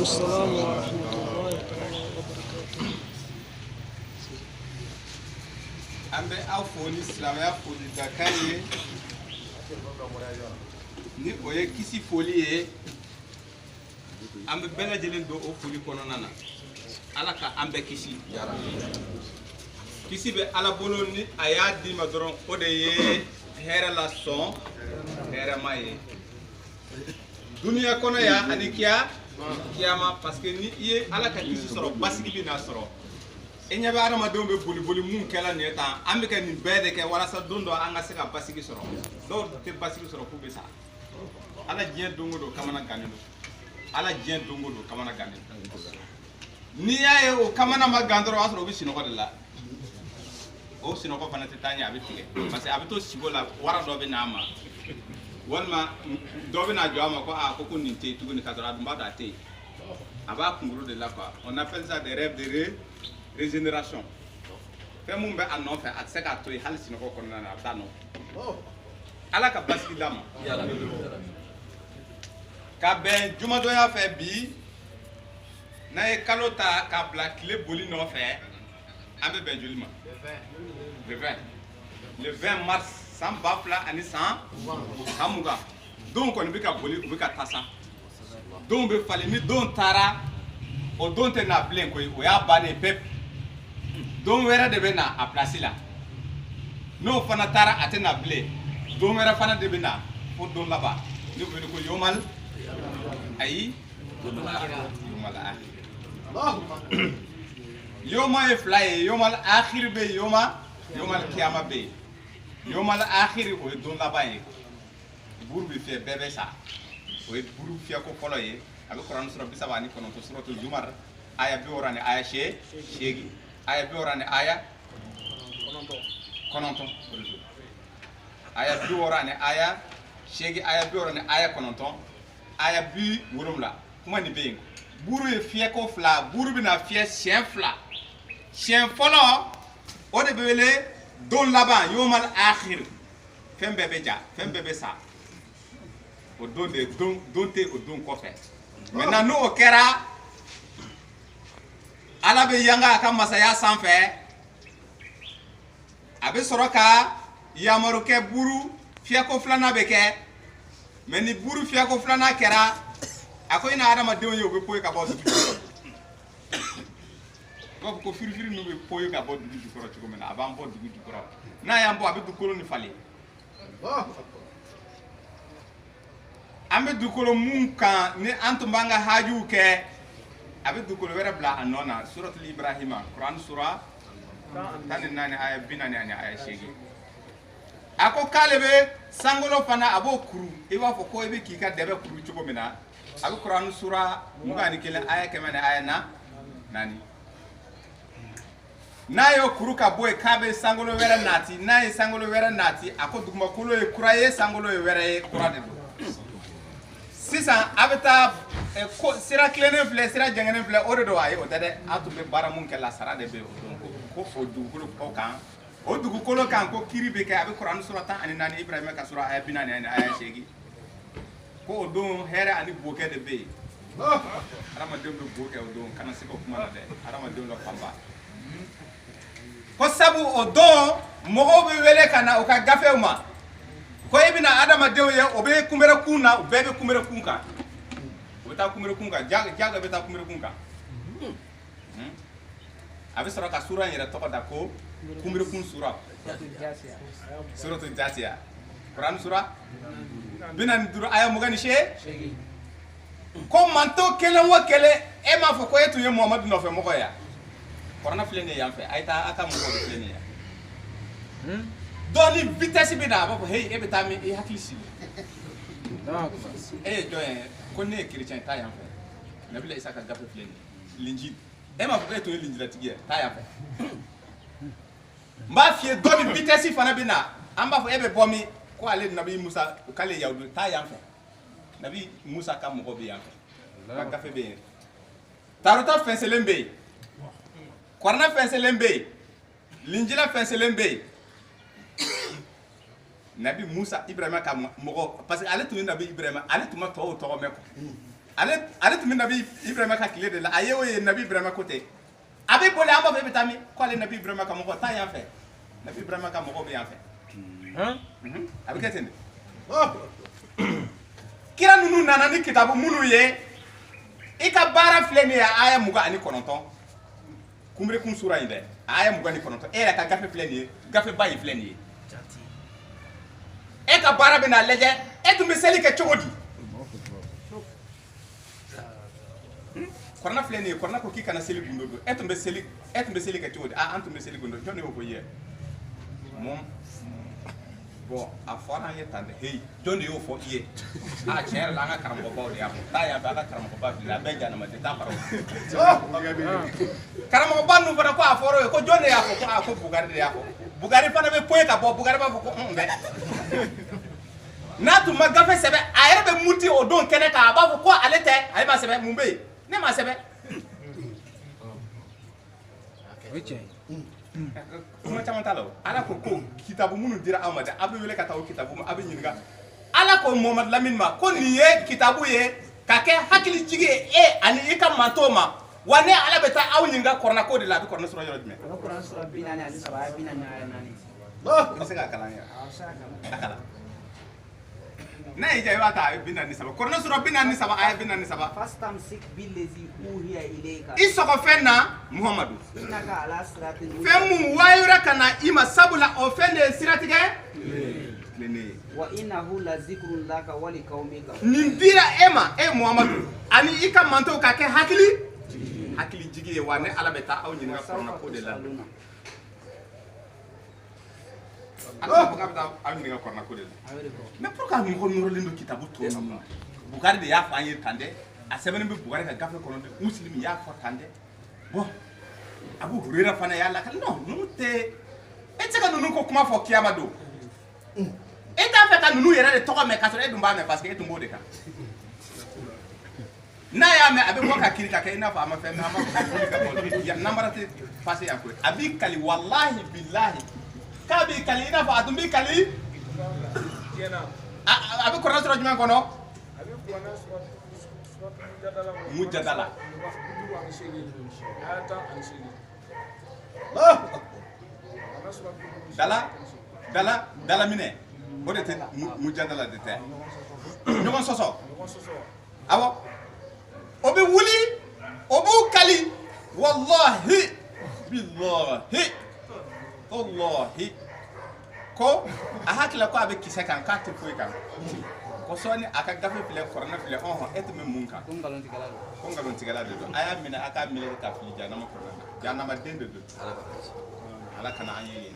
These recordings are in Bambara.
السلام ورحمة الله وبركاته. Ambe aw foni silamaya foli da kaye ni o ye kisi foli ye ambe bela jelen do o foli kono nana ala ka ambe kisi kisi be ala bolo ni aya di ma doron o de ye hera la son hera maye dunia kono ya ani kiyama parce que ni ye ala ka kisi soro basigi bi na soro enya ba adama don be boli mun kala ne ta ambe ka ni bede ke wala sa don do anga se ka basigi soro do te basigi soro ku be sa ala jien dongo do kamana ganelo ala jien dongo do kamana ganelo ni ya ye o kamana magandoro asro bi sino ko de la o sino ko fana te tanya abi tige parce que abi to sibola wara do be nama walma do be na jama ko a ko ko ni te tugo ni kadra dum ba da te aba kunguru de la quoi on appelle ça des rêves de régénération. Fais mon bé à non faire accès à toi et halis ne comprend pas non. Ala ka basiki dama. Ka ben juma doya fait bi na e kalota ka black le boli non fait ambe ben julima. Le 20 mars sans bafla ani sans amuga. Donc on be ka boli be ka tassa. Donc be fale ni don tara o don te na blen ko o ya bane pep. Don wera de bena a place là. No fana tara atena blé. Don wera fana de bena pour don là-bas. Nous venons ko yomal ayi yomal akhir. Yoma e fly yomal akhir be yomal kiyama be. Yomal akhir o don là-bas e. Buru bi fe bébé ça. O e buru fi ko folo ye. Avec Quran sura bisabani kono to suratul zumar aya bi orane aya shegi aya bi orane aya kononton aya bi orane aya shegi aya bi orane aya kononton aya bi wolumla kuma ni be buru e fie ko fla buru bi na fie chien folo o de bele don laban yomal akhir fembe beja fembe be sa o don de don te o don ko fait maintenant nous au kera ala be yanga ka masaya sanfɛ a be sɔrɔ ka yamaru kɛ buru fiyako filana be kɛ mais ni buru fiyako filana kɛra a ko ina adamadenw ye o be poyi ka bɔ dugu jukɔrɔ b'a fɔ ko firifiri nu be poyi ka bɔ dugu jukɔrɔ cogo min na a b'an bɔ dugu jukɔrɔ n'a y'an bɔ a be dugukolo ni falen an be dugukolo mun kan ni an tun b'an ka hajuw kɛ a be dugukolo wɛrɛ bila a nɔ na suratul ibrahima Quran sura 14 aya 40 ani aya 8 a ko k'ale be sangolo fana a b'o kuru i b'a fɔ ko i be k'i ka dɛbɛ kuru cogo min na a be Quran sura 21 aya 100 ni aya 4 n'a y'o kuru ka bɔ yen k'a be sangolo wɛrɛ nati n'a ye sangolo wɛrɛ nati a ko dugumakolo ye kura ye sangolo ye wɛrɛ ye kura de don sisan a bɛ taa sira tilennen filɛ sira jɛngɛnnen filɛ o de don ayi o tɛ dɛ a tun bɛ baara mun kɛ la sara de bɛ yen o don ko o dugukolo kan o dugukolo kan ko kiri bɛ kɛ a bɛ Kuran sura 14 Ibrahima ka sura aya 40 ani aya 8 ko o don hɛrɛ ani bokɛ de bɛ yen hadamadenw bɛ bo kɛ o don kana se ka kuma na dɛ hadamadenw la fanba ko sabu o don mɔgɔw bɛ wele ka na u ka gafew ma ko i bɛna adamadenw ye o bɛ kunbɛrɛ kun na u bɛɛ bɛ kunbɛrɛ kun kan o bɛ taa kunbɛrɛ kun kan jaga bɛ taa kunbɛrɛ kun kan a bɛ sɔrɔ ka sura in yɛrɛ tɔgɔ da ko kunbɛrɛ kun sura suratul jasiya Quran sura 45 aya 28 ko manto kelen o kelen e m'a fɔ ko e tun ye Muhamadu nɔfɛ mɔgɔ ye Kuran filɛ nin ye yan fɛ a ye taa a ka mɔgɔw de filɛ nin ye dɔɔni vitesse bɛ na a b'a fɔ hey e bɛ taa min e hakili sigi e ye jɔn ye ko ne ye chrétien taa yan fɛ Nabila Isa ka gafe filɛ nin ye Linjili e m'a fɔ ko e tun ye linjilatigi ye taa yan fɛ n b'a f'i ye dɔɔni vitesse fana bɛ na an b'a fɔ e bɛ bɔ min ko ale Nabi Musa k'ale yahudu taa yan fɛ Nabi Musa ka mɔgɔ bɛ yan fɛ ka gafe bɛ yen Taarota fɛnsɛnlen bɛ yen Kuranɛ fɛnsɛnlen bɛ yen Linjila fɛnsɛnlen bɛ yen Nabi Musa Ibrahima ka mɔgɔ parce que ale tun ye Nabi Ibrahima ale tun ma tɔw tɔgɔ mɛn quoi ale tun bɛ nabi Ibrahima ka tile de la a ye o ye nabi Ibrahima ko tɛ a bɛ boli an b'a fɔ e bɛ taa min ko ale nabi Ibrahima ka mɔgɔ taa yan fɛ nabi Ibrahima ka mɔgɔ bɛ yan fɛ a bɛ kɛ ten de kira ninnu nana ni kitabu minnu ye i ka baara filɛ nin ye aya 29 kunberekun sura in dɛ aya 29 e yɛrɛ ka gafe filɛ nin ye gafe ba in filɛ nin ye e ka baara bɛ n'a lajɛ e tun bɛ seli kɛ cogo di kɔrɔna filɛ nin ye kɔrɔna ko k'i kana seli gundo don e tun bɛ seli kɛ cogo di an tun bɛ seli gundo jɔn de y'o fɔ i ye bon a fɔra an ye tan de heyi jɔn de y'o fɔ i ye tiɲɛ yɛrɛ la an ka karamɔgɔbaw de y'a fɔ taa yan fɛ an ka karamɔgɔba fili a bɛɛ janama tɛ taa fara karamɔgɔba ninnu fana ko a fɔra o ye ko jɔn de y'a fɔ ko Bugari de y'a fɔ Bugari fana bɛ poyi ka bɔ Bugari b'a fɔ ko bɛ n'a tun ma gafe sɛbɛn a yɛrɛ bɛ muti o don kɛnɛ kan a b'a fɔ ko ale tɛ ale ma sɛbɛn mun bɛ yen ne ma sɛbɛn kuma caman t'a la ala ko kitabu minnu dira aw ma dɛ a bɛ wele ka taa o kitabu ma a bɛ ɲininka ala ko Mohamadu Lamini ma ko nin ye kitabu ye ka kɛ hakili jigi ye e ani i ka manto ma wa ne ala bɛ taa aw ɲininka kɔrɔna ko de la a bɛ kɔrɔna sɔrɔ yɔrɔ jumɛn i bɛ se k'a kalan yɛrɛ a kalan n'a y'i diya i b'a ta a ye 43 kɔrɔna sɔrɔ 43 a ye 43 i sɔgɔ fɛn na Muhamadu fɛn mun wayura ka na i ma sabula o fɛn de ye siratigɛ nin dira e ma e Muhamadu ani i ka mantow ka kɛ hakili jigi ye wa ne ala bɛ taa aw ɲininka kɔrɔna ko de la ala b'a fɔ k'a bɛ taa aw ɲininka kɔrɔna ko de la mais pourquoi mɔgɔ nɔrɔlen don kitabu tɔ ninnu na Bugari de y'a fɔ an ye tan dɛ a sɛbɛnnen bɛ Bugari ka gafe kɔnɔ dɛ Muslim y'a fɔ tan dɛ bon Abu Hurayra fana y'a lakale non ninnu tɛ e tɛ se ka ninnu ko kuma fɔ kiyama don e t'a fɛ ka ninnu yɛrɛ de tɔgɔ mɛn k'a sɔrɔ e dun b'a mɛn parce que e tun b'o de kan n'a y'a mɛn a bɛ bɔ ka kiri ka kɛ i n'a fɔ a ma fɛn mɛn a ma fɔ ka bɔ namara tɛ passé yan koyi a b'i kali walahi bilahi k'a b'i kali i n'a fɔ a tun b'i kali a bɛ kɔrɔna sɔrɔ jumɛn kɔnɔ Mujadala dala minɛ o de tɛ Mujadala de tɛ ɲɔgɔn sɔsɔ awɔ o bɛ wuli o b'u kali wallahi billahi wallahi ko a hakilila ko a bɛ kisɛ kan k'a tɛ foyi kan ko sɔɔni a ka gafe filɛ kɔrɔna filɛ e tun bɛ mun kan ko nkalontigɛla de don a y'a minɛ a k'a meleke ka fili jahanama kɔnɔna na jahanamaden de don ala kana an ye yen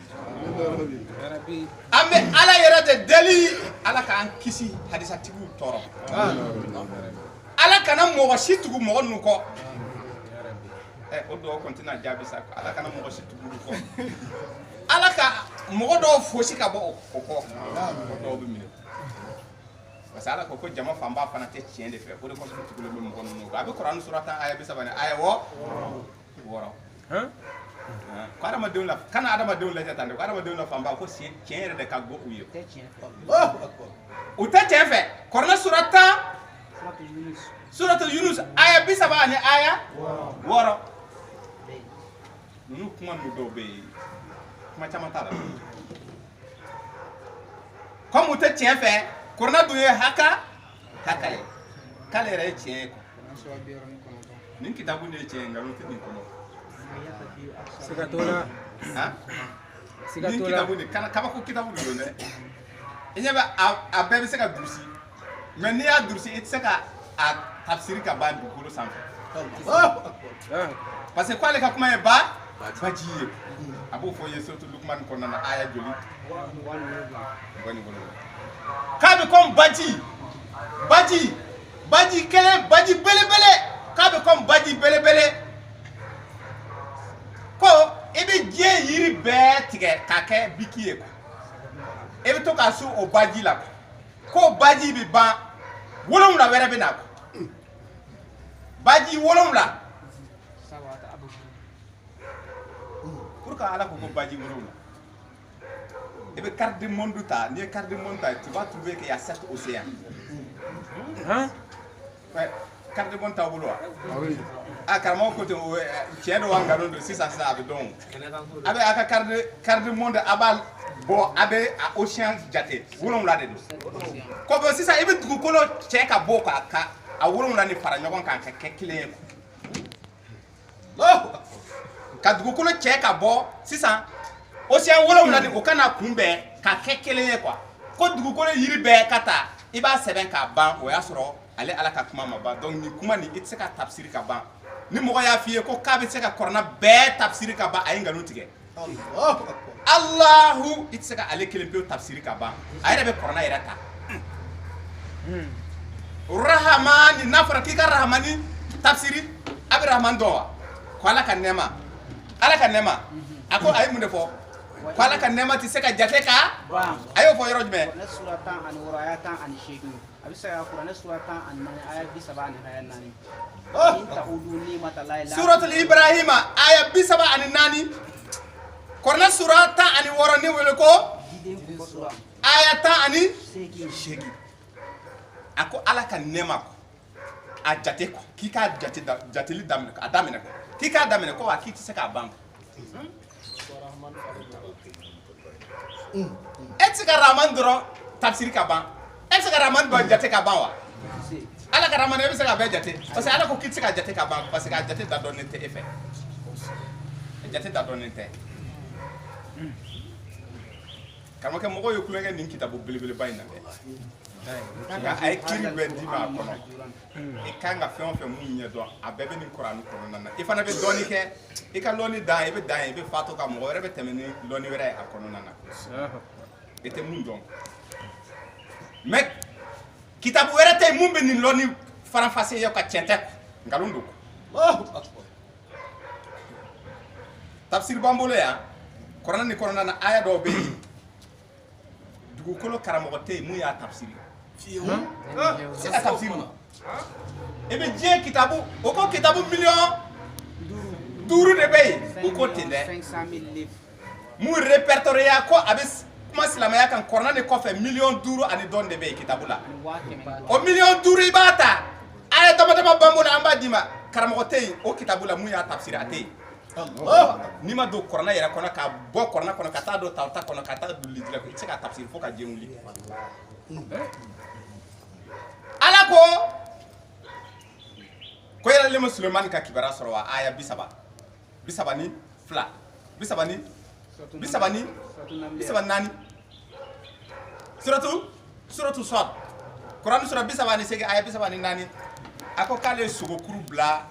an bɛ ala yɛrɛ de deli ala k'an kisi hadisatigiw tɔɔrɔ ala kana mɔgɔ si tugu mɔgɔ ninnu kɔ o dɔw kɔni tɛna jaabi sa ala kana mɔgɔ si tugu olu kɔ ala ka mɔgɔ dɔw fosi ka bɔ o kɔ mɔgɔ dɔw bɛ minɛ parce que ala ko jama fanba fana tɛ tiɲɛ de fɛ o de kɔsɔn tugulen bɛ mɔgɔ ninnu kan a bɛ kuranɛ sura 10 aya 30 aya 6 ko adamadenw la kana adamadenw lajɛ tan dɛ ko adamadenw la fanba ko tiɲɛ yɛrɛ de ka go u ye u tɛ tiɲɛ fɛ kuranɛ sura 10 suratul Yunus aya 30 ani aya 6 ninnu kuma ninnu dɔw bɛ yen kuma caman t'a la comme u tɛ tiɲɛ fɛ kuranɛ dun ye haka ye k'ale yɛrɛ ye tiɲɛ ye nin kitabu de ye tiɲɛ ye nkalon tɛ nin kɔnɔ siga t'o la nin kitabu de kabako kitabu de don dɛ i ɲɛ bɛ a bɛɛ bɛ se ka durusi mais n'i y'a durusi i tɛ se ka a tafsiri ka ban dugukolo sanfɛ parce que k'ale ka kuma ye baji ye a b'o fɔ ye surtout Lukman kɔnɔna na aya joli k'a bɛ comme baji kelen baji belebele k'a bɛ comme baji belebele ko i bɛ diɲɛ yiri bɛɛ tigɛ k'a kɛ biki ye i bɛ to k'a su o baji la ko baji bɛ ban 7 wɛrɛ bɛ na baji 7 pourquoi ala ko baji 7 i bɛ carte du monde ta n'i ye carte du monde ta tu vas trouver qu'il y a 7 océans carte de bon tabulo a karamo ko to ciedo wanga don do sisa sa be don abe aka carte monde abal bo abe a ocean jate wolon la de do ko bo sisa ibe dugu kolo cheka bo ka a wolon la ni fara nyogon kan ka kekle ka dugu kolo cheka bo sisa ocean wolon la ni o kana kunbe ka kekle quoi ko dugu kolo yiri be kata iba seben ka ban o ya soro ale ala ka kuma ma ba donc ni kuma ni itse ka tafsiri ka ban ni mo ya fiye ko ka be se ka korona be tafsiri ka ban ay nganu tige Allahu itse ka ale kelen pe tafsiri ka ban ay be korona ira ta Rahmani nafara ki ka rahmani tafsiri abi rahman do ko ala ka nema ako ay mu defo ko ala ka nema ti se ka jate ka ayo fo yoro jme na suratan an warayatan an sheki abisa ya qur'an suratan an ayat bi sabani hayan nani in ta'udu ni'mata la suratul ibrahima aya bi saba an nani korna suratan an warani wele ko ayatan an sheki ako ala ka nema ko a jate ko ki ka jateli damne ko adamene ko ki ka damene ko wa ki ti se ka ban et ka rahman doro tafsir ka ban et ka rahman do jate ka ban wa ala ka rahman e se ka be jate parce que ala ko ki se ka jate ka ban parce que a jate da donne te effet jate da donne te kama ke mogo yokulu nge nin kitabu bilibili bayina be nga ay kiri be di ma kono e kanga fe on fe mu nya do a bebe ni qur'an kono nana e fana be doni ke e ka loni da e be fato ka mo rebe temeni loni were a kono nana e te mun don mek kitabu were te mun be ni loni faran fase yo ka chente ngalundo ko tafsir bambolo ya qur'an ni kono nana aya do be dugu kolo karamo te mu ya tafsiri c'est la tafsir e be je kitabu o ko kitabu million duru de bay o ko tende 500,000 livres mu répertorier ko abis kuma silamaya kan korna ne ko fe million duru ani don de bay kitabu la o million duru ibata ay dama bambo na amba dima karamo te o kitabu la mu ya tafsiri ate ni ma do korna yera kono ka bo korna kono ka ta do ta kono ka ta du lidila ko c'est ka tafsir fo ka jemuli ala ko yala lema Suleiman ka kibara sorwa aya bisaba ni fla bisaba ni nani suratu sad Quran sura bisaba ni sege aya bisaba ni nani ako kale sogokuru bla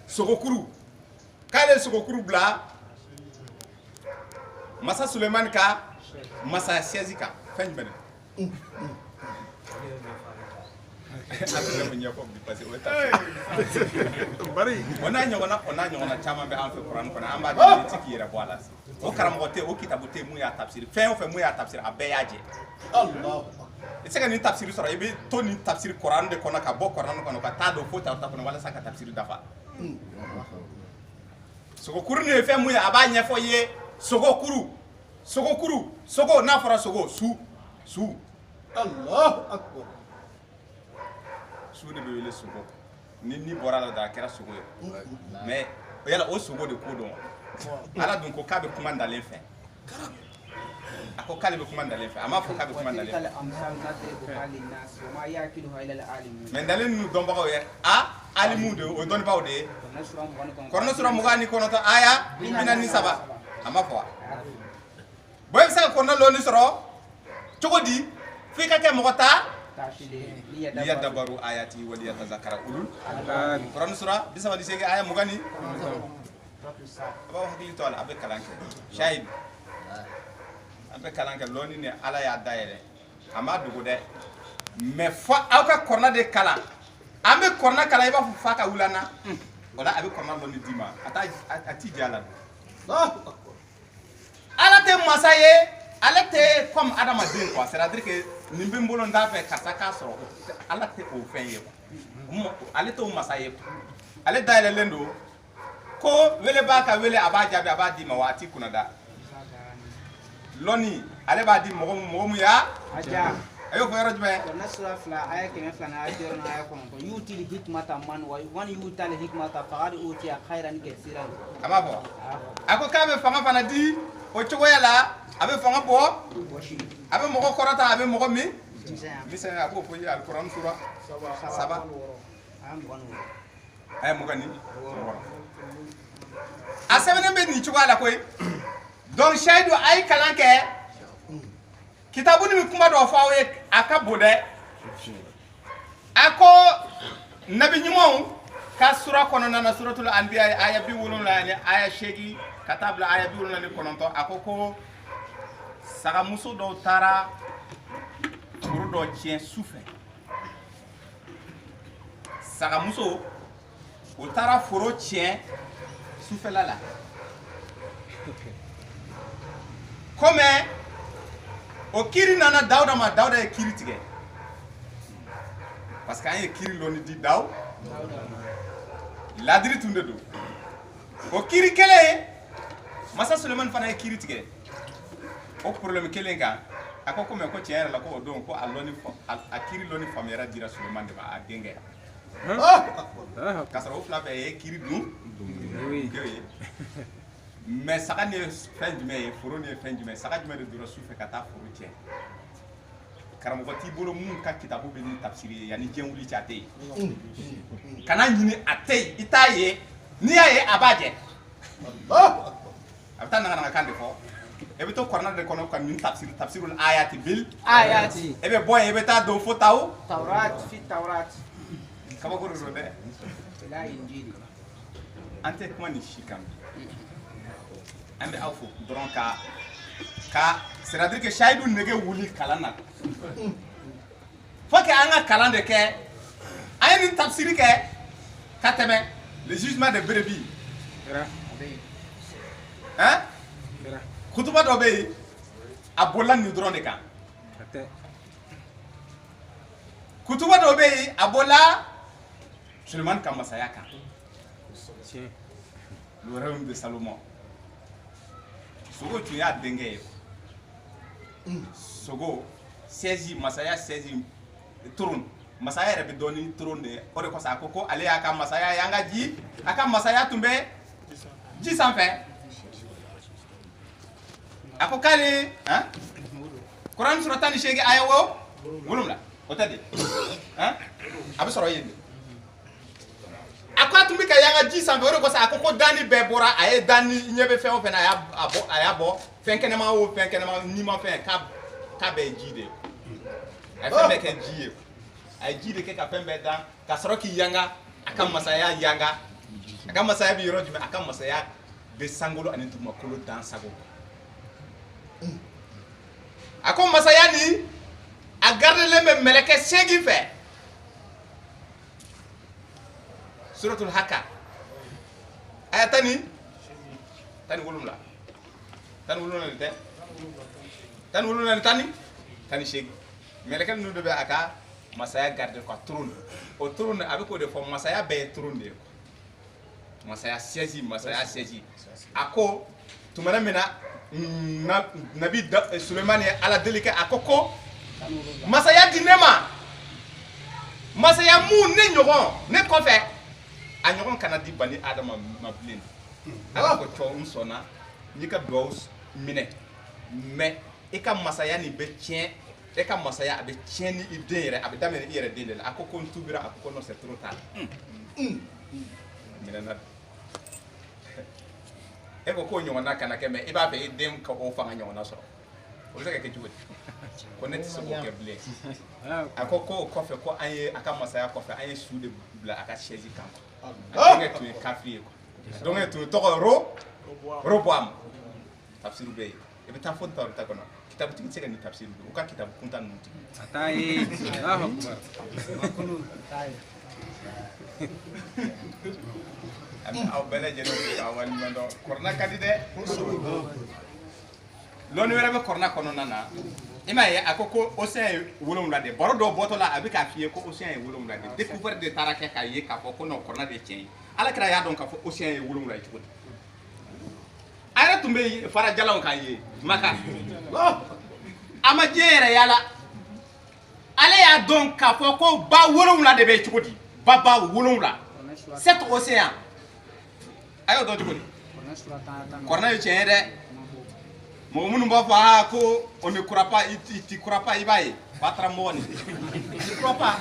sogokuru bla masa Suleiman ka masa siazika fenj bene ona nyogona chama be anfe Quran kona amba de tiki yera boala o karamo te o kitabu te mu ya tafsir fe o fe mu ya tafsir abeyaje Allah etseka ni tafsir sura ibe to ni tafsir Quran de kona ka bo Quran kona ka ta do fota ta kona wala saka tafsir dafa sogokuru ne fe mu ya abanya fo ye sogokuru na fara sogo su Allah akbar su de be wele sogo ni bora la da kera sogo mais yala o sogo de ko don ala dun ko kabe kuma ndalen fe ako kale be kuma ndalen fe ama fo kabe kuma ndalen fe mais ndalen nu don bago ye alimu de o don bawo de korno sura mugani kono to aya bina ni saba ama fo boy sa korno lo ni soro chogodi fi ka ke mogota liya dabaru ayati wa liya tazakara ulul Quran sura bisaba di sege aya mugani aba hakili to ala abe kalanke shahid abe kalanke loni ne ala ya dayele ama dugo de me fa aka korna de kala ambe korna kala iba fa ka ulana wala abe korna loni dima ati jala ala te masaye ala te comme adama din quoi c'est-à-dire que nimbe mbolo nda fe kasaka soro ala te o fenye ala te o masaye ala daile lendo ko wele baka wele abaja be abadi mawati kuna da loni ale ba di mo mu ya aja ayo fo yoro jumɛn kurana sura fila aya kɛmɛ fila na aya jɔrɔ na aya kɔnɔntɔn yuti li hikmata man wa man yuta li hikmata faqad utiya khairan kaseeran a b'a fɔ a ko k'a bɛ fanga fana di o cogoya la a bɛ fanga bɔ a bɛ mɔgɔ kɔrɔta a bɛ mɔgɔ min misɛn a b'o fɔ ye alikuran sura 7 aya 26 a sɛbɛnnen bɛ nin cogoya la koyi donc seyidu a ye kalan kɛ kitabu ni kuma dɔ fɔ aw ye a ka bon dɛ a ko nabi ɲumanw ka sura kɔnɔna na suratul anbiya aya 70 ni aya 8 ka taa bila aya 79 a ko sagamuso dɔw taara foro dɔ tiɲɛ su fɛ sagamuso o taara foro tiɲɛ sufɛla la comme o kiri nana Dawuda ma Dawuda ye kiri tigɛ parce que an ye kiri lɔnni di ladiri tun de don o kiri kelen masa Sulemani fana ye kiri tigɛ o problème kelen kan a ko comme ko tiɲɛ yɛrɛ la ko o don ko a kiri lɔnni faamuyara dira Sulemani de ma a denkɛ k'a sɔrɔ o fila bɛɛ ye kiri dun mais saga ni ye fɛn jumɛn ye foro ni ye fɛn jumɛn saga jumɛn de donna su fɛ ka taa foro tiɲɛ karamɔgɔ t'i bolo mun ka kitabu bɛ ni tafsiri ye yanni diɲɛ wuli cɛ a tɛ yen kana ɲini a tɛ yen i t'a ye n'i y'a ye a b'a jɛ a bɛ taa naganakan de fɔ e bɛ to kuranɛ de kɔnɔ ka nin tafsirul ayati bil ayati e bɛ bɔ yen e bɛ taa don fo tawrat fi tawrat kabako de don dɛ ila injili an tɛ kuma nin si kan an bɛ aw fo dɔrɔn ka c'est à dire que Seyidu nege wuli kalan na faut que an ka kalan de kɛ an ye nin tafsiri kɛ ka tɛmɛ le jugement de brebis hein kutuba dɔ bɛ yen a bolila nin dɔrɔn de kan kutuba dɔ bɛ yen a bolila Sulemani ka masaya kan le royaume de Salomon sogo tun y'a denkɛ ye sogo 16 masaya 16 trône masaya yɛrɛ bɛ dɔn ni trône de ye o de kosɔn a ko ko ale y'a ka masaya ye an ka ji a ka masaya tun bɛ ji sanfɛ a ko k'ale Kuran sura 18 aya 7 o tɛ de a bɛ sɔrɔ yen de a ko a tun bɛ ka yanga ji sanfɛ o de kosɔn a ko dani bɛɛ bɔra a ye dani ɲɛ bɛ fɛn o fɛn na a y'a bɔ fɛn kɛnɛma o fɛn kɛnɛma ni ma fɛn k'a bɛɛ ye ji de ye a ye fɛn bɛɛ kɛ ji ye a ye ji de kɛ ka fɛn bɛɛ dan ka sɔrɔ k'i yanga a ka masaya yanga a ka masaya bɛ yɔrɔ jumɛn a ka masaya bɛ sankolo ani dugumakolo dan sago a ko masaya nin a gardelen bɛ mɛlɛkɛ 8 fɛ suratul haka aya 17 de tɛ 18 mɛlɛkɛ ninnu de bɛ a ka masaya garder ka trône o trône a bɛ k'o de fɔ masaya bɛɛ ye trône de ye masaya 16 a ko tumana min na nabi Sulemani ye ala deli kɛ a ko masaya di ne ma masaya mun ne ɲɔgɔn ne kɔfɛ a ɲɔgɔn kana di bani adama ma bilen a b'a fɔ cɛw n sɔnna n'i ka dugawu minɛ mais i ka masaya nin bɛ tiɲɛ e ka masaya a bɛ tiɲɛ ni i den yɛrɛ a bɛ daminɛ i yɛrɛ den de la a ko n tubira a ko non c'est trop tard minɛna e ko k'o ɲɔgɔnna kana kɛ mais i b'a fɛ i den ka o fanga ɲɔgɔnna sɔrɔ o bɛ se ka kɛ cogo di ko ne tɛ se k'o kɛ bilen a ko k'o kɔfɛ ko an ye a ka masaya kɔfɛ an ye su de bila a ka chaise kan a denkɛ tun ye kafiri ye donc tun tɔgɔ Roboam tafsir bɛ yen i bɛ taa fo Tawrata kɔnɔ kitabutigi tɛ se ka nin tafsir don u ka kitabu kuntan ninnu tigɛ a t'a ye aw bɛɛ lajɛlen fo k'a waleɲuman dɔn kɔrɔna ka di dɛ lɔnni wɛrɛ bɛ kɔrɔna kɔnɔna na i m'a ye a ko océan ye 7 de baro dɔ bɔtɔ la a bɛ k'a f'i ye ko océan ye 7 de découverte de taara kɛ k'a ye k'a fɔ ko non kɔrɔna de ye tiɲɛ ye Alakira y'a dɔn k'a fɔ océan ye 7 ye cogo di a yɛrɛ tun bɛ farajalanw k'a ye Maka a ma diɲɛ yɛrɛ yala ale y'a dɔn k'a fɔ ko ba 7 de bɛ cogo di ba 7 7 océans a y'o dɔn cogo di kɔrɔna ye tiɲɛ ye dɛ mɔgɔ minnu b'a fɔ ko on ne croit pas tu crois pas i b'a ye ba taara mɔgɔ nin tu crois pas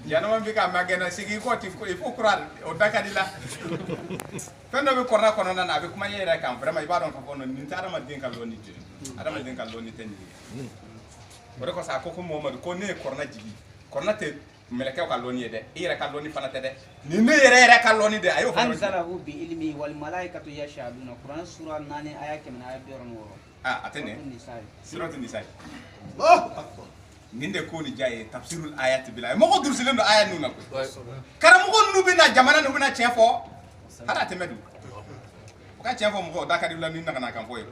yanama bi ka magɛnɛ sigi ko il faut croire o da ka di la fɛn dɔ bɛ kɔrɔna kɔnɔna na a bɛ kuma e yɛrɛ kan vraiment i b'a dɔn k'a fɔ nin tɛ adamaden ka lɔnni tɛ adamaden ka lɔnni tɛ nin ye o de kɔsɔn a ko Muhamadu ko ne ye kɔrɔna jigi kɔrɔna tɛ mɛlɛkɛw ka lɔnni ye dɛ i yɛrɛ ka lɔnni fana tɛ dɛ nin ne yɛrɛ ka lɔnni dɛ a y'o fɔ anzalahu bi ilmi wal malaikatu yashhaduna Quran sura 4 aya 176 a tɛ ne suratul nisa nin de ko ni ja ye tafsirul ayati bila mɔgɔ durusilen don aya ninnu na koyi karamɔgɔ ninnu bɛ na jamana ninnu bɛ na tiɲɛ fɔ hali a tɛmɛ dun o ka tiɲɛ fɔ mɔgɔw da ka di la ni nagana kan fɔ ye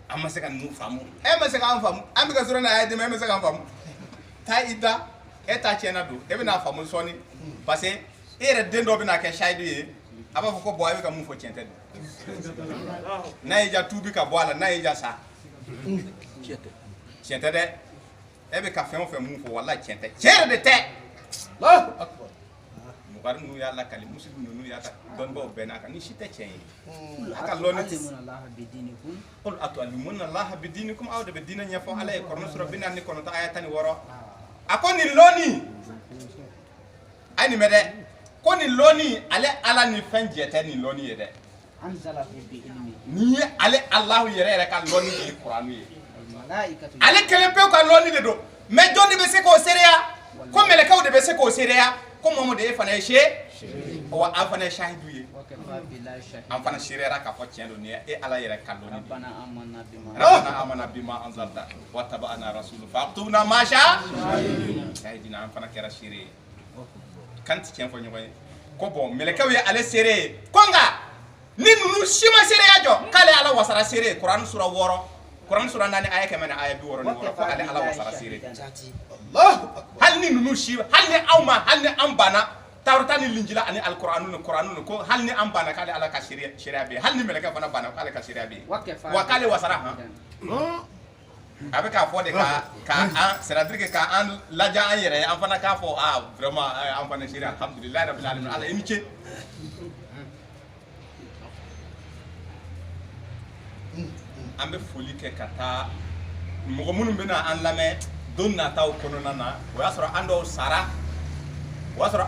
an ma se ka ninnu faamu e ma se k'an faamu an bɛ ka sɔrɔ n'a aya dɛmɛ e ma se k'an faamu taa i da e ta tiɲɛna don e bɛ n'a faamu sɔɔni parce que e yɛrɛ den dɔ bɛ na kɛ sayidu ye a b'a fɔ ko bɔn e bɛ ka mun fɔ tiɲɛ tɛ don n'a y'i ja tuubi ka bɔ a la n'a y'i ja sa tiɲɛ tɛ dɛ e bɛ ka fɛn o fɛn mun fɔ walahi tiɲɛ tɛ tiɲɛ yɛrɛ de tɛ mugari ninnu y'a lakali muslim ninnu y'a dɔnnibaw bɛɛ n'a kan ni si tɛ tiɲɛ ye a ka lɔnni qul atu'allimuna allaha bidinikum aw de bɛ diinɛ ɲɛfɔ ala ye kɔrɔna sura 49 aya 16 a ko nin lɔnni a ye nin mɛn dɛ ko nin lɔnni ale ala ni fɛn jɛ tɛ nin lɔnni ye dɛ nin ye ale alahu yɛrɛ ka lɔnni de ye kuranu ye ale kelen pewu ka lɔnni de don mais jɔn de bɛ se k'o seereya ko mɛlɛkɛw de bɛ se k'o seereya ko Muhamadu e fana ye wa an fana ye shahidu ye an fana seereyara k'a fɔ tiɲɛ don nin ye e ala yɛrɛ ka lɔnni de rabbana amana bima anzalta wa taba'ana rasulu fa'tubna ma shahidina an fana kɛra seere ye kan tɛ tiɲɛ fɔ ɲɔgɔn ye ko bon mɛlɛkɛw ye ale seere ye ko nka ni ninnu si ma seereya jɔ k'ale ala wasara seere ye Kurani sura 6 Quran sura 4 aya 166 ko ale ala wasara seere hali ni ninnu si hali ni aw ma hali ni an banna Tawrata ni Linjila ani Alqur'anu ni Qur'anu ko hali ni an banna k'ale ala ka seereya bɛ hali ni mɛlɛkɛ fana banna k'ale ka seereya bɛ wa k'ale wasara a bɛ k'a fɔ de ka c'est-à-dire que k'an ladiya an yɛrɛ ye an fana k'a fɔ vraiment an fana seere alhamdulilahi rabbil alamin ala i ni ce an bɛ foli kɛ ka taa mɔgɔ minnu bɛ na an lamɛn don nataw kɔnɔna na o y'a sɔrɔ an dɔw sara o y'a sɔrɔ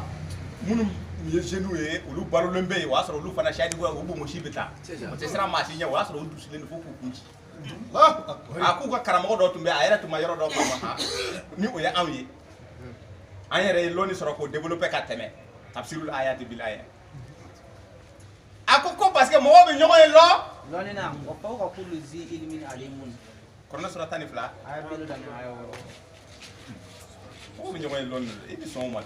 minnu ye jeunes ye olu balolen bɛ yen o y'a sɔrɔ olu fana sayidu u bongosi bɛ taa o tɛ siran maa si ɲɛ o y'a sɔrɔ u dusulen don fo k'u kun ci a k'u ka karamɔgɔ dɔ tun bɛ a yɛrɛ tun ma yɔrɔ dɔ faamu ni o ye anw ye an yɛrɛ ye lɔnni sɔrɔ k'o développer ka tɛmɛ tafsirul ayati bil aya a ko parce que mɔgɔw bɛ ɲɔgɔn ye lɔ lɔnni na wa fawqa kulli zi ilmin alimun Kɔrɔna sura 12 aya 7 aya 6 mɔgɔw bɛ ɲɔgɔn ye lɔnni i bɛ sɔn o ma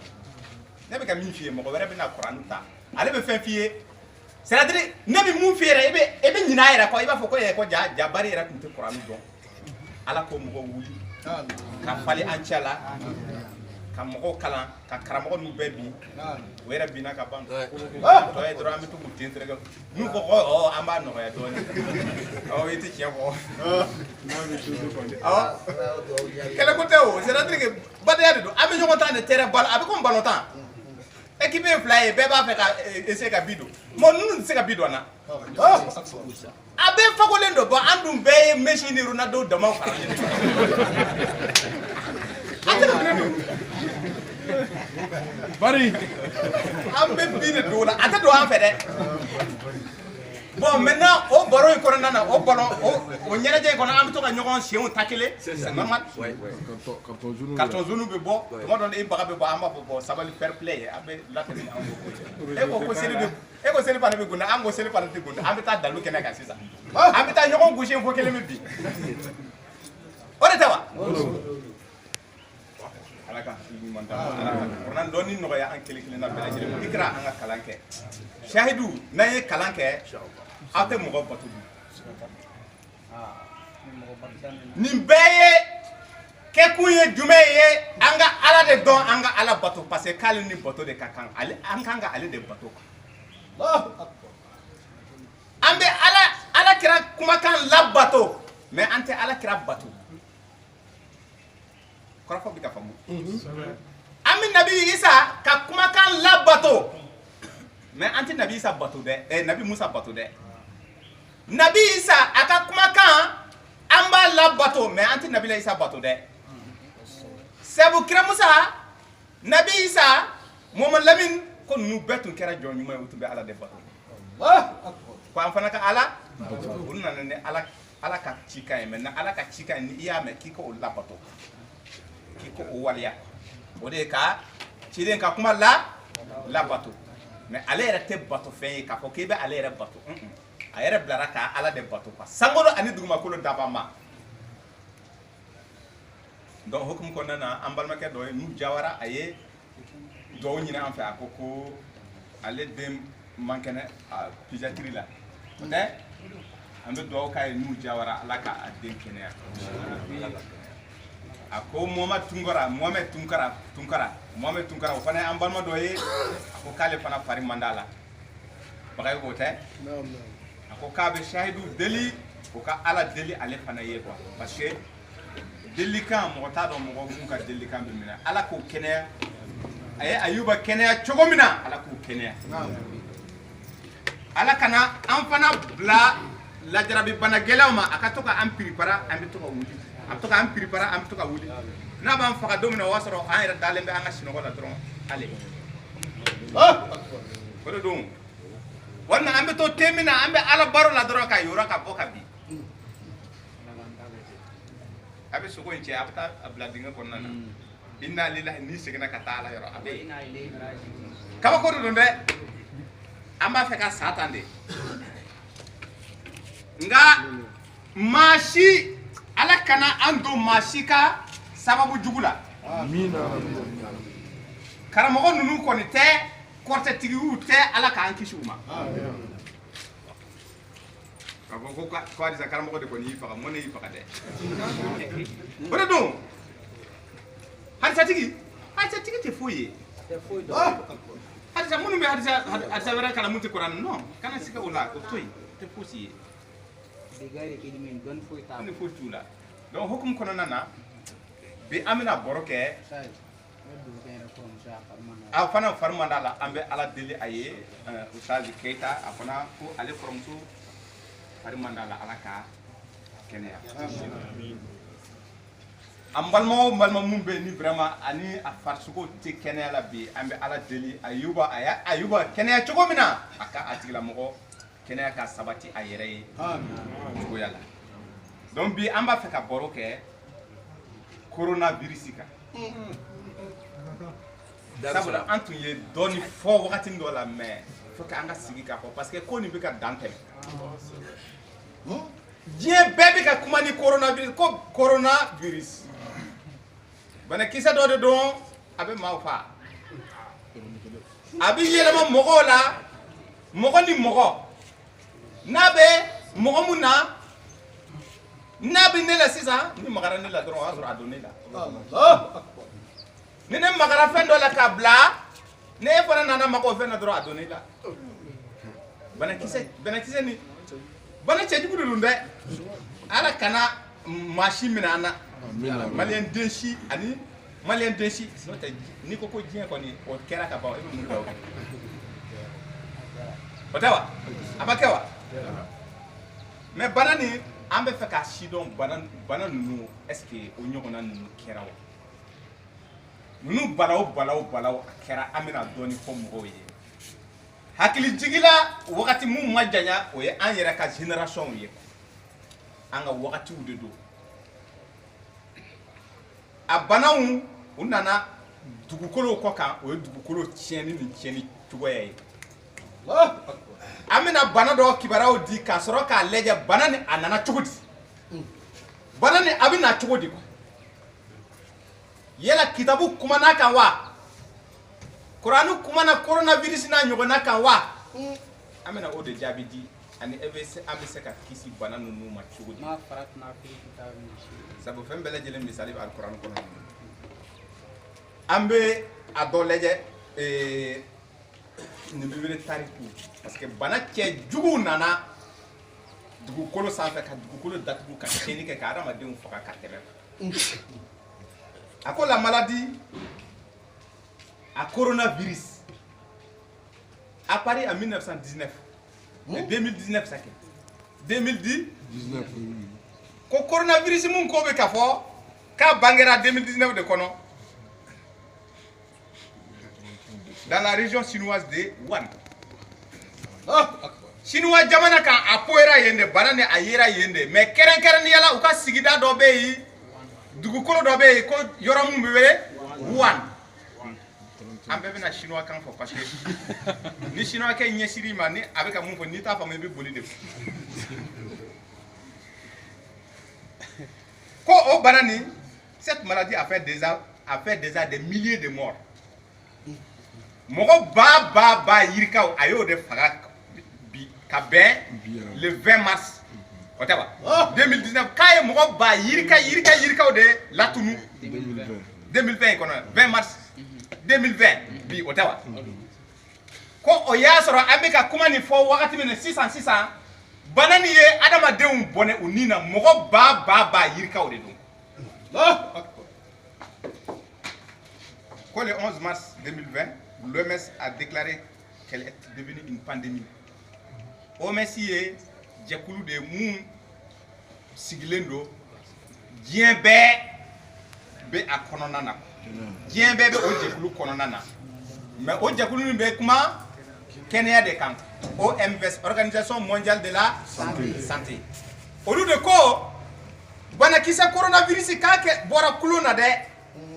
ne bɛ ka min f'i ye mɔgɔ wɛrɛ bɛ na Kurani ta ale bɛ fɛn f'i ye c'est-à-dire ne bɛ mun f'i yɛrɛ i bɛ ɲinɛ a yɛrɛ kɔ i b'a fɔ ko ko jabari yɛrɛ tun tɛ Kurani dɔn ala k'o mɔgɔw wuli ka falen an cɛ la ka mɔgɔw kalan ka karamɔgɔ ninnu bɛɛ bin o yɛrɛ binna ka ban tɔ ye dɔrɔn an bɛ to k'u ten tereke n'u ko ko an b'a nɔgɔya dɔɔnin i tɛ tiɲɛ fɔ kɛlɛko tɛ o c'est-à-dire que badenya de don an bɛ ɲɔgɔn tan de terrain balo a bɛ komi balontan équipe ye fila ye bɛɛ b'a fɛ ka essayer ka bi don bon ninnu tɛ se ka bi don na a bɛɛ fakolen don bon an dun bɛɛ ye Messi ni Ronaldo damaw fara bari an bɛ bi de don o la a tɛ don an fɛ dɛ bon maintenant o baro in kɔnɔna na o ballon o ɲɛnajɛ in kɔnɔ an bɛ to ka ɲɔgɔn senw ta kelen c'est normal carton jaune bɛ bɔ tuma dɔ la i baga bɛ bɔ an b'a fɔ bon sabali fair play an bɛ latɛmɛ an b'o ko e ko seli fana bɛ gunda an ko seli fana tɛ gunda an bɛ taa dalu kɛnɛ kan sisan an bɛ taa ɲɔgɔn gosi fo kelen bɛ bin o de tɛ wa ala ka ɲuman d'a ma ala ka kuranɛ dɔnni nɔgɔya an kelen kelenna bɛɛ lajɛlen i kɛra an ka kalan kɛ shahidu n'an ye kalan kɛ aw tɛ mɔgɔ bato nin bɛɛ ye kɛkun ye jumɛn ye an ka ala de dɔn an ka ala bato parce que k'ale ni bato de ka kan an kan ka ale de bato an bɛ ala kira kumakan labato mais an tɛ ala kira bato kɔrɔfɔ bɛ ka faamu an bɛ nabi isa ka kumakan labato mais an tɛ nabi isa bato dɛ nabi musa bato dɛ nabi isa a ka kumakan an b'a labato mais an tɛ nabi isa bato dɛ sabu kira musa nabi isa Muhammad Lamin ko ninnu bɛɛ tun kɛra jɔn ɲuman ye u tun bɛ ala de bato ko an fana ka ala u nana ni ala ka cikan ye mais na ala ka cikan ni i y'a mɛn k'i ka o labato k'i ka o waleya o de ye ka ciden ka kuma labato mais ale yɛrɛ tɛ bato fɛn ye k'a fɔ k'i bɛ ale yɛrɛ bato a yɛrɛ bilara ka ala de bato quoi sankolo ani dugumakolo daba ma donc hukumu kɔnɔna na an balimakɛ dɔ ye n'u jawara a ye dɔw ɲini an fɛ a ko ale den man kɛnɛ pijatiri la tɛ an bɛ dugawu k'a ye n'u jawara ala ka a den kɛnɛya a ko Muhammed Tunkara o fana ye an balima dɔ ye a ko k'ale fana fari man d'a la bagayi o tɛ a ko k'a bɛ sahidu deli o ka ala deli ale fana ye quoi parce que delikan mɔgɔ t'a dɔn mɔgɔ mun ka delikan bɛ minɛ ala k'o kɛnɛya a ye Ayuba kɛnɛya cogo min na ala k'o kɛnɛya ala kana an fana bila lajarabi bana gɛlɛnw ma a ka to ka an piripara an bɛ to ka wuli a bɛ to ka an piripara an bɛ to ka wuli n'a b'an faga don min na o b'a sɔrɔ an yɛrɛ dalen bɛ an ka sinɔgɔ la dɔrɔn ale o de don walima an bɛ to te min na an bɛ ala baro la dɔrɔn ka yɔrɔ ka bɔ ka bin a bɛ sogo in cɛ a bɛ taa a bila dingɛ kɔnɔna na inna lillahi n'i seginna ka taa ala yɔrɔ a bɛ yen kabako de don dɛ an b'a fɛ ka sa tan de nka maa si ala kana an don maa si ka sababu jugu la karamɔgɔ ninnu kɔni tɛ kɔrɔtɛtigiw tɛ ala k'an kisi u ma ka fɔ ko halisa karamɔgɔ de kɔni y'i faga mɔ ne y'i faga dɛ o de don halisatigi tɛ foyi ye halisa minnu bɛ halisa wɛrɛ kalan mun tɛ kuranɛ non kana sigi o la o to yen o tɛ fosi ye ni foyi t'u la donc hukumu kɔnɔna na bi an bɛna baro kɛ a fana fari man d'a la an bɛ ala deli a ye Usazi Keyita a fana ko ale kɔrɔmuso fari man d'a la ala ka kɛnɛya an balima o balima mun bɛ ni vraiment ani a farisogo tɛ kɛnɛya la bi an bɛ ala deli Ayuba a y'a Ayuba kɛnɛya cogo min na a ka a tigilamɔgɔ kɛnɛya ka sabati a yɛrɛ ye cogoya la donc bi an b'a fɛ ka baro kɛ coronavirus kan sabula an tun ye dɔɔni fɔ wagati dɔ la mais faut que an ka sigi k'a fɔ parce que ko nin bɛ ka dan tɛmɛ diɲɛ bɛɛ bɛ ka kuma ni coronavirus ko coronavirus banakisɛ dɔ de don a bɛ maaw fa a bɛ yɛlɛma mɔgɔw la mɔgɔ ni mɔgɔ n'a bɛ mɔgɔ mun na n'a bɛ ne la sisan ni magara ne la dɔrɔn o y'a sɔrɔ a don ne la ni ne magara fɛn dɔ la k'a bila ne e fana nana maga o fɛn na dɔrɔn a don ne la banakisɛ ni bana cɛjugu de don dɛ ala kana maa si minɛ an na maliyɛn den si ani maliyɛn den si n'o tɛ n'i ko ko diɲɛ kɔni o kɛra ka ban i bɛ mun kɛ o tɛ wa a ma kɛ wa mais bana nin an bɛ fɛ k'a si dɔn bana ninnu est-ce que o ɲɔgɔnna ninnu kɛra wa ninnu balaw a kɛra an bɛna dɔɔni fɔ mɔgɔw ye hakili jigila wagati mun ma janya o ye an yɛrɛ ka génération ye an ka wagatiw de don a banaw u nana dugukolo kɔ kan o ye dugukolo tiɲɛni ni tiɲɛni cogoya ye an bɛna bana dɔ kibaruyaw di k'a sɔrɔ k'a lajɛ bana ni a nana cogo di bana ni a bɛ na cogo di yala kitabu kumana kan wa kuranu kumana coronavirus n'a ɲɔgɔnna kan wa an bɛna o de jaabi di ani an bɛ se ka kisi bana ninnu ma cogo di sabu fɛn bɛɛ lajɛlen misali bɛ alikuranɛ kɔnɔ an bɛ a dɔ lajɛ nin bibiri tariku parce que bana cɛ jugu nana dugukolo sanfɛ ka dugukolo datugu ka tiɲɛni kɛ ka adamadenw faga ka tɛmɛ À cause de la maladie, à coronavirus, apparu en 1919. Mais 2019, ça fait. 2010 19. Ko coronavirus mun ko be kafo ka bangera 2019 de kono dans la région chinoise de Wuhan. Chinois jamana kan apoera yende banane ayera yende mais keren yala uka sigida do be yi dugukolo do be ko yoro mun be wele Wuhan. Ambe na chinois kan fo parce que ni chinois ke nyesiri ma ni avec mun fo ni ta fa me be boli de ko o banani cette maladie a fait déjà des milliers de morts. Mogo ba yirikaw ayo de faga bi ka ben le 20 mars. Otaba 2019 kay mogo ba yirikaw de latunu 2020 kono 20 mars 2020 bi otaba ko o yasoro ameka kuma ni fo wakati mena 600 banani ye adama deum bonne unina mogo ba yirikaw de dum. Quand le 11 mars 2020, l'OMS a déclaré qu'elle est devenue une pandémie. OMS est Djekoulou de Moun Sigilendo, Djembe be a Kononana. Djembe be o Djekoulou Kononana. Mais o Djekoulou be kuma Kenya de Camp. OMS, Organisation mondiale de la santé. Au lieu de quoi, bana kisa coronavirus kake bora kuluna de.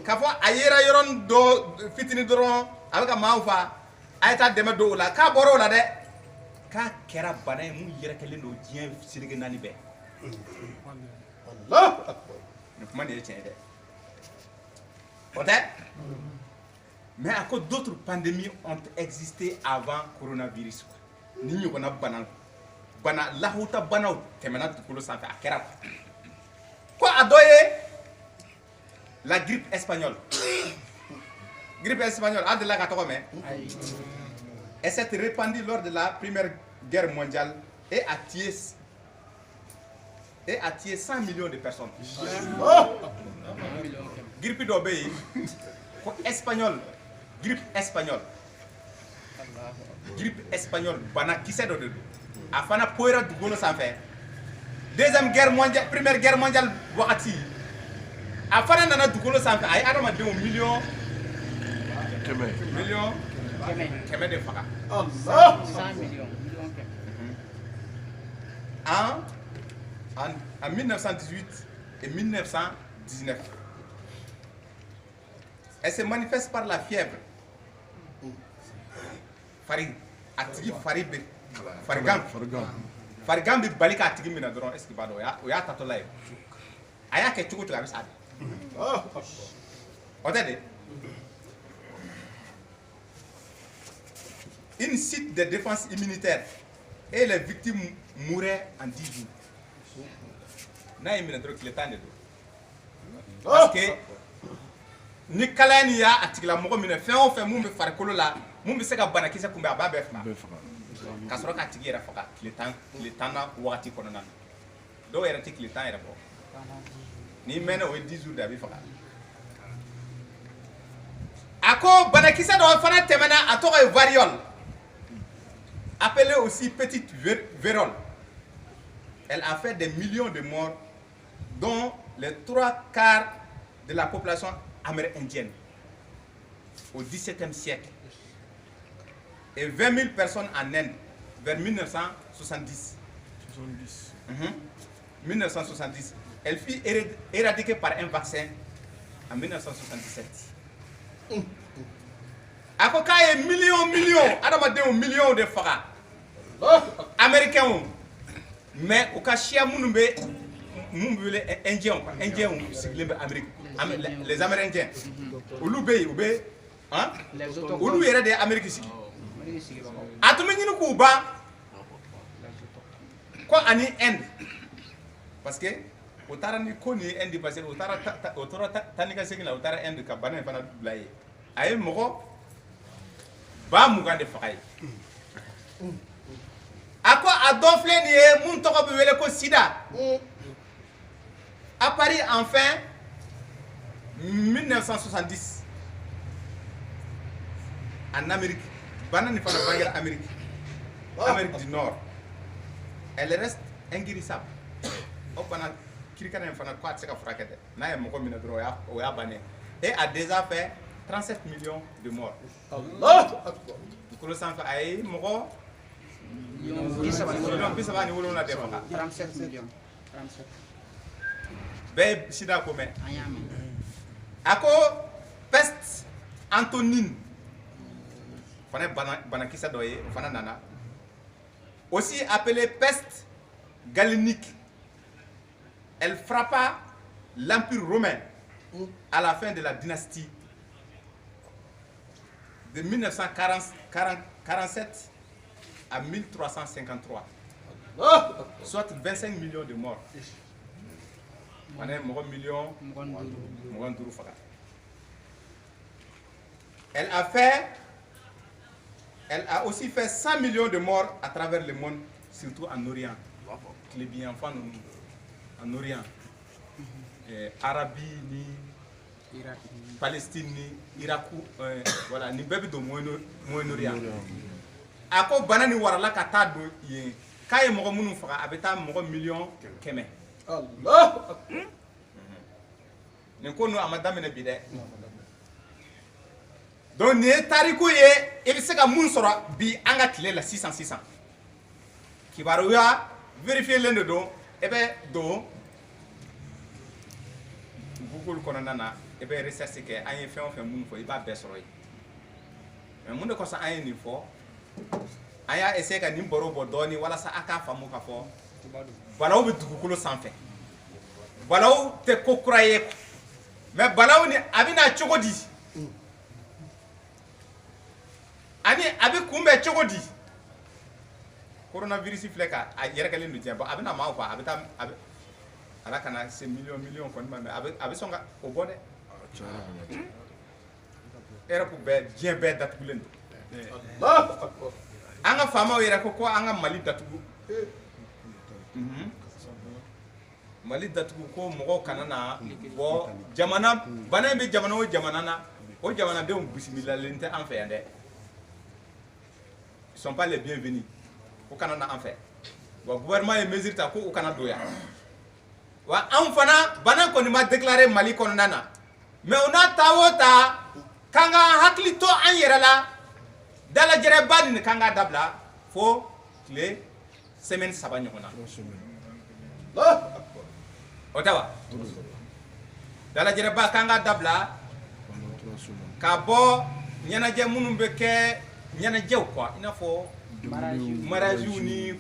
Kafo ayera yoron do fitini doron avec maufa ayta deme do la ka boro la de ka kera banay mu yere kelen do dien silege nani be Allah ne comment dire tiens de peut-être mais à cause d'autres pandémies ont existé avant coronavirus ni ñu ko na bana la huta banaw temena ko santé akera ko adoye la grippe espagnole. Grippe espagnole, elle s'est répandue lors de la Première Guerre mondiale et a tué 100 millions de personnes. Grippe d'obéi, espagnol, grippe espagnole. Grippe espagnole, bana qui s'est donné. Afana poira du gono sans faire. Deuxième guerre mondiale, Première Guerre mondiale, wakati. Afana nana dukolo sanfɛ ay adamadenw million kɛmɛ de faga. 100 millions. En 1918 et 1919, elle se manifeste par la fièvre. Farigan bi bali ka tigi mina dɔrɔn est-ce que b'a dɔn o y'a tatɔ la ye a y'a kɛ cogo cogo a bɛ sa de. Une site de défense immunitaire et les victimes mouraient en 10 jours. N'a y qu'il est temps de parce que ni kalani ya atigla mɔgɔ minɛ fɛn o fɛn mun bɛ farikolo la mun bɛ se ka banakisɛ kunbɛn a b'a bɛɛ faga ka sɔrɔ k'a tigi yɛrɛ faga tile tan na wagati kɔnɔna na dɔw yɛrɛ tɛ tile tan yɛrɛ bɔ ni mɛnna o ye 10 jours de a bɛ faga a ko banakisɛ dɔ fana tɛmɛna a tɔgɔ ye variole appelée aussi petite vérole. Elle a fait des millions de morts dont les 3/4 de la population amérindienne au XVIIe siècle et 20 000 personnes en Inde vers 1970. 1970. Elle fut éradiquée par un vaccin en 1977. A ko k'a ye millions adamadenw millions de faga américains mais u ka siya minnu bɛ wele indien sigilen bɛ Amérique les amérindiens olu bɛ yen u bɛ olu yɛrɛ de ye Amérique sigi a tun bɛ ɲini k'u ban ko ani Inde parce que o taara ni ko ni Inde parce que o tora taa ni ka segin la o taara Inde ka bana in fana bila yen a ye mɔgɔ 20 de faga ye a ko a dɔ filɛ nin ye mun tɔgɔ bɛ wele ko sida à Paris enfin 1970 en Amérique, banane fana bangela Amérique, Amérique du Nord, elle reste inguérissable. Au bana kirikana fana quoi c'est ka furakete. Na ye moko mina dro ya o ya bané. Et a déjà fait 37 millions de morts. Allah akbar. Ko lo sanfa ay moko million bisaba ni wolo na defa. 37 millions. 37. Be sida ko men. Ayame. Ako peste Antonine. Fana banakisa doye fana nana. Aussi appelée peste galénique. Elle frappa l'Empire romain à la fin de la dynastie de 1947 à 1353. Soit 25 millions de morts. On est mort million. Elle a aussi fait 100 millions de morts à travers le monde, surtout en Orient. Les bien enfants en Orient. Arabie, ni Palestine, ni Irak, voilà, ni bébé de Moyen-Orient. Ako banani warala kata do ye. Kaye mogo munu faka abeta mogo million keme. Allah. Ni ko no amadame ne bide. Donc ni tariku ye e bi se ka mun soro bi anga tile la 600 kibaru ya vérifier len do e be do Google kono nana e be recherche ke anye fe on fe mun fo e ba be soro yi mais mun de ko sa anye ni fo aya essayer ka nim boro bo doni wala sa aka famu ka fo balaw be dugukolo sanfɛ balaw te ko kuraye mais balaw ni abina chogodi ani abi kumbe chogodi coronavirus filɛ ka a yɛrɛ kɛlen do diɲɛ ba abina ma quoi abita ala kana se million kon ma abi songa o bɔ dɛ era ko bɛ diɲɛ bɛɛ datugulen do Allahu akbar anga fama yɛrɛ ko anga Mali datugu Mali datugu ko mɔgɔw kana na bɔ jamana bana be jamana o jamana na o jamana denw bisimilalen tɛ an fɛ yan dɛ ils sont pas les bienvenus au Canada en fait. Le gouvernement est mesure ta ko au Canada ya. Wa an fana bana ko ni ma déclarer Mali ko nana. Mais on a tawota kanga hakli to an yera la dala jere bani ni kanga dabla fo les semaine saba nyona. Otawa. Dala jere ba kanga dabla ka bo nyana je munum be ke nyana jew quoi ina fo mariage ni o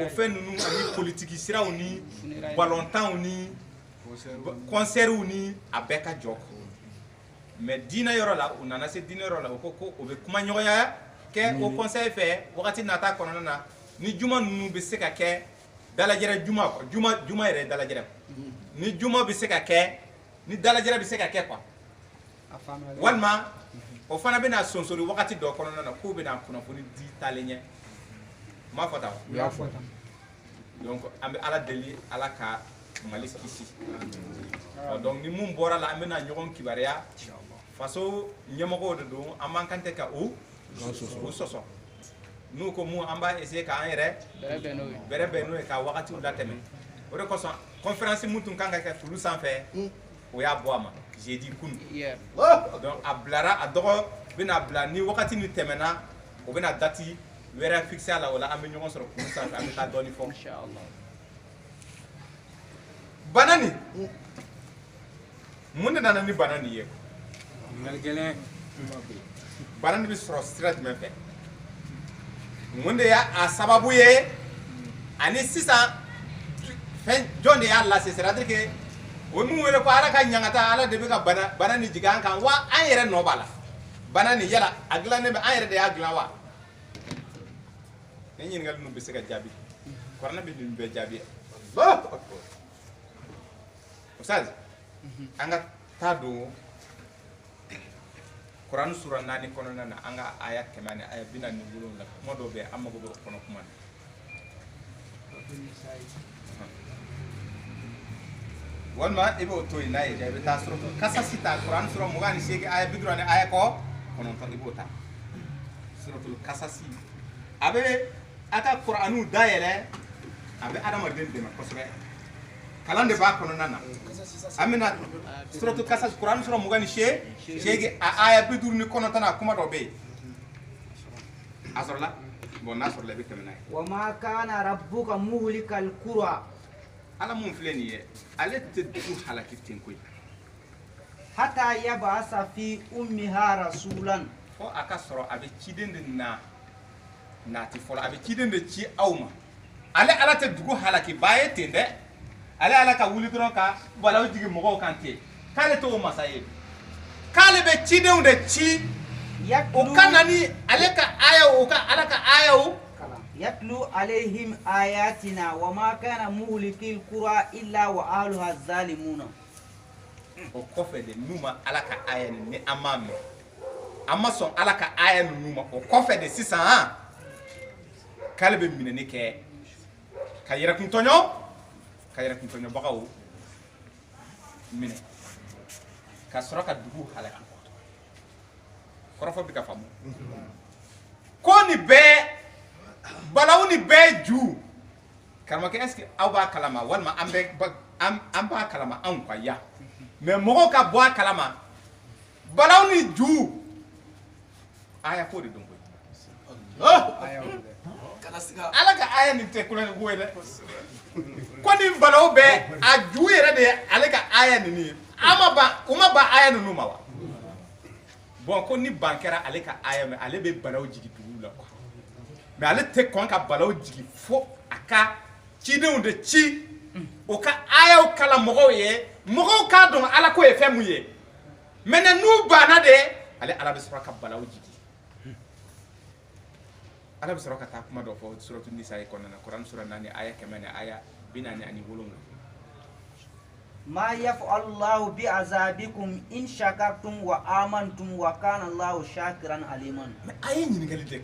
fait nous ani politique sira ni ballontan ni concert ni abeka jok mais dina yoro la on nana se dina yoro la ko o be kuma nyoya ke o conseil fait wakati nata kono na ni juma nu be se ka ke dala jere juma ere dala jere ni juma be se ka ke ni dala jere be se ka ke quoi walma o fana bena sonsori wakati do kono na ko be na kuna foni di talenye ma fata ya fata donc ambe ala deli ala ka Mali kisi donc ni mum bora la amena nyogon kibaria faso nyemogo de do amankante ka o soso nous ko mu amba essayer ka enre bere beno ka wakati ula teme o de ko so conférence mutun kanga ka fulu sans faire o ya boama j'ai dit kun donc ablara adogo bina bla ni wakati ni temena o bina dati wera fixer la wala am ñogon soro kun sans am ta doni fo inshallah banani mun na ni banani ye ngal gele banani bi soro straight men fe mun de ya a sababu ye ani sisa fen jonde ya la c'est à dire que o mu wele ko ala ka nyangata ala de be ka banani jigan kan wa an yere no bala banani yala agla ne be an yere de agla wa ni ngal no be se ka jabi korna be dum be jabi Allahu akbar ustaz anga tado Quran sura nani kono nana anga aya kemane aya bina ni bulon la modo be amma go kono kuma walma ibo to ina ye jabe ta sura kasasi ta Quran sura mugani sege aya bidura ne aya ko konon to ibo ta suratul kasasi abe aka Qur'anu dayele abe adama den de makosbe kalande ba kono nana amina suratul kasas Quran sura mugani sege aya bidura ni konon tana kuma do be azorla bon nasor le be kamena wa ma kana rabbuka muhlikal qura ala mun fileni ye ale te du halaki tin koy hatta yab'asa fi ummiha rasulan fo aka soro abe cidende nati fola abe cidende ci awma ale ala te dugu halaki baye tende ale ala ka wuli dron ka balaw jigi mogo kante kale to masaye kale be cidende ci o kanani ale ka aya o ka ala ka aya o yatlu alaihim ayatina wa ma kana muhlikil qura illa wa ahluha zalimuna o kofe de numa ala ka aya ni amame amma son ala ka aya numa o kofe de sisan ha kalbe minene ke kayira kun tonyo bagaw mine ka soraka dugu halaki korofo bi ka famu ko ni be balawni be ju kalma ke est-ce que awba kalama walma ambe amba kalama an kwa ya mais mogo ka bo kalama balawni ju aya ko de don ko aya ala ka aya ni te kulen ko de ko ni balaw be a ju yere de ala ka aya ni uma ba aya no ma wa bon ko ni bankera ale ka aya me ale be balaw jigi dugu la quoi mais ale te kon ka balaw jigi fo aka cidenw de ci o ka ayaw kala mogo ye mogo ka don ala ko ye femu ye mais nu bana de ale ala be sura ka balaw jigi ala be sura ka ta kuma do fo suratul nisa e konana Quran sura nani aya kemane aya binani ani wolonga ma yaf'alu Allahu bi azabikum in shakartum wa amantum wa kana Allahu shakiran aliman ayi nyingali de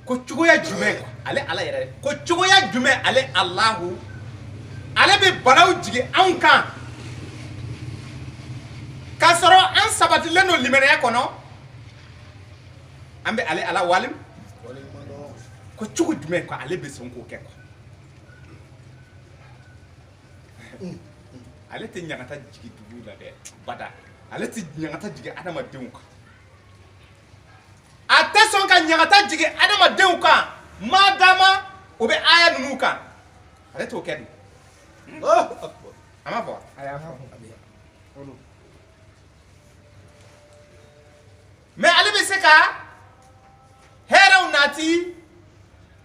ko cogoya jume ko ale ala yere ko cogoya jume ale Allahu ale be balaw jigi an kan ka soro an sabati leno limereya kono ambe ale ala walim ko cogo jume ko ale be son ko ke ko ale te nyangata jigi dugu la de bada ale te nyangata jigi adama denw kan ate son ka nyangata jigi adama denw kan madama o be aya nunu kan ale to kedi ama bo aya fo mais ale be se ka heraw nati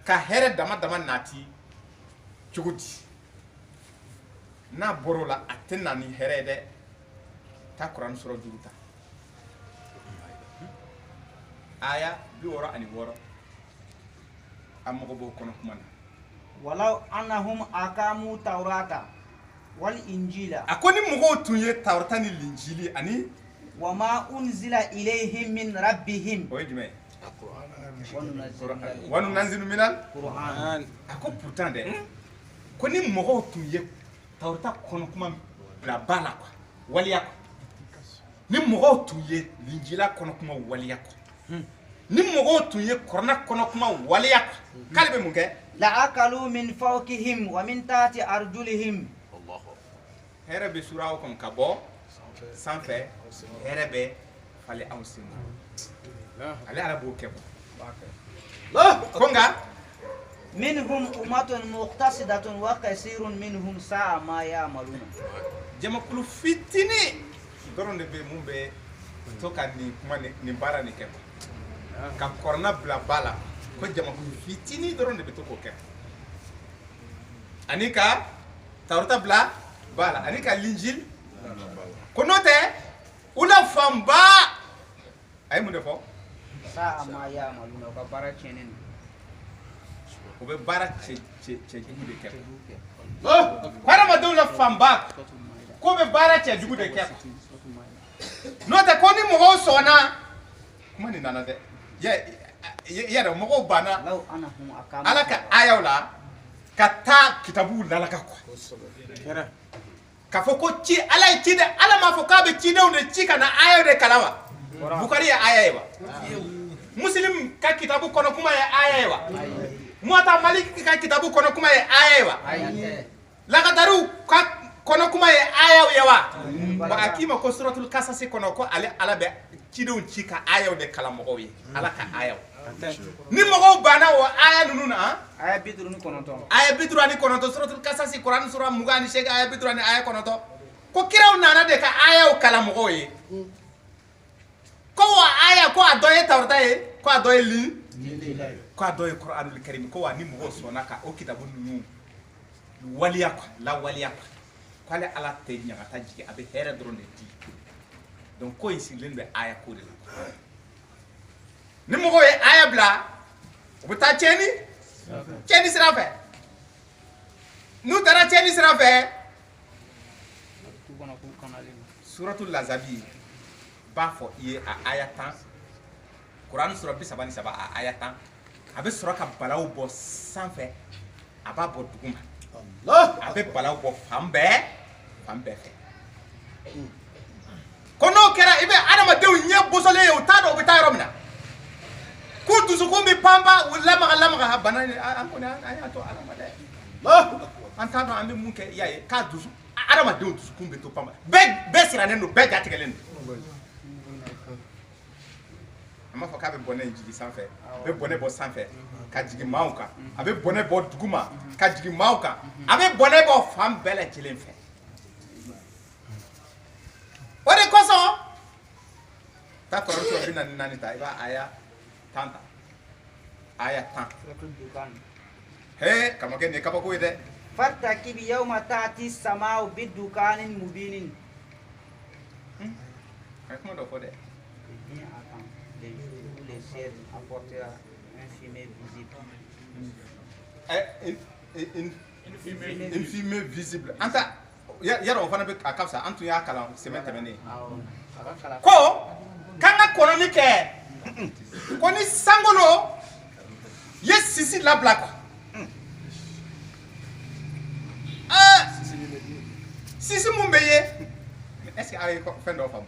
ka here dama nati cugudi na borola atenna ni here de ta Quran sura juruta aya bi woro ani woro amogo bo kono kumana walau annahum aqamu tawrata wal injila akoni mogo tunye tawrata ni linjili ani wama unzila ilayhim min rabbihim oyjime Qur'an wanu nanzilu minal Qur'an ako pourtant de koni mogo tunye tawrata kono kuma la bala kwa waliya kwa ni mogo tunye linjila kono kuma waliya kwa ni mogo tunye korona kono kuma waliya kwa kalbe munke la akalu min fawqihim wa min tahti arjulihim here be suraw kon kabo sanfɛ here be fale aw sen ale ala bo kebo konga minhum ummatun muqtasidatun wa kaseerun minhum sa'a ma ya'maluna jama kulu fitini doron de be mun be to ka ni kuma ni bara ni kebo ka korona bla bala ko jama kulu fitini doron de be to ko kebo anika tawrata bla bala anika linjil konote ula famba ay mun defo sa'a ma ya'maluna ka bara chenen o be bara che jugu de kebo kwara ma dawla famba ko be bara che jugu de kebo note ko ni mo sona kuma ni nana de ya da mo bana law annahum aqamu alaka ayawla kata kitabu lalaka ko ka fɔ ko ci ala ye ci de ala m'a fɔ k'a bɛ cidenw de ci ka na aya de kalama bukari ye aya ye wa muslim ka kitabu kɔnɔ kuma ye aya ye wa muwata maliki ka kitabu kɔnɔ kuma ye aya ye wa lakadaru ka kɔnɔ kuma ye aya ye wa wa akima ko suratul kasasi kɔnɔ ko ale ala bɛ cidenw ci ka aya de kala mɔgɔw ye ala ka aya ni mɔgɔw banna o aya ninnu na aya 59 aya 59 suratul kasasi Quran sura 28 aya 50 aya 9 ko kiraw nana de ka aya kala mɔgɔw ye ko wa aya ko a dɔ ye tawrata ye ko a dɔ ye li ko a dɔ ye Qur'anul Karim ko wa ni mɔgɔw sɔnna ka o kitabu ninnu waliya quoi la waliya quoi ko ale ala tɛ ɲagata jigi a bɛ hɛrɛ dɔrɔn de di donc ko in sigilen bɛ aya ko de la ni mɔgɔw ye aya bila u bɛ taa tiɲɛni sira fɛ n'u taara tiɲɛni sira fɛ suratul lazabi b'a fɔ i ye a aya 10 Quran sura 33 a aya 10 a bɛ sɔrɔ ka balaw bɔ sanfɛ a b'a bɔ duguma a bɛ balaw bɔ fan bɛɛ fɛ ko n'o kɛra i bɛ adamadenw ɲɛ bosolen ye u t'a dɔn u bɛ taa yɔrɔ min na k'u dusukun bɛ panpan u lamaga bana in an kɔni an y'a to ala ma dɛ an t'a dɔn an bɛ mun kɛ i y'a ye k'a dusu adamadenw dusukun bɛ to panpan bɛɛ sirannen don bɛɛ jatigɛlen don an b'a fɔ k'a bɛ bɔnɛ in jigin sanfɛ a bɛ bɔnɛ bɔ sanfɛ ka jigin maaw kan a bɛ bɔnɛ bɔ duguma ka jigin maaw kan a bɛ bɔnɛ bɔ fan bɛɛ lajɛlen fɛ o de kosɔn taa Quran sura 44 ta i b'a aya 10 ta aya 10 he kamakɛ nin ye kabako ye dɛ fattakibi yawma ta'ti sama'u bidukanin mubinin a ye kuma dɔ fɔ dɛ les ciels apportera un fumet visible une fumée visible anta yaro fana bɛ a ka fisa an tun y'a kalan semaine tɛmɛnen ko k'an ka kɔnɔni kɛ ko ni sankolo ye sisi labila quoi sisi mun bɛ ye est-ce que a ye fɛn dɔ faamu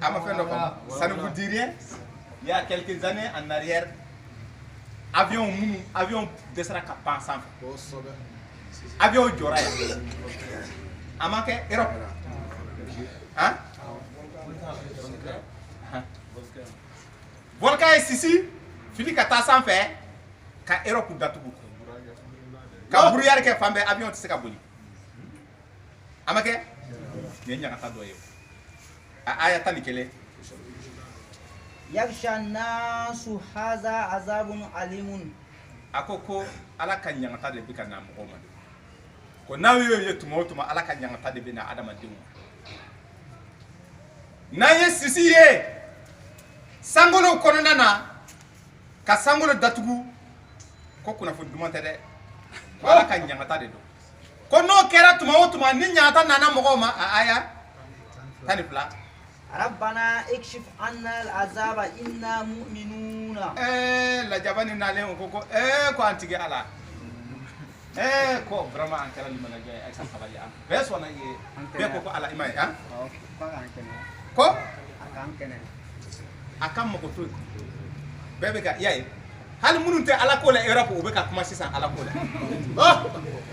a ma fɛn dɔ faamu ça ne vous dit rien il y a quelques années en arrière avion dɛsɛra ka pan sanfɛ avion jɔra yan a ma kɛ Europe han volcan ye sisi fili ka taa sanfɛ ka Europe datugu ka brouillard kɛ fan bɛɛ avion tɛ se ka boli a ma kɛ nin ye ɲagata dɔ ye a aya 11 yaksha nasu haza azabun alimun a ko ala ka ɲagata de bɛ ka na mɔgɔw ma ko n'aw y'o ye tuma o tuma ala ka ɲagata de bɛ na adamadenw ma n'an ye sisi ye sankolo kɔnɔna na ka sankolo datugu ko kunnafoni duman tɛ dɛ ko ala ka ɲagata de don ko n'o kɛra tuma o tuma ni ɲagata nana mɔgɔw ma a aya 12 rabbana ikshif anna al-azaba inna mu'minuna lajabani nalen ko ko an tigi ala ko vraiment an kɛra limanajɛ ye ayisa sabali an bɛɛ sɔnna ye bɛɛ ko ala i ma ye han ko a ka mago to bɛɛ bɛ ka i y'a ye hali minnu tɛ ala ko la Europe u bɛ ka kuma sisan ala ko la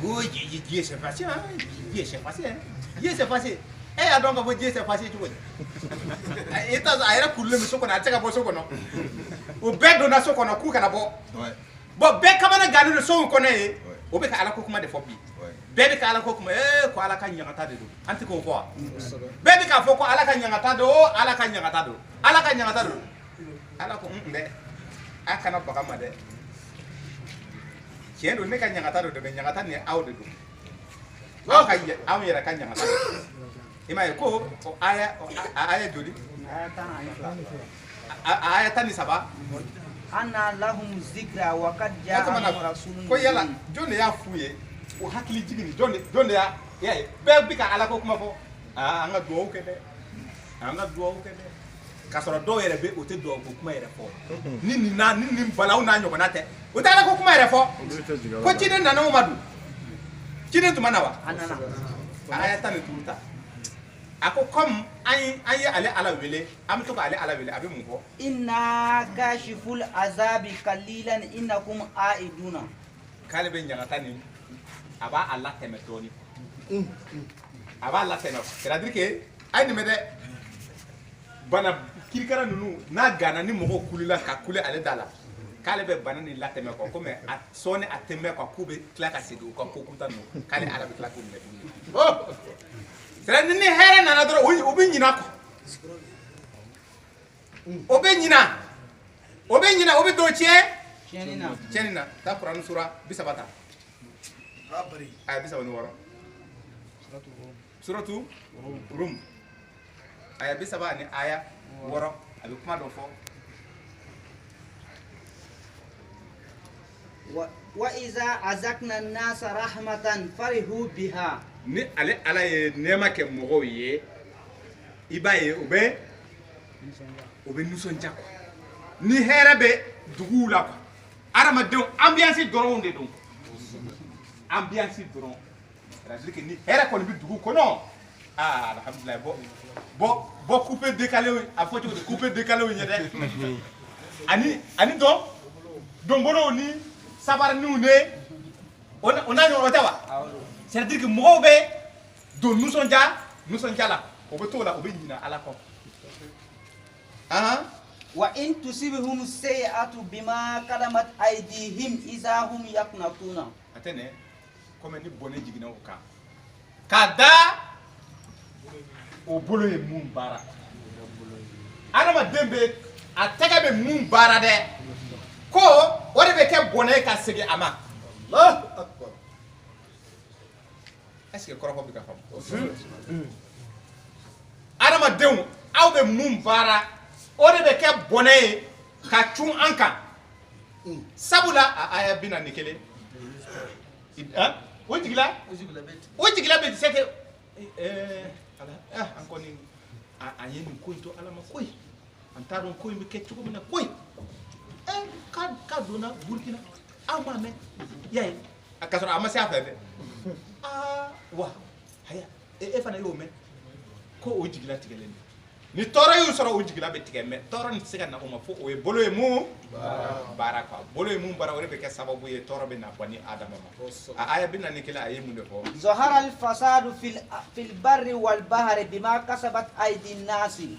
ko Dieu c'est facile Dieu c'est facile Dieu c'est facile e y'a dɔn ka fɔ Dieu c'est facile cogo di i t'a sɔrɔ a yɛrɛ kurulen bɛ so kɔnɔ a tɛ se ka bɔ so kɔnɔ o bɛɛ donna so kɔnɔ k'u kana bɔ bon bɛɛ kamana gannen don so in kɔnɔ ye o bɛ ka ala ko kuma de fɔ bi bɛɛ bɛ ka ala ko kuma ko ala ka ɲagata de don an tɛ k'o fɔ wa bɛɛ bɛ k'a fɔ ko ala ka ɲagata don ala ka ɲagata don ala ka ɲagata don ala ko dɛ a kana baga ma dɛ tiɲɛ don ne ka ɲagata don dɛ ɲagata nin aw de don aw yɛrɛ ka ɲagata don i m'a ye ko aya joli aya 13 anna lahum zikra wa qad ja'ahum rasulun ko yala jɔn de y'a f'u ye o hakili jigin jɔn de y'a ye bɛɛ bɛ ka ala ko kuma fɔ an ka duwawu kɛ dɛ k'a sɔrɔ dɔw yɛrɛ bɛ o tɛ duwawu ko kuma yɛrɛ fɔ ni nin balawu n'a ɲɔgɔnna tɛ o tɛ ala ko kuma yɛrɛ fɔ ko ciden nana o ma dun ciden tuma na wa aya tan ni turuta ako comme ay ale ala wele am to ko ale ala wele abi mun ko inna kashiful azabi qalilan innakum aiduna kale be nyangata ni aba Allah temetoni aba Allah temetoni c'est-à-dire que ay ni mede bana kirikara nunu na gana ni mogo kulila ka kule ale dala kale be bana ni lateme ko comme a sone a teme ko kube kla ka sedi ko ko kuta no kale ala be kla ko me oh c'est ni here na na dro obi nyina ko obi nyina obi do chenina ta Quran sura bisabata Bari. ay bisabani woro suratu rum aya bisaba ni aya woro abi kuma do fo wa iza azakna an-nasa rahmatan farihu biha ni ale ala ye nema ke mogo ye ibaye obe nusonja ko ni herebe dugula ko arama de ambiance doron de don ambiance doron c'est-à-dire que ni here ko bi dugu ko non ah alhamdulillah bo couper décalé a faut de couper décalé o nyede ani don bono ni sabar ni une on a no tawa c'est-à-dire que mogo be do nusonja la o be to la o be nyina ala ko wa in tusibhum sayi'atu bima qadamat aydihim idha hum yaqnatuna atene comme ni bonne jigina o ka kada o bolo e mum bara anama dembe atega be mum bara de ko o de be ke bonne ka sege ama Allahu akbar est-ce que korofo bi ka fam anama dem aw be mum bara o de be ke bonne ka tun anka sabula aya bina nikele o jigila be c'est que ala encore ni ayen ko to ala ma koy antaro ko mi ke tuko mina koy ka dona burkina ama me yayi akasoro ama sa fa de wa haya e fana yo me ko o jigila tigelen ni toro yu soro o jigila be tigeme toro ni siga na o ma fo o e bolo e mu bara kwa bolo e mu bara o be ke sababu ye toro be na bani adama ma aya bin na nikela ayi mu de ko zahara al fasadu fil barri wal bahri bima kasabat aydin nasi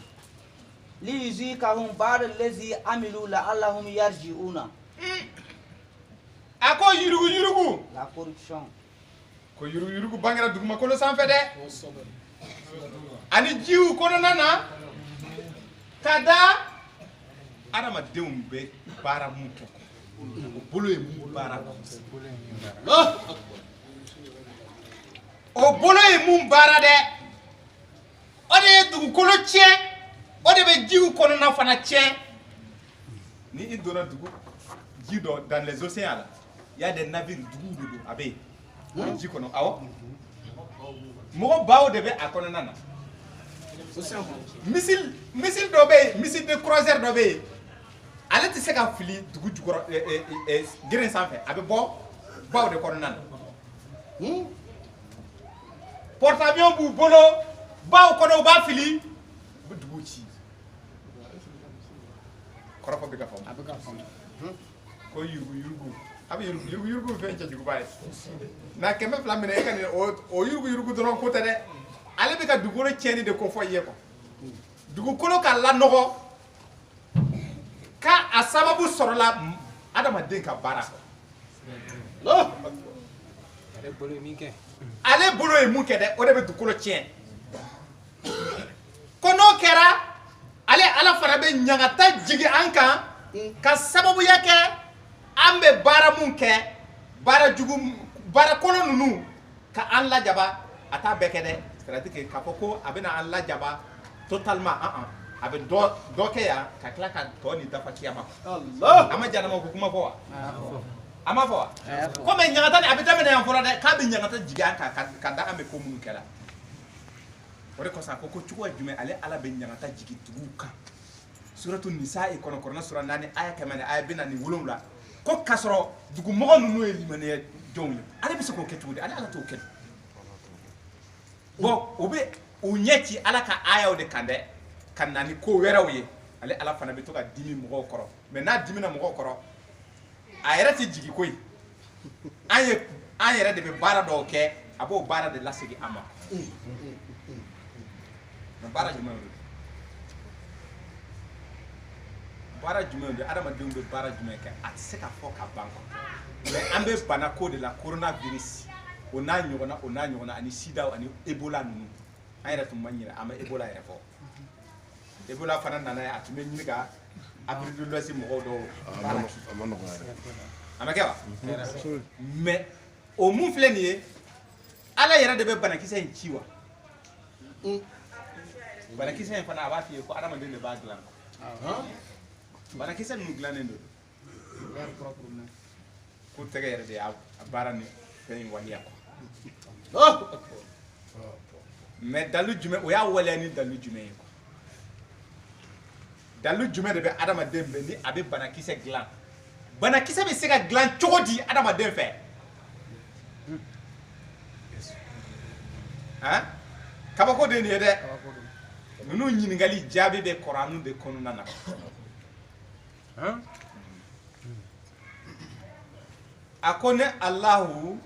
li yuzikahum ba'da allazi amilu la'allahum yarji'una ako yurugu la corruption ko yurugu bangira duguma ko lo sanfe de ani jiu kono nana kada adama deumbe bara muto o bolo e mu bara o bolo e mu bara de o de dugu kolo tie o de be jiu kono na fana tie ni idona dugu jido dans les océans là il y a des navires dugu abe ji kono awo mo bawo de be akono nana missile dobe missile de croisière dobe ale ti se ka fili dugu jukoro girin sanfɛ a bɛ bɔ baw de kɔnɔna na porte avion b'u bolo baw kɔnɔ u b'a fili u bɛ dugu ci kɔrɔfɔ bɛ ka faamu a bɛ ka faamu ko yurugu a bɛ yurugu fɛn cɛjuguba ye na 200 minɛ e ka nin o yurugu dɔrɔn ko tɛ dɛ ale bɛ ka dugukolo tiɲɛni de ko fɔ i ye quoi dugukolo ka lanɔgɔ ka a sababu sɔrɔla adamaden ka baara ale bolo ye mun kɛ dɛ o de bɛ dugukolo tiɲɛ ko n'o kɛra ale ala fana bɛ ɲagata jigi an kan ka sababuya kɛ an bɛ baara mun kɛ baara kolo ninnu ka an lajaba a t'a bɛɛ kɛ dɛ c'est-à-dire k'a fɔ ko a bɛna an lajaba totalement a bɛ dɔ kɛ yan ka tila ka tɔ ni dafa kiyama a ma janama ko kuma fɔ wa a ma fɔ wa komi ɲagata ni a bɛ daminɛ yan fɔlɔ dɛ k'a bɛ ɲagata jigi an kan ka da an bɛ ko minnu kɛra o de kɔsɔn a ko cogo jumɛn ale ala bɛ ɲagata jigi duguw kan suratu nisa kɔnɔ kɔrɔna sura 4 aya 100 aya 47 ko k'a sɔrɔ dugumɔgɔ ninnu ye limaniya jɔnw ye ale bɛ se k'o kɛ cogo di ale ala t'o kɛ bon o be o ɲɛci ala ka ayaw de kan dɛ ka na ni ko wɛrɛw ye ale ala fana bɛ to ka dimi mɔgɔw kɔrɔ mais n'a dimina mɔgɔw kɔrɔ a yɛrɛ tɛ jigi koyi an yɛrɛ de bɛ baara dɔw kɛ a b'o baara de lasegin an ma mais baara jumɛn de baara jumɛn de adamadenw bɛ baara jumɛn kɛ a tɛ se ka fɔ ka ban mais an bɛ bana ko de la coronavirus o n'a ɲɔgɔnna ani sida ani ebola ninnu an yɛrɛ tun ma ɲinɛ an bɛ ebola yɛrɛ fɔ ebola fana nana ye a tun bɛ ɲini ka Afrique de l'Ouest mɔgɔw dɔw baara kɛ a ma kɛ wa mais o mun filɛ nin ye ala yɛrɛ de bɛ banakisɛ in ci wa banakisɛ in fana a b'a f'i ye ko adamaden de b'a dilan banakisɛ ninnu dilannen don ko tɛgɛ yɛrɛ de y'a baara ni fɛn in waleya quoi mais dalu jumɛn o y'a waleya ni dalu jumɛn ye quoi dalu jumɛn de bɛ adamaden bɛ ni a bɛ banakisɛ dilan banakisɛ bɛ se ka dilan cogo di adamaden fɛ han kabako de nin ye dɛ ninnu ɲininkali jaabi bɛ Kuranu de kɔnɔna na a ko ne Alahu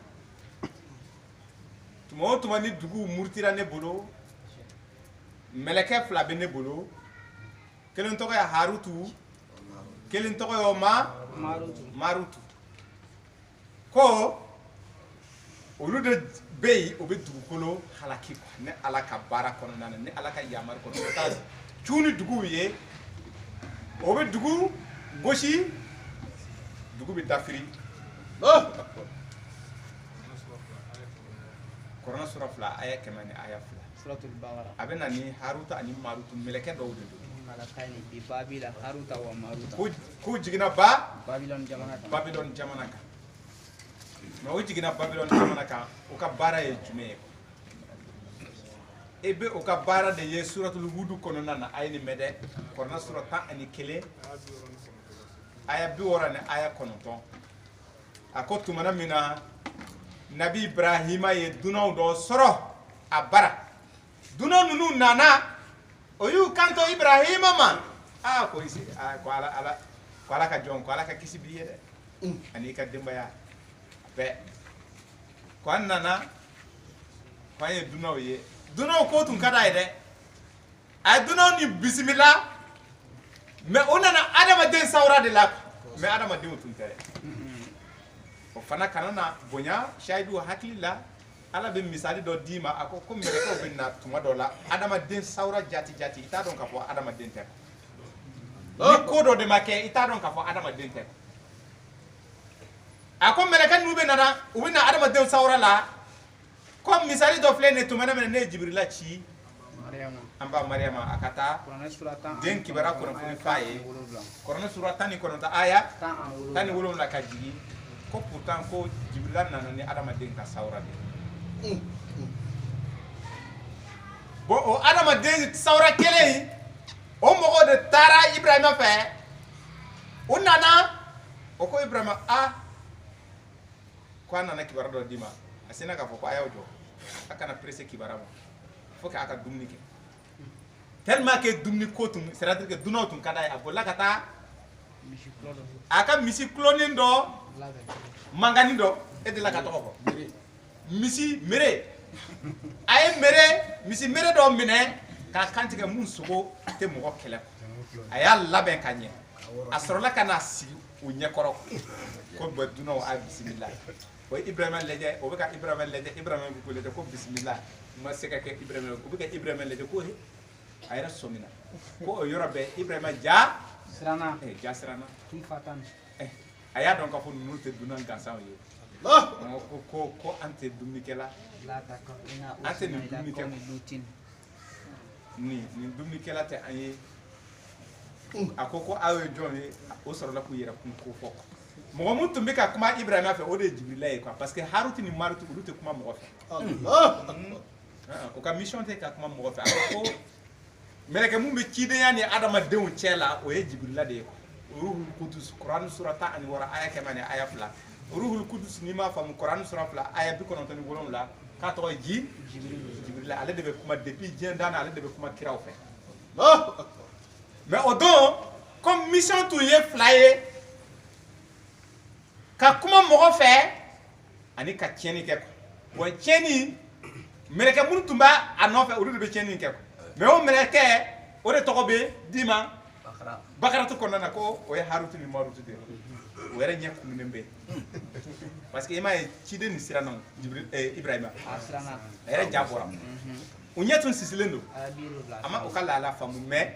tuma o tuma ni dugu murutira ne bolo mɛlɛkɛ fila bɛ ne bolo kelen tɔgɔ ye Harutu kelen tɔgɔ ye Marutu ko olu de bɛ yen o bɛ dugukolo halaki ne ala ka baara kɔnɔna na ne ala ka yamari kɔnɔ ka taa cu ni duguw ye o bɛ dugu gosi dugu bɛ dafiri Kurana sura 2 aya 100 ni aya 2 suratul baqara a bɛ na ni Haruta ani Marutu mɛlɛkɛ dɔw de don malakaini bi babila haruta wa maruta k'u jiginna Babylon jamana kan mais o jiginna Babylon jamana kan o ka baara ye jumɛn ye e bɛ o ka baara de ye suratul Hud kɔnɔna na a ye nin mɛn dɛ Kurana sura 11 aya 60 ni aya 9 a ko tumana min na Nabi Ibrahima ye dunanw dɔ sɔrɔ a bara dunan ninnu nana o y'u kanto Ibrahima ma ko ala ka jɔn ko ala ka kisi b'i ye dɛ ani ka denbaya bɛɛ ko an nana ko an ye dunanw ye dunanw ko tun ka d'a ye dɛ a ye dunanw ni bisimila mais o nana adamaden sawura de la mais adamadenw tun tɛ dɛ o fana kana na bonya shahidu hakili la ala bɛ misali dɔ d'i ma a ko mɛlɛkɛw bɛ na tuma dɔ la adamaden sawura jati i t'a dɔn k'a fɔ adamaden tɛ ni ko dɔ de ma kɛ i t'a dɔn k'a fɔ adamaden tɛ a ko mɛlɛkɛ ninnu bɛ na u bɛ na adamaden sawura la ko misali dɔ filɛ nin ye tuma min ne ye Jibirila ci an ba Mariama a ka taa den kibaruya kunnafoni f'a ye Kurana sura 19 aya 17 ka jigin ko pourtant ko Jibirila nana ni adamaden ka sawura de bon o adamaden sawura kelen o mɔgɔ de taara Ibrahima fɛ o nana o ko Ibrahima ko a nana kibaruya dɔ d'i ma a sinna k'a fɔ ko a y'aw jɔ a kana pressé kibaruya ma faut que a ka dumuni kɛ tellement que dumuni ko tun c'est-à-dire que dunanw tun ka d'a ye a bolila ka taa a ka misi kulonin dɔ mangani dɔ e delila ka tɔgɔ fɔ misi mere a ye misi mere dɔ minɛ k'a kantigɛ mun sogo tɛ mɔgɔ kɛlɛ a y'a labɛn ka ɲɛ a sɔrɔla ka na sigi u ɲɛkɔrɔ ko bɛ dunanw a bisimila o ye Ibrahima lajɛ o bɛ ka Ibrahima lajɛ Ibrahima bɛ ko lajɛ ko bisimila ma se ka kɛ Ibrahima o bɛ ka Ibrahima lajɛ ko a yɛrɛ sɔmina ko o yɔrɔ bɛɛ Ibrahima ja siranna a y'a dɔn k'a fɔ ninnu tɛ dunan gansanw ye ko an tɛ dumunikɛla an tɛ nin dumunikɛ nin dumunikɛla tɛ an ye a ko aw ye jɔn ye o sɔrɔla k'u yɛrɛ kun ko fɔ mɔgɔ mun tun bɛ ka kuma Ibrahima fɛ o de ye Jibirila ye quoi parce que Harutu ni Marutu olu tɛ kuma mɔgɔ fɛ o ka mission tɛ ka kuma mɔgɔ fɛ a ko mɛlɛkɛ mun bɛ cidenya ni adamadenw cɛ la o ye Jibirila de ye Ruhul Qudus Kurana sura 16 aya 100 ni aya 2 Ruhul Qudus ni m'a faamu Kurana sura 2 aya 97 k'a tɔgɔ ji Jibril ale de bɛ kuma depuis diɲɛ dan na ale de bɛ kuma kiraw fɛ mais o don comme mission tun ye fila ye ka kuma mɔgɔ fɛ ani ka tiɲɛni kɛ bon tiɲɛni mɛlɛkɛ minnu tun b'a a nɔfɛ olu de bɛ tiɲɛni kɛ mais o mɛlɛkɛ o de tɔgɔ bɛ d'i ma Bakaratu kɔnɔna na ko o ye Harutu ni Marutu de ye o yɛrɛ ɲɛ kumunen bɛ parce que i m'a ye ciden nin siranna Ibrahima a yɛrɛ ja bɔra o ɲɛ tun sisilen don a ma o ka lahala faamu mais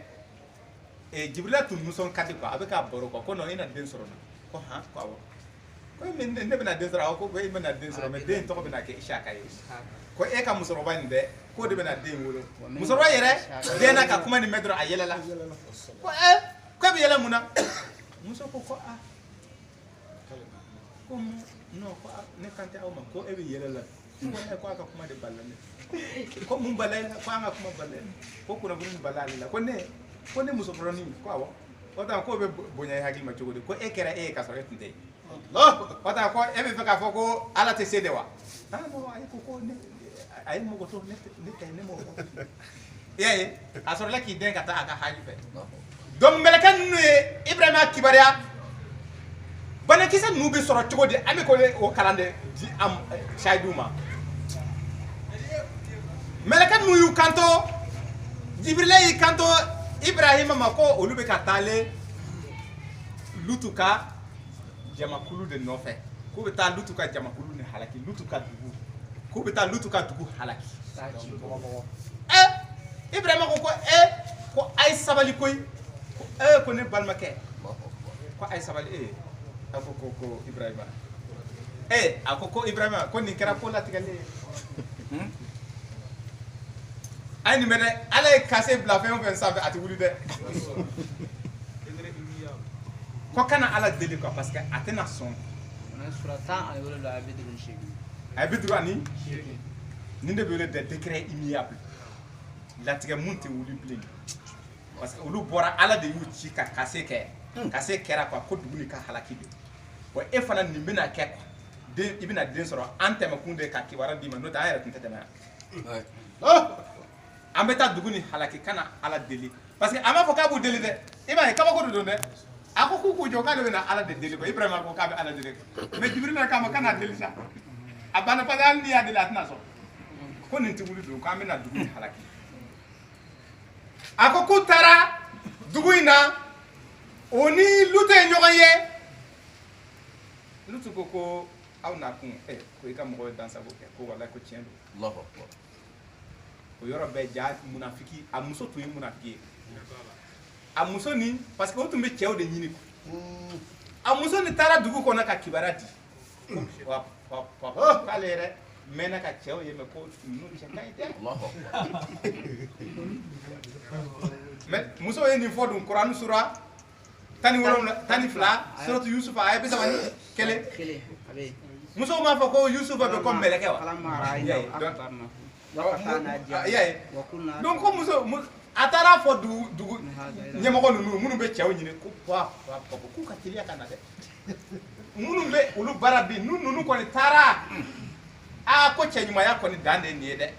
Jibrila tun nisɔn ka di quoi a bɛ k'a baro quoi ko non i na den sɔrɔ na ko han ko awɔ ko ne bɛna den sɔrɔ ko i bɛna den sɔrɔ mais den tɔgɔ bɛna kɛ Isaka ye ko e ka musokɔrɔba nin dɛ k'o de bɛna den wolo musokɔrɔba yɛrɛ den na ka kuma nin mɛn dɔrɔn a yɛlɛla ko ko e bɛ yɛlɛ mun na muso ko ko non ko ne kan tɛ aw ma ko e bɛ yɛlɛ la ko a ka kuma de bala ne ko mun bala ko an ka kuma bala ko kunnafoni bala ale la ko ne musokɔrɔba nin ko awɔ o t'a ko bɛ bonya i hakili ma cogo di ko e kɛra e ye ka sɔrɔ e tun tɛ yen o t'a ko e bɛ fɛ k'a fɔ ko ala tɛ se de wa non ayi ko ne a ye mɔgɔ to ne tɛ ne m'o fɔ i y'a ye a sɔrɔla k'i den ka taa a ka haji fɛ donc mɛlɛkɛ ninnu ye Ibrahima kibaruya banakisɛ ninnu bɛ sɔrɔ cogo di an bɛ k'o kalan de di an sayidiw ma mɛlɛkɛ ninnu y'u kanto Jibrila y'i kanto Ibrahima ma ko olu bɛ ka taale Lutu ka jamakulu de nɔfɛ k'u bɛ taa Lutu ka jamakulu ni halaki Lutu ka dugu k'u bɛ taa Lutu ka dugu halaki Ibrahima ko ko a ye sabali koyi ko ne balimakɛ ko a ye sabali a ko Ibrahima a ko Ibrahima ko nin kɛra ko latigɛlen ye a ye nin mɛn dɛ ala ye kase bila fɛn o fɛn sanfɛ a tɛ wuli dɛ ko kana ala deli quoi parce que a tɛna sɔn a ye 50 ani nin de bɛ wele des décrets immuables latigɛ mun tɛ wuli bilen parce que olu bɔra ala de y'u ci ka kase kɛ kase kɛra quoi ko dugu ni ka halaki de wa e fana nin bɛna kɛ quoi den i bɛna den sɔrɔ an tɛmɛkun de ka kibaruya d'i ma n'o tɛ an yɛrɛ tun tɛ tɛmɛ yan an bɛ taa dugu ni halaki kana ala deli parce que a m'a fɔ k'a b'u deli dɛ i b'a ye kabako de don dɛ a ko k'u k'u jɔ k'ale bɛna ala de deli quoi Ibrahima ko k'a bɛ ala deli mais Jibrila k'a ma kana deli sa a banna parce que hali n'i y'a deli a tɛna sɔn ko nin tɛ wuli don k'an bɛna dugu ni halaki a ko k'u taara dugu in na o ni Lutu ye ɲɔgɔn ye Lutu ko aw na kun ko i ka mɔgɔ ye dansago kɛ ko walahi ko tiɲɛ don o yɔrɔ bɛɛ ja munafiki a muso tun ye munafiki ye a muso ni parce que o tun bɛ cɛw de ɲini a muso ni taara dugu kɔnɔ ka kibaruya di k'ale yɛrɛ mɛnna ka cɛw ye mais ko ninnu cɛ ka ɲi tɛ mais muso ye nin fɔ dun Kurani sura 12 suratu Yusufa a ye 31 muso m'a fɔ ko Yusufa bɛ comme mɛlɛkɛ wa donc ko muso a taara fɔ dugu ɲɛmɔgɔ ninnu minnu bɛ cɛw ɲini ko k'u ka teliya ka na dɛ minnu bɛ olu baara bi ninnu kɔni taara ko cɛ ɲumanya kɔni dan de nin ye dɛ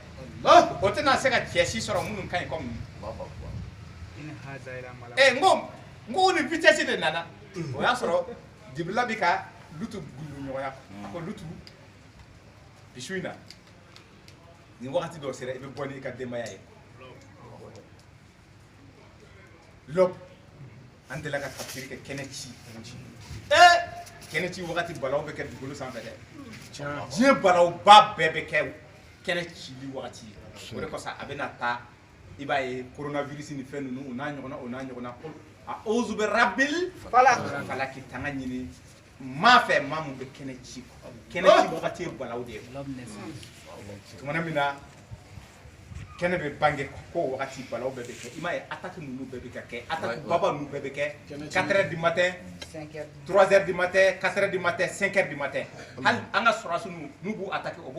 o tɛna se ka cɛ si sɔrɔ minnu ka ɲi comme n ko ni vitesse de nana o y'a sɔrɔ Jibrila bɛ ka Lutu gulu ɲɔgɔnya a ko Lutu bisu in na nin wagati dɔ sera i bɛ bɔ n'i ka denbaya ye lɔb an delila ka tafsiri kɛ kɛnɛ ci kɛnɛ ci wagati balaw bɛ kɛ dugukolo sanfɛ dɛ diɲɛ balawba bɛɛ bɛ kɛ kɛnɛ cili wagati ye o de kɔsɔn a bɛna taa i b'a ye coronavirus ni fɛn ninnu o n'a ɲɔgɔnna ko a auzu bi rabbil falaki tanga ɲini maa fɛ maa mun bɛ kɛnɛ ci wagati ye balaw de ye tumana min na kɛnɛ bɛ bange ko wagati balaw bɛɛ bɛ kɛ i m'a ye attaque ninnu bɛɛ bɛ ka kɛ attaque baba ninnu bɛɛ bɛ kɛ 4h du matin 3h du matin 4h du matin 5h du matin hali an ka sɔrɔdasi n'u b'u attaque o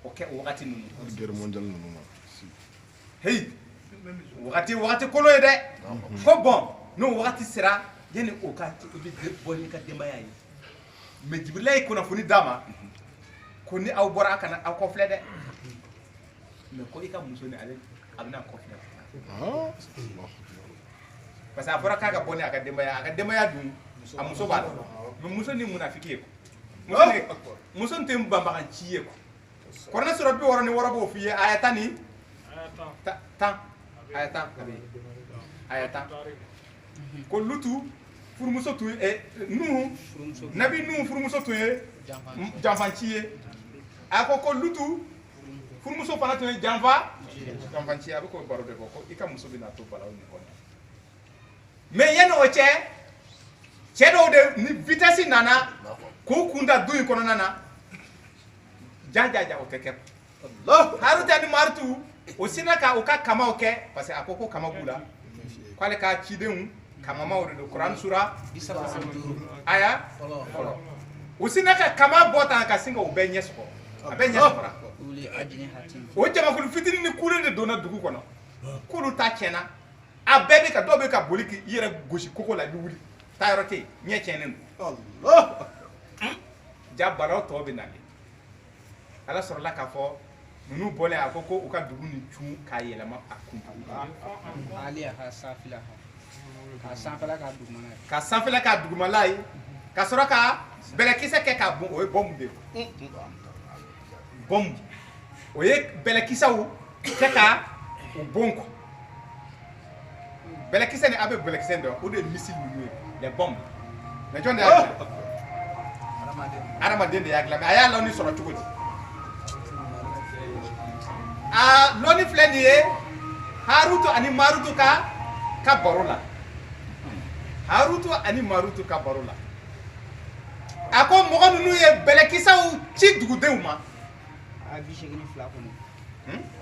b'o kɛ o wagati ninnu guerre mondiale ninnu ma hey wagati kolo ye dɛ ko bon n'o wagati sera yanni o ka i bɛ bɔ n'i ka denbaya ye mais Jibrila ye kunnafoni d'a ma ko ni aw bɔra a kana aw kɔfilɛ dɛ mais ko i ka muso ni ale a bɛna kɔfɛ parce que a fɔra k'a ka bɔ ni a ka denbaya dun a muso b'a la mais muso ni munafiki ye muso tɛ banbaganci ye kuranɛ sura 66 b'o f'i ye aya 10 ni 10 aya 10 aya 10 ko lutu furumuso tun ye nuhu nabi nuhu furumuso tun ye janfanci ye a ko lutu furumuso fana tun ye janfanci ye a bɛ k'o baro de fɔ ko i ka muso bɛna to balaw ni kɔnɔ mais yanni o cɛ dɔw de ni vitesse nana k'u kunda du in kɔnɔna na jajaja o tɛ kɛ Haruta ni Marutu o sina ka u ka kamaw kɛ parce que a ko kama b'u la k'ale ka cidenw kamamaw de don Kuran sura 35 aya fɔlɔ u sina ka kama bɔ tan ka sin ka u bɛɛ ɲɛ sɔgɔ a bɛɛ ɲɛ sɔgɔra o jamakulu fitinin ni kulen de donna dugu kɔnɔ k'olu ta tiɲɛna a bɛɛ bɛ ka dɔw bɛ ka boli k'i yɛrɛ gosi koko la i bɛ wuli taa yɔrɔ tɛ yen ɲɛ tiɲɛnen don ja balaw tɔw bɛ nalen ala sɔrɔla k'a fɔ ninnu bɔlen a ko u ka dugu ni cun k'a yɛlɛma a kun ka sanfɛla k'a dugumala ye ka sɔrɔ ka bɛlɛkisɛ kɛ k'a bon o ye bɔnmu de ye bɔnmu o ye bɛlɛkisɛw kɛ ka u bon kɔ bɛlɛkisɛ ni a bɛ bɛlɛkisɛ dɔn o de ye misili ninnu ye les bombes mais jɔn de y'a dilan adamaden de y'a dilan mais a y'a lɔnni sɔrɔ cogo di a lɔnni filɛ nin ye Harutu ani Marutu ka baro la Harutu ani Marutu ka baro la a ko mɔgɔ ninnu ye bɛlɛkisɛw ci dugudenw ma a bi 82 kɔnɔ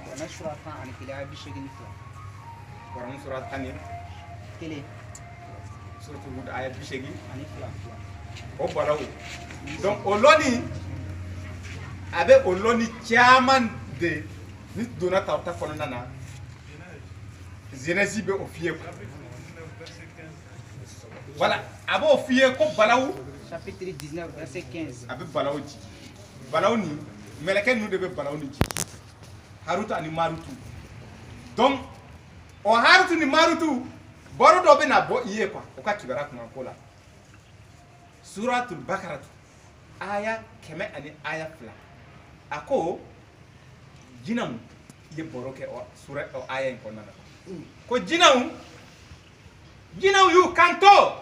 kuranɛ sura 10 ani 1 a bi 82 kuranɛ sura 10 ni 1 suratu Hud aya 82 ani 2 o baraw donc o lɔnni a bɛ o lɔnni caman de ni donna ta kɔnɔna na jeunesse bɛ o f'i ye voilà a b'o f'i ye ko balawu chapitre 19 verset 15 a bɛ balawu ci balawu ni mɛlɛkɛ ninnu de bɛ balawu ni ci Harutu ani Marutu donc o Harutu ni Marutu baro dɔ bɛ na bɔ i ye quoi o ka kibaruya kunkan ko la suratul Bakara aya 100 ani aya 2 a ko jinɛw ye baro kɛ o aya in kɔnɔna na ko jinɛw y'u kanto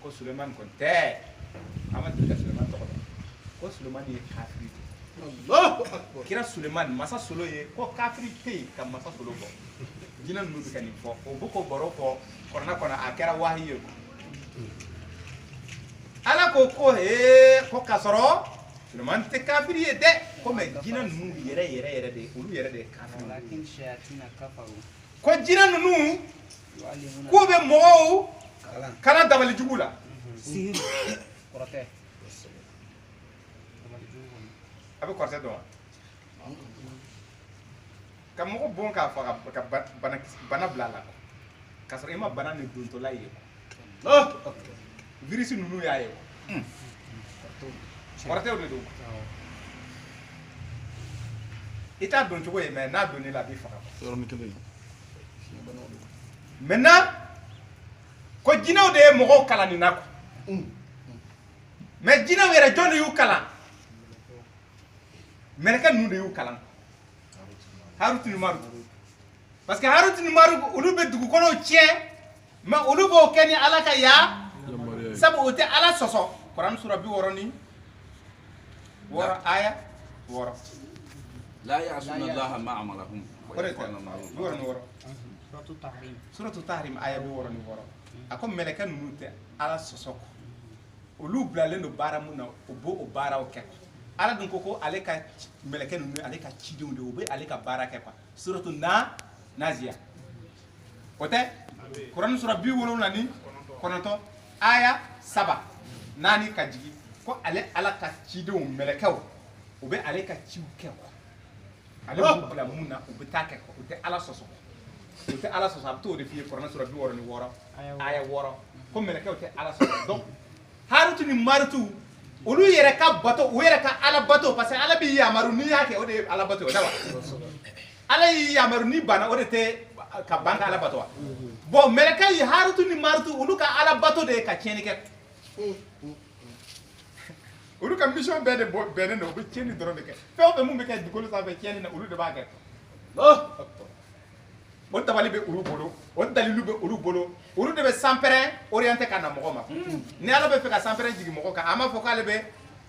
ko Sulemani kɔni tɛ an ma deli ka Sulemani tɔgɔ dɔn ko Sulemani ye kafiri de kira Sulemani masa Solo ye ko kafiri tɛ yen ka masa Solo bɔ jinɛ ninnu bɛ ka nin fɔ o bɛ k'o baro fɔ kɔnɔna kɔnɔ a kɛra wahi ye ala ko ko k'a sɔrɔ Sulemani tɛ kafiri ye dɛ ko mais jinɛ ninnu yɛrɛ de olu yɛrɛ de ye kafiri ko jinɛ ninnu k'u bɛ mɔgɔw kalan dabali jugu la a bɛ kɔrɔtɛ dɔn wa ka mɔgɔ bon k'a faga ka bana bila a la k'a sɔrɔ i ma bana nin dontɔla ye virus ninnu y'a ye kɔrɔtɛw de don i t'a dɔn cogo ye mais n'a donn'i la a b'i faga maintenant ko jinɛw de ye mɔgɔw kalan nin na quoi mais jinɛw yɛrɛ jɔn de y'u kalan mɛlɛkɛ ninnu de y'u kalan Harutu ni Marutu parce que Harutu ni Marutu olu bɛ dugukɔnɔw tiɲɛ mais olu b'o kɛ ni ala ka sabu o tɛ ala sɔsɔ Kuran sura 66 aya 6 la ya'suna Allaha ma amarahum suratu Tahrim aya 66 a ko mɛlɛkɛ ninnu tɛ ala sɔsɔ olu bilalen don baara mun na o b'o baaraw kɛ ala dun ko ale ka mɛlɛkɛ ninnu ale ka cidenw de o bɛ ale ka baara kɛ quoi suratu Naziya o tɛ Kuran sura 79 aya 7 4 ka jigin ko ale ala ka cidenw mɛlɛkɛw o bɛ ale ka ciw kɛ quoi ale b'u bila mun na o bɛ taa kɛ quoi o tɛ ala sɔsɔ o tɛ ala sɔsɔ a bɛ t'o de f'i ye Kuran sura 66 aya 6 ko mɛlɛkɛw tɛ ala sɔsɔ donc Harutu ni Marutu olu yɛrɛ ka bato u yɛrɛ ka ala bato parce que ala b'i yamaru n'i y'a kɛ o de ye ala bato da wa ala y'i yamaru ni banna o de tɛ ka ban ka ala bato wa bon mɛlɛkɛ yi harutu ni marutu olu ka ala bato de ye ka tiɲɛni kɛ olu ka mission bɛɛ de bɛnnen don u bɛ tiɲɛni dɔrɔn de kɛ fɛn o fɛn mun bɛ kɛ dugukolo sanfɛ tiɲɛni na olu de b'a kɛ o tabali bɛ olu bolo o dalilu bɛ olu bolo olu de bɛ sanpɛrɛn orienté ka na mɔgɔ ma ni ala bɛ fɛ ka sanpɛrɛn jigin mɔgɔ kan a ma fɔ k'ale bɛ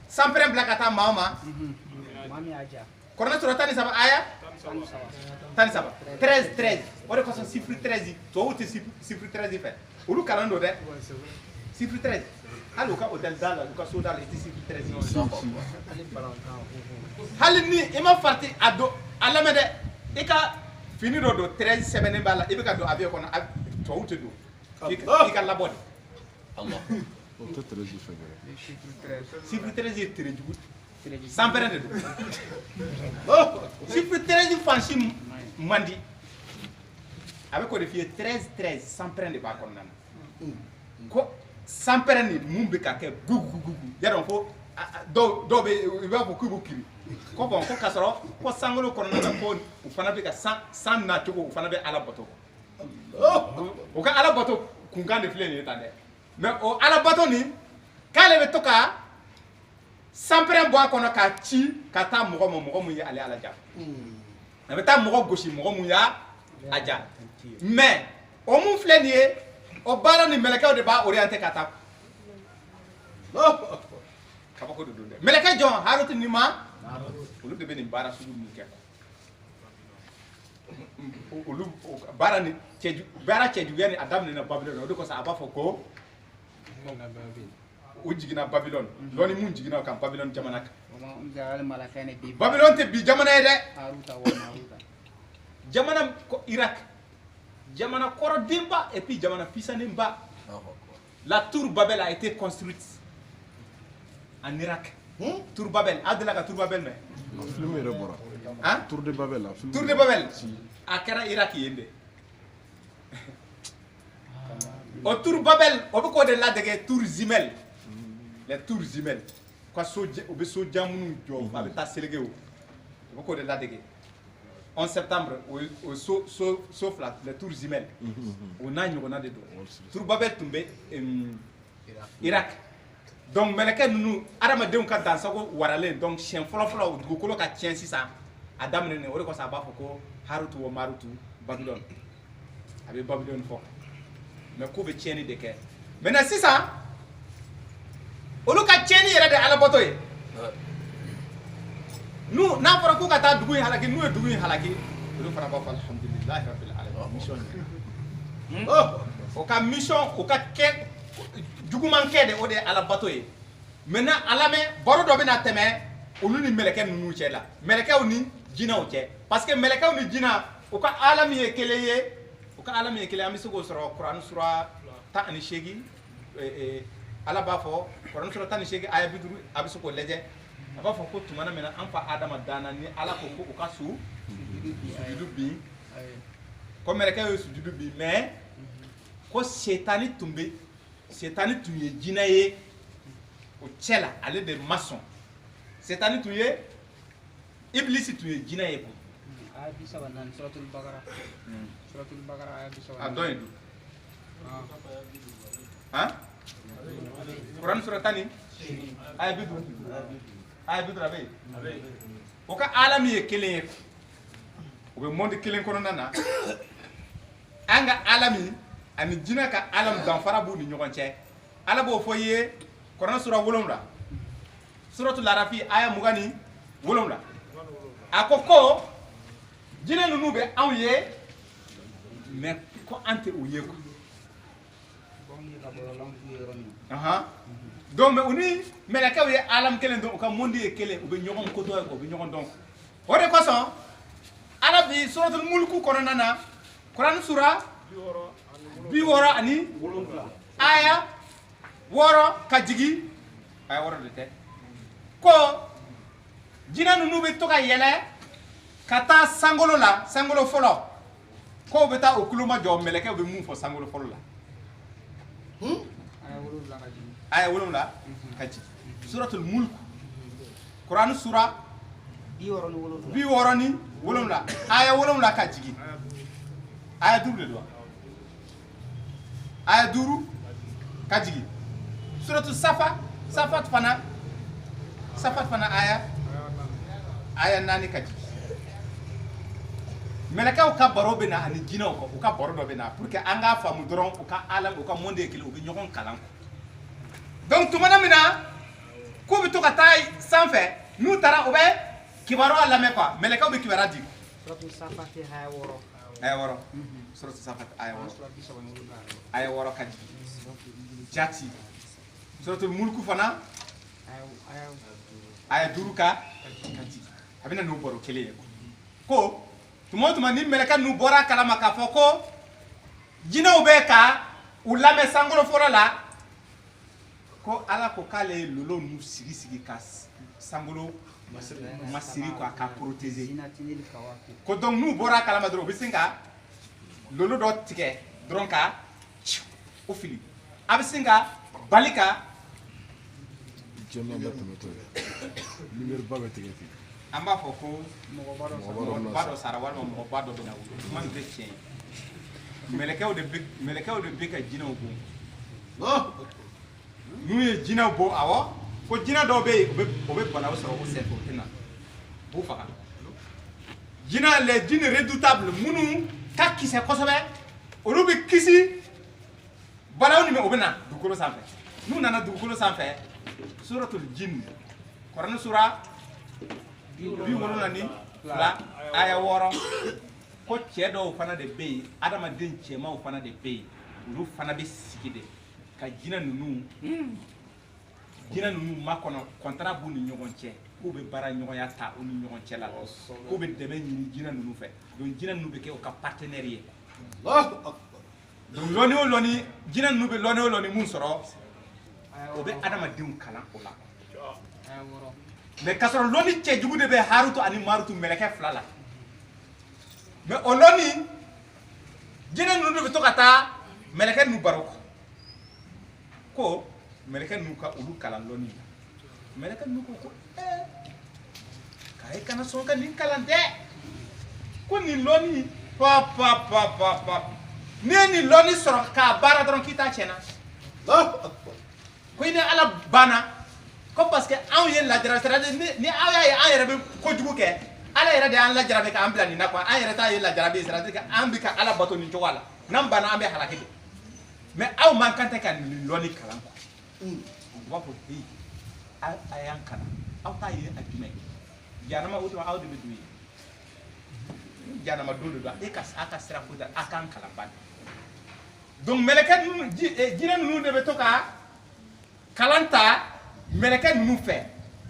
sanpɛrɛn bila ka taa maa o ma kɔrɔne sɔrɔ 13 aya 13 13 o de kosɔn chiffre 13 tubabuw tɛ chiffre 13 fɛ olu kalan don dɛ chiffre 13 hali u ka hôtel da la u ka so da la i tɛ chiffre 13 hali ni i ma farati a don a lamɛn dɛ i ka fini dɔ don 13 sɛbɛnnen b'a la i bɛ ka don avion kɔnɔ tubabuw tɛ don i ka labɔ de chiffre 13 ye tere jugu sanpɛrɛn de don chiffre 13 fansi man di a bɛ k'o de f'i ye 13 13 sanpɛrɛn de b'a kɔnɔna na ko sanpɛrɛn ni mun bɛ ka kɛ gugugugu yadɔn ko dɔw bɛ i b'a fɔ k'u b'u kiri ko bon ko k'a sɔrɔ ko sankolo kɔnɔna na ko u fana bɛ ka san nacogo u fana bɛ ala bato o ka ala bato kunkan de filɛ nin ye tan dɛ mais o ala bato nin k'ale bɛ to ka sanpɛrɛn bɔ a kɔnɔ k'a ci ka taa mɔgɔ ma mɔgɔ mun ye ale ala ja a bɛ taa mɔgɔ gosi mɔgɔ mun y'a ja mais o mun filɛ nin ye o baara ni mɛlɛkɛw de b'a orienté ka taa kabako de don dɛ mɛlɛkɛ jɔn harutu ni ma olu de bɛ nin baara sugu ninnu kɛ olu baara ni cɛjuguya ni a daminɛna Babilɔni o de kosɔn a b'a fɔ ko u jiginna Babilɔni dɔɔni mun jiginna kan Babilɔni jamana kan Babilɔni tɛ bi jamana ye dɛ jamana ko Irak jamana kɔrɔdenba et puis jamana puissanenba la tour Babel a été construite en Irak tour Babel a delila ka tour Babel mɛn film yɛrɛ bɔra tour de Babel la tour de Babel a kɛra Irak yen de o tour Babel o bɛ k'o de ladege tour Zimel les tours Zimel ka so u bɛ soja minnu jɔ a bɛ taa seleke o bɛ k'o de ladege 11 septembre o so fila les tours Zimel o n'a ɲɔgɔnna de don tour Babel tun bɛ Irak donc mɛlɛkɛ ninnu adamadenw ka dansago waralen donc siɲɛ fɔlɔ-fɔlɔ o dugukolo ka tiɲɛ sisan a daminɛ o de kosɔn a b'a fɔ ko harutu o marutu Babilɔni a bɛ Babilɔni fɔ mais k'o bɛ tiɲɛni de kɛ maintenant sisan olu ka tiɲɛni yɛrɛ de ala bato ye n'a fɔra k'u ka taa dugu in halaki n'u ye dugu in halaki olu fana b'a fɔ alhamdulilahi rabbil alamin mission o ka mission o ka kɛ juguman kɛ de o de ye ala bato ye maintenant a lamɛn baro dɔ bɛna tɛmɛ olu ni mɛlɛkɛ ninnu cɛ la mɛlɛkɛw ni jinɛw cɛ parce que mɛlɛkɛw ni jinɛ u ka alami ye kelen ye u ka alami ye kelen an bɛ se k'o sɔrɔ Kurani sura 18 ala b'a fɔ Kurani sura 18 aya 50 a bɛ se k'o lajɛ a b'a fɔ ko tumana min na an fa Adama danna ni ala ko ko u ka sujudu bin ko mɛlɛkɛw ye sujudu bin mais ko setani tun ye jinɛ ye o cɛ la ale de ma sɔn setani tun ye ibilisi tun ye jinɛ ye ko a dɔn ye dun Kurani sura 10 aya 50 aya 50 a bɛ yen o ka alami ye kelen ye o bɛ monde kelen kɔnɔna na an ka alami ani jinɛ ka alam danfara b'u ni ɲɔgɔn cɛ ala b'o fɔ i ye Kurani sura 7 suratul Arafi aya 27 a ko jinɛ ninnu bɛ anw ye mais ko an tɛ u ye quoi donc mais u ni mɛlɛkɛw ye alam kelen dɔn u ka monde ye kelen u bɛ ɲɔgɔn koto u bɛ ɲɔgɔn dɔn o de kosɔn ala bi suratul mulku kɔnɔna na Kurani sura 67 aya 6 ka jigin aya 6 de tɛ ko jinɛ ninnu bɛ to ka yɛlɛ ka taa sankolo la sankolo fɔlɔ ko bɛ taa o kulo ma jɔ mɛlɛkɛw bɛ mun fɔ sankolo fɔlɔ la aya wolonwula ka jigi suratul mulk Quran sura bi woroni wolonwula aya wolonwula ka jigi aya duru de do aya duru ka jigi suratul safat fana aya nani ka jigi melakaw ka baro bena ani jinaw ko ka baro do bena pour que anga famu doron o ka alam o ka monde kile o bi ñogon kalan ko donc tumana mina ko bi to ka tay sanfé nu tara o be kibaro ala me quoi melakaw be kibara di suratul safat aya woro suratul safat aya woro ka jati suratul mulku fana aya duruka kati abina no boro kele ko tuma ni meleka nu bora kala maka foko jinaw be ka ulame sangolo fora la ko ala ko kale lolo nu sigi ka sangolo masiri ko ka protéger ko donc nu bora kala madro bisinga lolo do tike dronka o fili abisinga balika jonna batamato numéro ba betege fi amba foko mo bado sara wala mo bado bena man be chen melekaw de be ka jinaw bo nu ye jinaw bo awo ko jina do be o be bana so o se ko tena bo faka jina les jinn redoutables munu ka kisse ko sobe o lu be kisi balaw ni me o bena du ko sanfé nu nana du ko sanfé suratul jinn Quran sura bi wona ni la aya woro ko cedo fana de be adama den cema fana de be lu fana be sigide ka jina nunu makono contrat bu ni ñogon ci ko be bara ñogon ya ta o ni ñogon ci la ko be deme ni jina nunu fe don jina nunu be ke o ka partenariat donc loni jina nunu be loni mun soro o be adama den kala o la mais kasoro loni ce jugude be haruto ani marutu meleke flala mais o loni jina nunu be to kata meleke nu baroko ko meleke nu ka ulu kala loni meleke nu ko kay kana son ka nin kalante ko ni loni pa ni loni soro ka bara don kita chena ko ina ala bana ko parce que an ye la jarabe ni aya ye an yɛrɛ be kojugu kɛ ala yɛrɛ de an la jarabe ka an bila nin na quoi an yɛrɛ ta ye la jarabe c'est à dire que an bi ka ala bato nin cogo la nan bana an be halaki de mais aw man kan tɛ ka nin lɔni kalan quoi ba fɔ hey ayan kana aw ta ye a jumɛn janama o tuma aw de be du ye janama don de do e ka aka sira ko da akan kalan ban donc meleke jina nunu de be to ka kalanta meleke nunu fɛ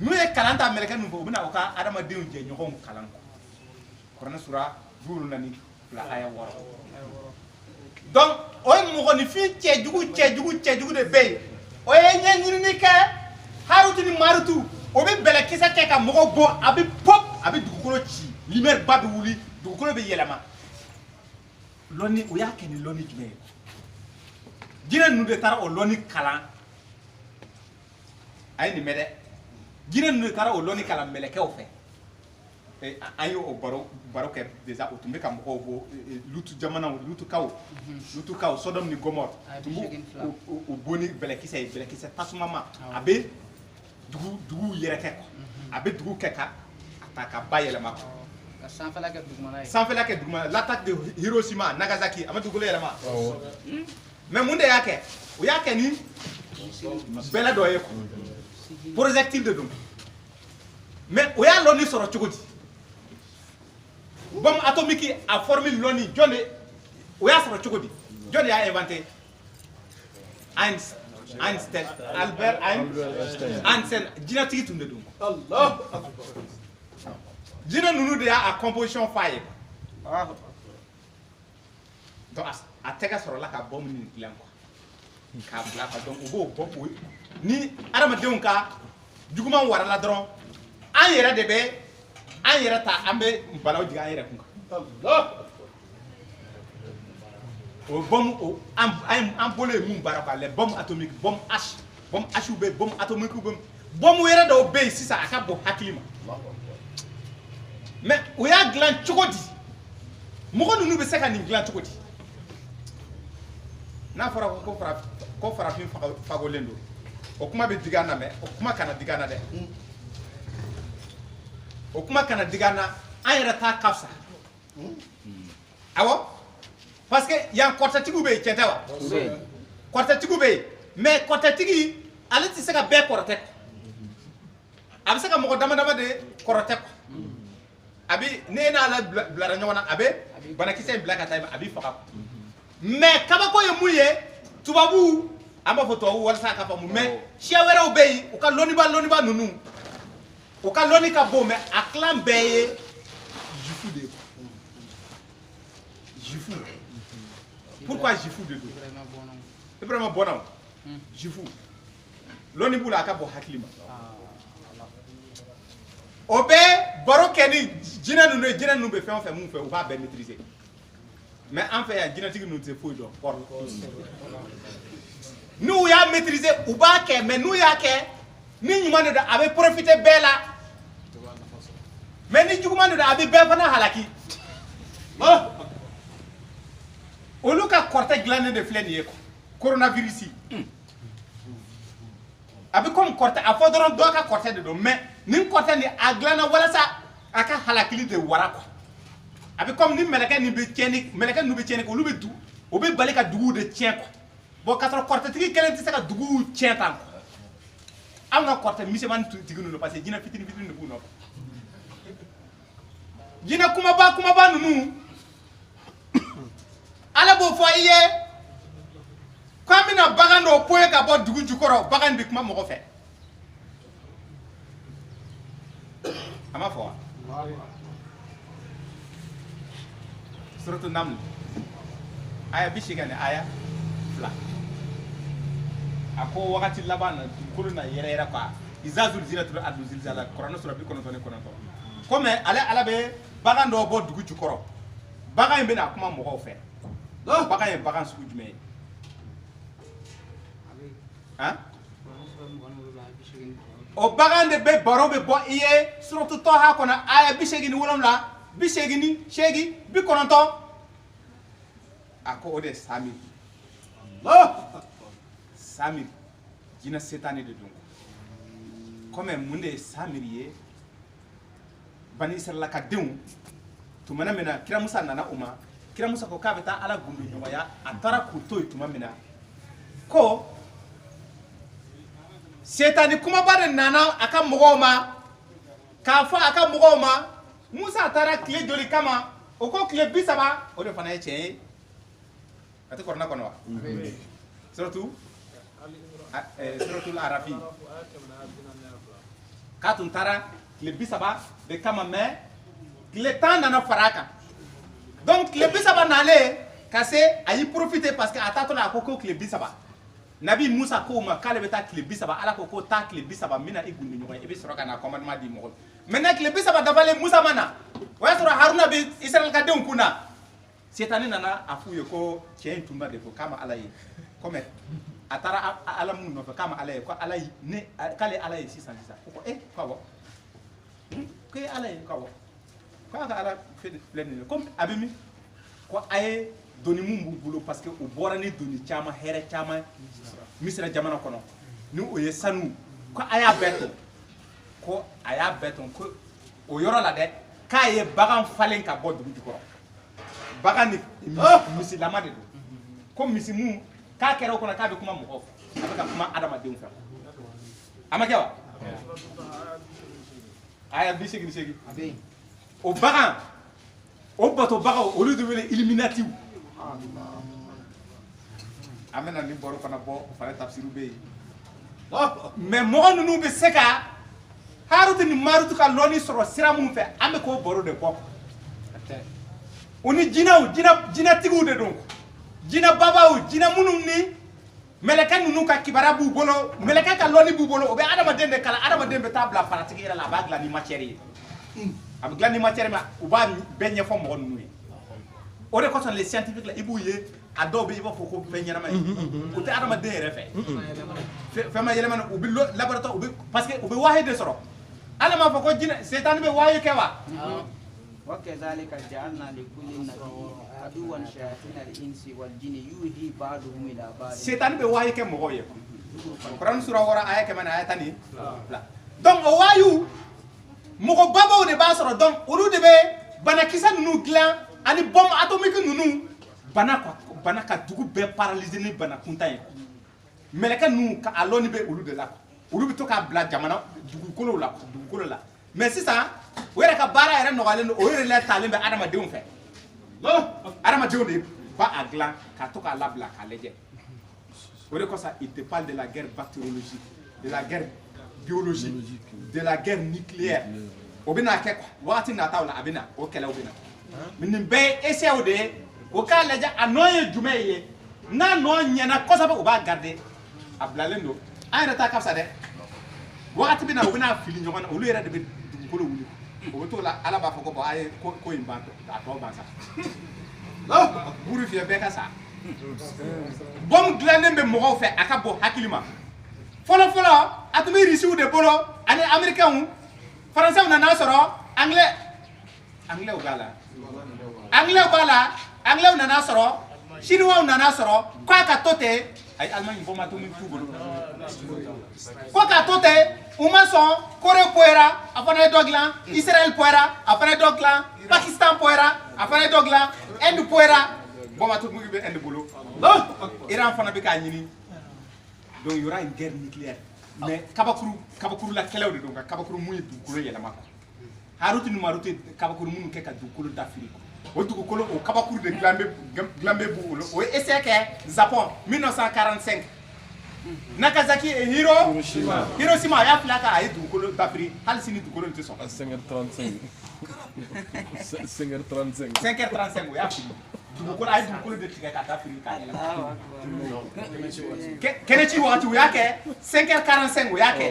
nu ye kalanta meleke nunu fɛ u bɛna u ka adamadenw jɛ ɲɔgɔn kalan kɔ Kuranɛ sura 7 la aya 6 donc o ye mɔgɔnifin cɛjugu de bɛ yen o ye ɲɛɲinini kɛ harutu ni marutu o bɛ bɛlɛkisɛ kɛ ka mɔgɔw bɔ a bɛ pop a bɛ dugukolo ci lumière ba bɛ wuli dugukolo bɛ yɛlɛma lɔni o y'a kɛ ni lɔni jumɛn ye jinɛ ninnu de taara o lɔni kalan a ye nin mɛn dɛ jinɛ ninnu de taara o lɔni kalan mɛlɛkɛw fɛ an ye o baro kɛ déjà o tun bɛ ka mɔgɔw bɔ lutu jamanaw lutukaw Sodome ni Gomorrhe tun b'o o bɔ ni bɛlɛkisɛ ye bɛlɛkisɛ tasumama a bɛ dugu yɛrɛkɛ a bɛ dugu kɛ ka a ta ka ba yɛlɛma sanfɛla kɛ dugumana ye l'attaque de Hiroshima Nagasaki a ma dugukolo yɛlɛma mais mun de y'a kɛ o y'a kɛ ni bɛlɛ dɔ ye projectile de don mais o y'a lɔni sɔrɔ cogo di bombe atomique a formé lɔni jɔn de o y'a sɔrɔ cogo di jɔn de y'a inventé Einstein Albert Einstein jinɛtigi tun de don jinɛ ninnu de y'a composition f'a ye donc a tɛgɛ sɔrɔla ka bombe nin dilan quoi k'a bila ka donc u b'o bɔ ni adamadenw ka juguman warala dɔrɔn an yɛrɛ de bɛ an yɛrɛ ta an bɛ balaw jigin an yɛrɛ kun kan o bombe an bolo ye mun baara quoi les bombes atomiques bombe H bom H bɛ bom atomique bɛ bom yɛrɛ dɔw bɛ yen sisan a ka bon hakili ma mais o y'a dilan cogo di mɔgɔ ninnu bɛ se ka nin dilan cogo di n'a fɔra ko farafin fagolen don o kuma bɛ digi an na mɛ o kuma kana digi an na dɛ o kuma kana digi an na an yɛrɛ t'a ka fisa awɔ parce que yan kɔrɔtɛtigiw bɛ yen cɛn tɛ wa kɔrɔtɛtigiw bɛ yen mais kɔrɔtɛtigi ale tɛ se ka bɛɛ kɔrɔtɛ a bɛ se ka mɔgɔ dama dama de kɔrɔtɛ a bɛ ne n'ala bilara ɲɔgɔn na a bɛ banakisɛ in bila ka taa a b'i faga mais kabako ye mun ye tubabu an b'a fɔ tubabu walasa a ka faamu mais siya wɛrɛw bɛ yen u ka lɔnniba ninnu u ka lɔnni ka bon mais a tilan bɛɛ ye jufu de ye jufu pourquoi jufu de don Ibrahima bɔnna jufu lɔnni b'u la a ka bon hakili ma o bɛ baro kɛ ni jinɛ ninnu ye jinɛ ninnu bɛ fɛn o fɛn mun fɛ u b'a bɛɛ maîtriser mais an fɛ yan jinɛtigi ninnu tɛ foyi dɔn kɔrɔ n'u y'a maîtriser u b'a kɛ mais n'u y'a kɛ ni ɲuman de don a bɛ profiter bɛɛ la mais ni juguman de don a bɛ bɛɛ fana halaki olu ka kɔrɔtɛ dilannen de filɛ nin ye coronavirus a bɛ comme kɔrɔtɛ a fɔ dɔrɔn dɔ ka kɔrɔtɛ de don mais nin kɔrɔtɛ nin a dilanna walasa a ka halakili de wara quoi a bɛ comme ni mɛlɛkɛ nin bɛ tiɲɛni mɛlɛkɛ ninnu bɛ tiɲɛni kɛ olu bɛ o bɛ bali ka duguw de tiɲɛ quoi bon k'a sɔrɔ kɔrɔtɛtigi kelen tɛ se ka duguw tiɲɛ tan quoi anw ka kɔrɔtɛ misɛnmani tigi ninnu parce que jinɛ fitini fitini de b'u nɔfɛ jinɛ kumaba ninnu ala b'o fɔ i ye k'an bɛna bagan dɔw poye ka bɔ dugu jukɔrɔ bagan bɛ kuma mɔgɔ fɛ a ma fɔ wa suratu naml aya 80 ni aya 2 a ko wagati laban na dugukolo na yɛrɛ quoi iza zulzilatil ardu zilzala kuranɛ sura 99 comme ala bɛ bagan dɔw bɔ dugu jukɔrɔ bagan in bɛna kuma mɔgɔw fɛ bagan ye bagan sugu jumɛn ye han o bagan de bɛ baro bɛ bɔ i ye suratu tɔha kɔnɔ aya 87 89 a ko o de samir samir jinɛ setani de don comme mun de ye samir ye bani israɛl ka denw tumana min na kira musa nana o ma kira musa ko k'a bɛ taa ala gundu ɲɔgɔnya a taara k'u to yen tuma min na ko setani kumaba de nana a ka mɔgɔw ma k'a fɔ a ka mɔgɔw ma musa taara tile joli kama o ko tile 30 o de fana ye tiɲɛ ye a tɛ kɔrɔna kɔnɔ wa surtout suratul arafi k'a tun taara tile 30 de kama mais tile 10 nana fara a kan donc tile 30 nalen ka se a y'i profiter parce que a taatɔ la a ko tile 30 nabi musa ko ma k'ale bɛ taa tile 30 ala ko taa tile 30 n bɛna i gunde ɲɔgɔn ye i bɛ sɔrɔ ka na commandement di mɔgɔ maintenant tile 30 dafalen musa ma na o y'a sɔrɔ haruna bɛ israɛl ka denw kun na setani nana a f'u ye ko cɛ in tun b'a de fɔ k'a ma ala ye comme a taara ala mun nɔfɛ k'a ma ala ye ko ala ne k'ale ala ye sisan ko ko awɔ ko ye ala ye ko awɔ k'a ka ala filɛ nin ye comme a bɛ min ko a ye doni mun b'u bolo parce que u bɔra ni doni caman hɛrɛ caman misira jamana kɔnɔ ni o ye sanu ko a y'a bɛɛ ton ko a y'a bɛɛ ton ko o yɔrɔ la dɛ k'a ye bagan falen ka bɔ dugu jukɔrɔ bagan ni misilama de don ko misi mun k'a kɛra o kɔnɔ k'a bɛ kuma mɔgɔw fɛ a bɛ ka kuma adamadenw fɛ a ma kɛ wa aya 88 o bagan o bato bagan olu de wele illuminati an bɛna ni baro fana bɔ o fana tafsiru bɛ yen mais mɔgɔ ninnu bɛ se ka harutu ni marutu ka lɔnni sɔrɔ sira mun fɛ an bɛ k'o baro de bɔ o ni jinɛtigiw de don jinɛ babaw jinɛ minnu ni mɛlɛkɛ ninnu ka kibaruya b'u bolo mɛlɛkɛ ka lɔnni b'u bolo o bɛ adamaden de kalan adamaden bɛ taa bila paratigi yɛrɛ la a b'a dilan ni matière ye a bɛ dilan ni matière ma u b'a bɛɛ ɲɛfɔ mɔgɔ ninnu ye o de kosɔn les scientifiques la i b'u ye a dɔw bɛ i b'a fɔ ko fɛn ɲɛnama ye o tɛ adamaden yɛrɛ fɛ fɛn ma yɛlɛma u bɛ laboratoire u bɛ parce que u bɛ wahi de sɔrɔ ala m'a fɔ ko jinɛ setani bɛ wahi kɛ wa وكذلك جعلنا لكل نبي عدوا شياطين الانس والجن يوحي بعضهم الى بعض setani bɛ wahi kɛ mɔgɔw ye Quran sura wɔɔrɔ aya kɛmɛ ni aya tan ni fila donc o wahiw mɔgɔ babaw de b'a sɔrɔ donc olu de bɛ banakisɛ ninnu dilan ani bombe atomique ninnu bana ka dugu bɛɛ paralyser ni bana kuntan ye mɛlɛkɛ ninnu ka alɔni bɛ olu de la olu bɛ to k'a bila jamana dugukolo la mais sisan o yɛrɛ ka baara yɛrɛ nɔgɔyalen don o yɛrɛ la talen bɛ adamadenw fɛ adamadenw de ba a dilan ka to k'a labila k'a lajɛ o de kosɔn il te parle de la guerre bactériologique de la guerre biologique de la guerre nucléaire o bɛna kɛ wagati nataw la a bɛna o kɛlɛw bɛna mais nin bɛɛ ye essayw de ye o k'a lajɛ a nɔ ye jumɛn ye n'a nɔ ɲɛna kosɛbɛ o b'a garder a bilalen don an yɛrɛ ta ka fisa dɛ wagati bɛna u bɛna fili ɲɔgɔn na olu yɛrɛ de bɛ dugukolo wuli o bɛ t'o la ala b'a fɔ ko bɔn a ye ko in ban a tɔ ban sa buru fiyɛ bɛɛ ka sa bɔmu dilannen bɛ mɔgɔw fɛ a ka bɔ hakili ma fɔlɔ a tun bɛ irisiw de bolo ani amerikɛnw faransɛw nana sɔrɔ anglais b'a la anglais nana sɔrɔ chinois nana sɔrɔ k'a ka to ten ayi Allemagne bɔ ma to min t'u bolo ko k'a to ten u ma sɔn Corée pɔyira a fana ye dɔ dilan Israël pɔyira a fana ye dɔ dilan Pakistan pɔyira a fana ye dɔ dilan Inde pɔyira bɔ ma to min bɛ Inde bolo Iran fana bɛ k'a ɲini donc il y aura une guerre nucléaire mais kabakuru la kɛlɛw de don nka kabakuru mun ye dugukolo yɛlɛma quoi Haruti ni Maruti kabakuru minnu kɛ ka dugukolo dafiri o dugukolo o kabakuru de dilan bɛ b'u bolo o ye essai kɛ Japon 1945 Nagasaki et Hiroshima a y'a fila k'a ye dugukolo dafiri hali sini dugukolo in tɛ sɔn 5h35 o y'a fili dugukolo a ye dugukolo de tigɛ ka dafiri k'a yɛlɛma kɛnɛci wagati o y'a kɛ 5h45 o y'a kɛ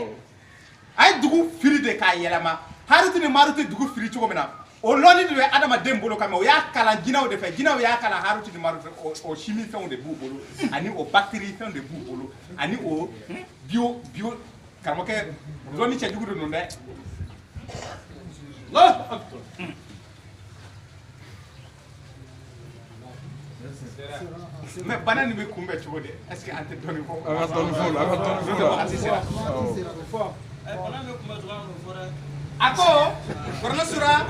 a ye dugu firi de k'a yɛlɛma Haruti ni Maruti dugu firi cogo min na o lɔnni de bɛ adamaden bolo kama o y'a kalan jinɛw de fɛ jinɛw y'a kalan Haruti ni Maruti o chimie fɛnw de b'u bolo ani o bactérie fɛnw de b'u bolo ani o bio karamɔgɔkɛ lɔnni cɛjugu de don dɛ mais bana nin bɛ kunbɛn cogo di est ce que an tɛ dɔɔnin fɔ an ka dɔɔnin fɔ la an ka dɔɔnin fɔ wagati sera a ko Kuranɛ sura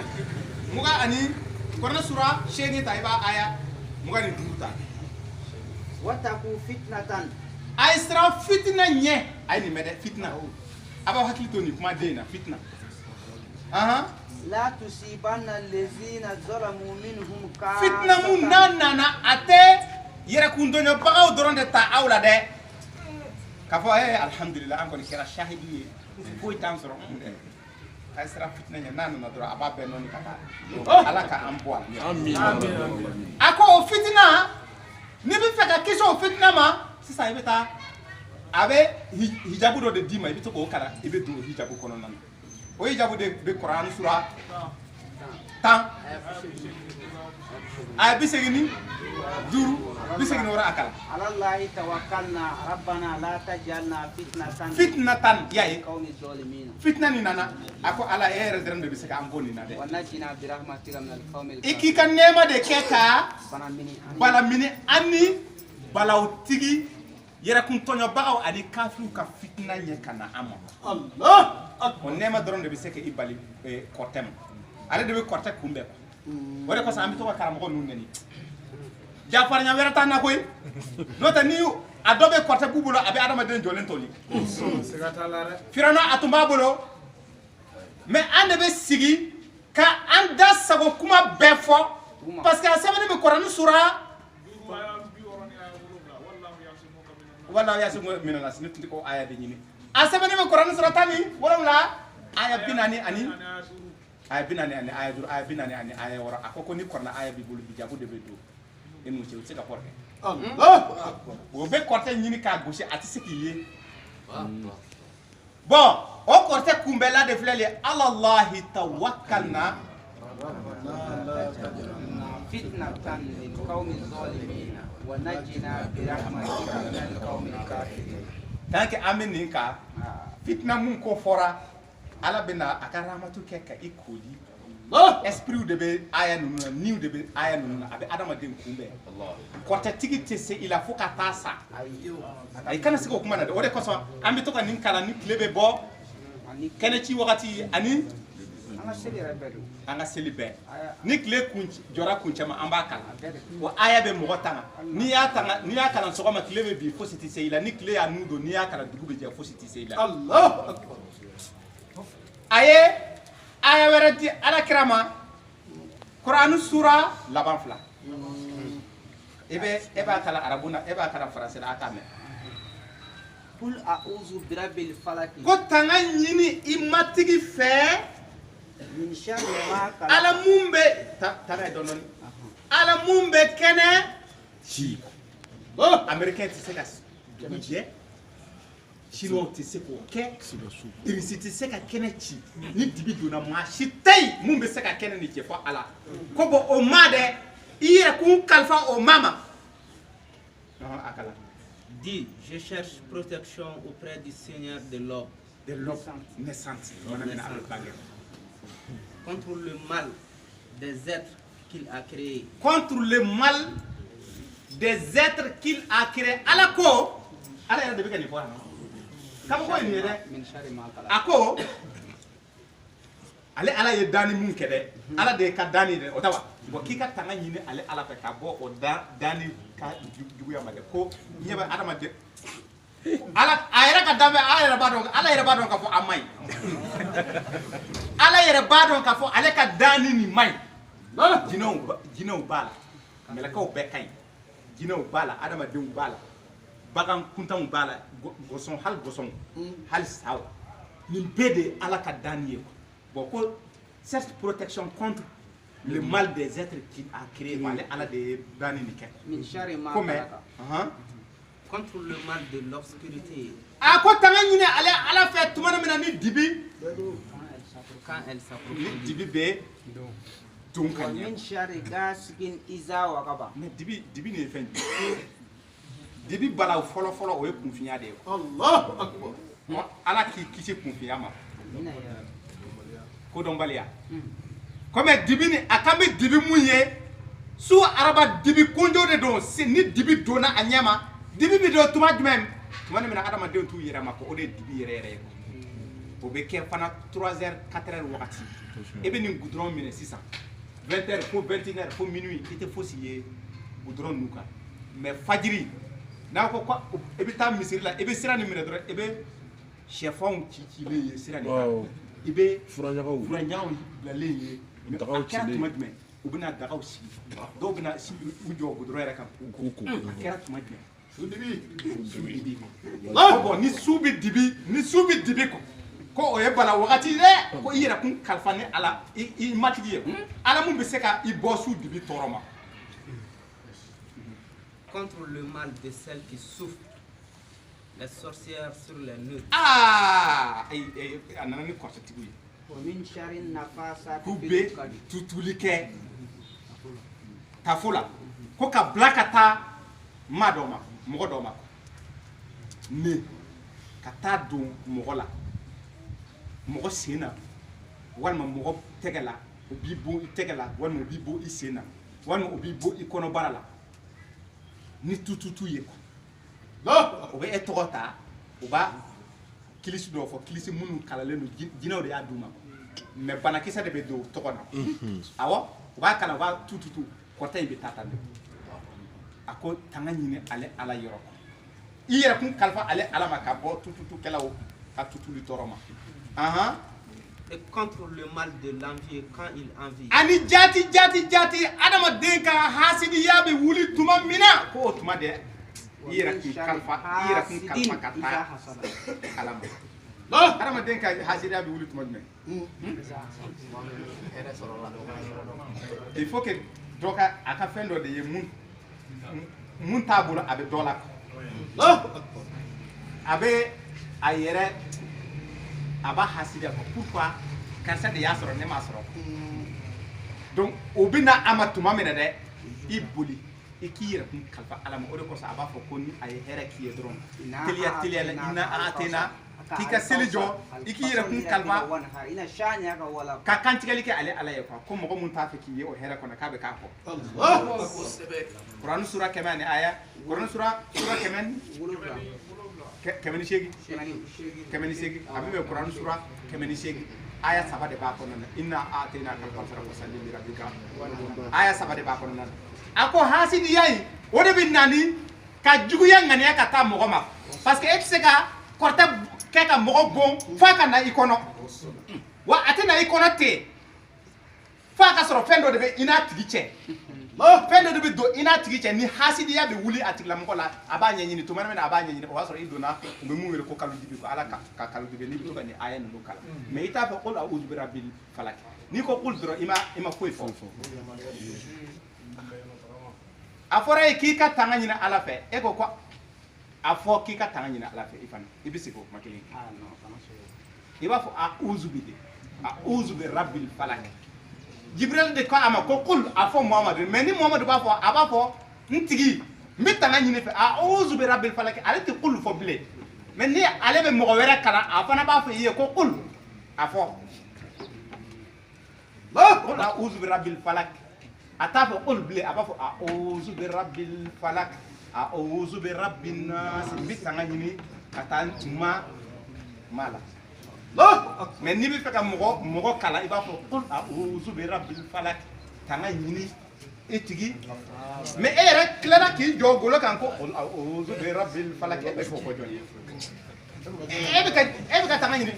Kuranɛ sura 8 ta i b'a aya 25 ta واتقوا فتنة a ye siran fitina ɲɛ a ye nin mɛn dɛ fitina a b'aw hakili to nin kumaden in na fitina لا تصيبن الذين ظلموا منهم كافة fitina mun n'a nana a tɛ yɛrɛkundɔɲɔbagaw dɔrɔn de ta aw la dɛ k'a fɔ alhamdulillah an kɔni kɛra shahidi ye foyi t'an sɔrɔ a ye siran fitina ɲɛ n'a nana dɔrɔn a b'a bɛɛ nɔni ka taa ala ka an bɔ a la a ko o fitina n'i bɛ fɛ ka kisi o fitina ma sisan i bɛ taa a bɛ hijabu dɔ de d'i ma i bɛ to k'o kalan i bɛ don o hijabu kɔnɔna na o hijabu de bɛ Kuranɛ sura 10 aya 85 96 a kalan على الله توكلنا ربنا لا تجعلنا fitnatan y'a ye قوم الظالمين fitina nin nana a ko ala e yɛrɛ dɔrɔn de bɛ se k'an bɔ nin na dɛ ونجنا برحمتك من القوم i k'i ka nɛɛma de kɛ ka الكافرين balamini an ni balawtigi yɛrɛkuntɔɲɔbagaw ani kafiriw ka fitina ɲɛ ka na an ma o nɛɛma dɔrɔn de bɛ se k'i bali kɔrɔtɛ ma ale de bɛ kɔrɔtɛ kunbɛn o de kosɔn an bɛ to ka karamɔgɔ ninnu nɛni jafarinya wɛrɛ t'an na koyi n'o tɛ ni a dɔ bɛ kɔrɔtɛ b'u bolo a bɛ adamaden jɔlen to nin Firawuna a tun b'a bolo mais an de bɛ sigi ka an da sago kuma bɛɛ fɔ parce que a sɛbɛnnen bɛ Kuranɛ sura wallahu yasimuka mina nas ne tun tɛ k'o aya de ɲini a sɛbɛnnen bɛ Kuranɛ sura 17 aya 40 ani aya 40 ani aya 5 aya 40 ani aya 6 a ko ni Kuranɛ aya b'i bolo hijabu de bɛ don e n'u cɛ u tɛ se ka kɔrɔkɛ o bɛ kɔrɔtɛ ɲini k'a gosi a tɛ se k'i ye bon o kɔrɔtɛ kunbɛla de filɛ nin ye alallahi tawakkalna فتنة للقوم الظالمين ونجنا برحمتك من القوم الكافرين. tant que an bɛ nin kan fitina mun ko fɔra ala bɛna a ka rahmatu kɛ ka i koli esprit de bɛ aya ninnu na niw de bɛ aya ninnu na a bɛ adamaden kunbɛn kɔrɔtɛtigi tɛ se i la fo ka taa sa i kana se k'o kuma na dɛ o de kosɔn an bɛ to ka nin kalan ni tile bɛ bɔ kɛnɛci wagati ani an ka seli bɛɛ ni tile jɔra kun cɛma an b'a kalan o aya bɛ mɔgɔ tanga n'i y'a kalan sɔgɔma tile bɛ bin fosi tɛ se i la ni tile y'a nu don n'i y'a kalan dugu bɛ jɛ fosi tɛ se i la a ye aya wɛrɛ di alakira ma kuranu sura laban 2 e b'a kalan arabu la e b'a kalan faransɛ la a k'a mɛn قل أعوذ برب الفلق ko tanga ɲini i matigi fɛ من شر ما خلق ala mun bɛ tanga ye dɔɔni ala mun bɛ kɛnɛ ci américain tɛ se ka i jɛ chinois tɛ se k'o kɛ irisi tɛ se ka kɛnɛ ci ni dibi donna maa si tɛ yen mun bɛ se ka kɛnɛ nin cɛ fɔ ala ko bɔn o ma dɛ i yɛrɛ kun kalifa o ma ma a kalan Dis, je cherche protection auprès du Seigneur de l'aube, de l'homme naissante contre le mal des êtres qu'il a créés. contre le mal des êtres qu'il a créés ala ko ala yɛrɛ de bɛ ka nin fɔ yan kaba ko ye nin ye dɛ من شر ما خلق a ko ale ala ye danni mun kɛ dɛ ala de ye ka danni dɛ o ta wa bon k'i ka tanga ɲini ale ala fɛ ka bɔ o danni ka juguya ma dɛ ko ɲɛ bɛ adamaden ala a yɛrɛ ka danfɛ ala yɛrɛ b'a dɔn k'a fɔ a man ɲi ala yɛrɛ b'a dɔn k'a fɔ ale ka danni nin man ɲi jinɛw b'a la mɛlɛkɛw bɛɛ ka ɲi jinɛw b'a la adamadenw b'a la bagan kuntanw b'a la hali gɔsɔnw hali saw nin bɛɛ de ye ala ka danni ye bon ko cette protection contre le mal des êtres qu'il a créé ale ala de ye danni nin kɛ من شر ما ko mɛ خلق Contre le mal de l'obscurité, a ko tanga ɲini ale ala fɛ tuma min na ni dibi quand elle ni s'approfondit. dibi bɛ dun ka ومن ɲɛ شر غاسق إذا وقب mɛ dibi nin ye fɛn jumɛn dibi bala fɔlɔ o ye kunfinya de ye ala k'i kisi kunfinya ma kodɔnbaliya komi dibi ni a kan bɛ dibi mun ye su araba dibi konjo de don ni dibi donna a ɲɛ ma dibi bɛ don tuma jumɛn tuma min na adamadenw t'u yɛrɛ ma ko o de ye dibi yɛrɛ yɛrɛ ye o bɛ kɛ fana 3 heures 4 heures wagati e bɛ nin goudron minɛ sisan 20 heures fo 21 heures fo minuit i tɛ fosi ye goudron ninnu kan mais fajiri n'a ko ko i bɛ taa misiri la i bɛ sira nin minɛ dɔrɔn i bɛ sɛfanw cilen ye sira nin kan i bɛ furaɲagaw bilalen ye mais a kɛra tuma jumɛn u bɛna dagaw sigi dɔw bɛna u jɔ goudron yɛrɛ kan k'u ko a kɛra tuma jumɛn sudibi bon ni su bɛ dibi ko o ye bala wagati dɛ ko i yɛrɛ kun kalifa ni ala i matigi ye ala mun bɛ se ka i bɔ su dibi tɔɔrɔ ma Contre le mal de celles qui souffrent, les sorcières sur les nœuds. a nana ni kɔrɔtɛtigiw ye ومن شر النفاثات k'u في bɛ العقد tutuli kɛ tafo la ko ka bila ka taa maa dɔw ma mɔgɔ dɔw ma ne ka taa don mɔgɔ la mɔgɔ sen na walima mɔgɔ tɛgɛ la o b'i bon i tɛgɛ la walima o b'i bon i sen na walima o b'i bon i kɔnɔbara la ni tututu ye o bɛ e tɔgɔ ta o b'a kilisi dɔw fɔ kilisi minnu kalalen don jinɛw de y'a d'u ma mais banakisɛ de bɛ don tɔgɔ la awɔ u b'a kalan u b'a tututu kɔrɔtɛ in bɛ taa tan de a ko tanga ɲini ale ala yɔrɔ i yɛrɛ kun kalifa ale ala ma ka bɔ tututukɛlaw ka tutuli tɔɔrɔ ma Et contre le mal de l'envie quand il envie. ani jati adamaden ka hasidiya bɛ wuli tuma min na ko o tuma de i yɛrɛ kun kalifa ka taa ala ma adamaden ka hasidiya bɛ wuli tuma jumɛn il faut que dɔ ka a ka fɛn dɔ de ye mun t'a bolo a bɛ dɔ la a bɛ a yɛrɛ a b'a hasidiya ko pourquoi karisa de y'a sɔrɔ ne m'a sɔrɔ donc o bɛ na a ma tuma min na dɛ i boli i k'i yɛrɛ kun kalifa ala ma o de kosɔn a b'a fɔ ko ni a ye hɛrɛ k'i ye dɔrɔn Inna teliya la ina atena Ka k'i ka seli jɔ i k'i yɛrɛ kun kalifa ina shanya ka wala ka kantigɛli kɛ ale ala ye quoi ko mɔgɔ mun t'a fɛ k'i ye o hɛrɛ kɔnɔ k'a bɛ k'a kɔ kurani sura 100 ani aya kurani sura 108 a bɛ bɛn kurani sura 108 aya 3 de b'a kɔnɔna na inna atena kal kawsara fasalli li rabbika aya 3 de b'a kɔnɔna na a ko hasidiya in o de bɛ nani ka juguya ŋaniya ka taa mɔgɔ ma parce que e tɛ se ka kɔrɔtɛ kɛ ka mɔgɔ bon f'a ka na i kɔnɔ wa a tɛ na i kɔnɔ ten f'a ka sɔrɔ fɛn dɔ de bɛ i n'a tigi cɛ fɛn dɔ de bɛ don i n'a tigi cɛ ni hasidiya bɛ wuli a tigilamɔgɔ la a b'a ɲɛɲini tuma min na a b'a ɲɛɲini o b'a sɔrɔ i donna u bɛ mun wele ko kaludibi ko ala ka kaludibi n'i bɛ to ka nin aya ninnu kalan mais i t'a fɔ ko a'udhu bi rabbil falak n'i ko kul dɔrɔn i ma foyi fɔ a fɔra ye k'i ka tanga ɲini ala fɛ e ko a fɔ k'i ka tanga ɲini ala fɛ i fana i bɛ sigi o kuma kelen i b'a fɔ a'udhu bi rabbil falak Jibril de ko a ma ko kul a fɔ Muhamadu mais ni Muhamadu b'a fɔ a b'a fɔ n tigi n bɛ tanga ɲini fɛ a'udhu bi rabbil falak ale tɛ kul fɔ bilen mais ni ale bɛ mɔgɔ wɛrɛ kalan a fana b'a fɔ i ye ko kul a fɔ kul a'udhu bi rabbil falak a t'a fɔ kul bilen a b'a fɔ a'udhu bi rabbil falak a'udhu bi rabbin nas n bɛ tanga ɲini ka taa ma la mais n'i bɛ fɛ ka mɔgɔ kalan i b'a fɔ kul a'udhu bi rabbil falak tanga ɲini e tigi mais e yɛrɛ tilara k'i jɔ golo kan ko kul a'udhu bi rabbil falak e bɛ fɔ ko jɔn ye e bɛ ka tanga ɲini e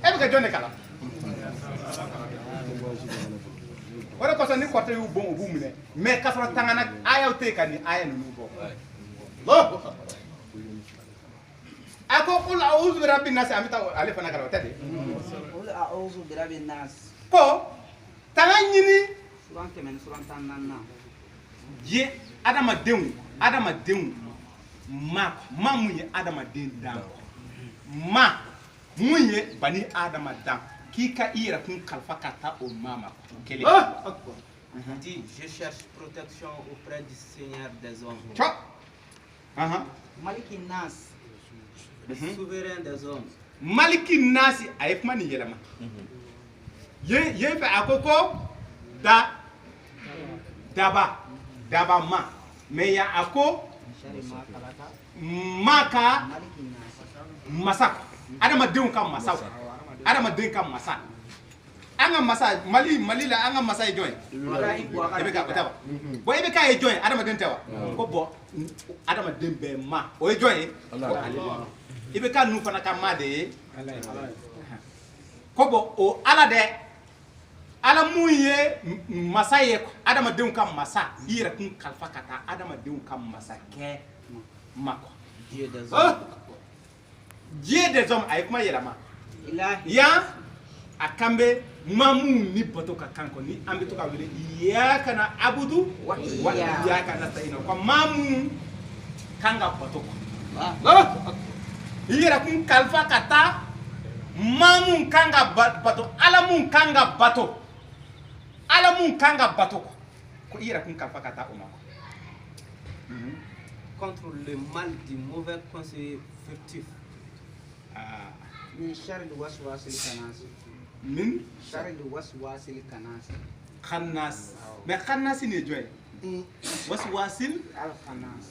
bɛ ka jɔn de kalan o de kosɔn ni kɔrɔtɛ y'u bon u b'u minɛ mais k'a sɔrɔ tangana ayaw tɛ yen ka nin aya ninnu bɔ a ko kul a'udhu bi rabbin nas an bɛ taa ale fana kalan o tɛ de qul a'udhu bi rabbin nas ko tanga ɲini suran 114 ye adamadenw ma mun ye adamaden dan ma mun ye bani adama dan k'i ka i yɛrɛ kun kalifa ka taa o ma kelen Dit, je cherche protection auprès du Seigneur des hommes, maliki nas le souverain des hommes. maliki nasi a ye kuma nin yɛlɛma ye fɛ a ko ko daba ma mais ya a ko ma ka masa adamadenw ka masa adamaden ka masa an ka masa mali la an ka masa ye jɔn ye i bɛ ka o tɛ wa bon i bɛ k'a ye jɔn ye adamaden tɛ wa ko bɔn adamaden bɛɛ ma o ye jɔn ye ko ale i bɛ k'a ninnu fana ka ma de ye ko bɔn o ala dɛ ala mun ye masa ye adamadenw ka masa i yɛrɛ kun kalifa ka taa adamadenw ka masakɛ ma quoi Dieu des hommes. Dieu des hommes a ye kuma yɛlɛma ilahi yan a kan bɛ mamu ni bato ka kan kɔ ni an bɛ to ka wele iyaka na abudu wa iyaka na sayina ko mamu kan ka bato kɔ i yɛrɛ kun kalifa ka taa mamu kan ka bato ala mun kan ka bato ko i yɛrɛ kun kalifa ka taa o ma Contre le mal du mauvais conseiller furtif. min sharri waswasil kanas min sharri waswasil kanas khannas mais khannas ni jɔn ye waswasil al khanas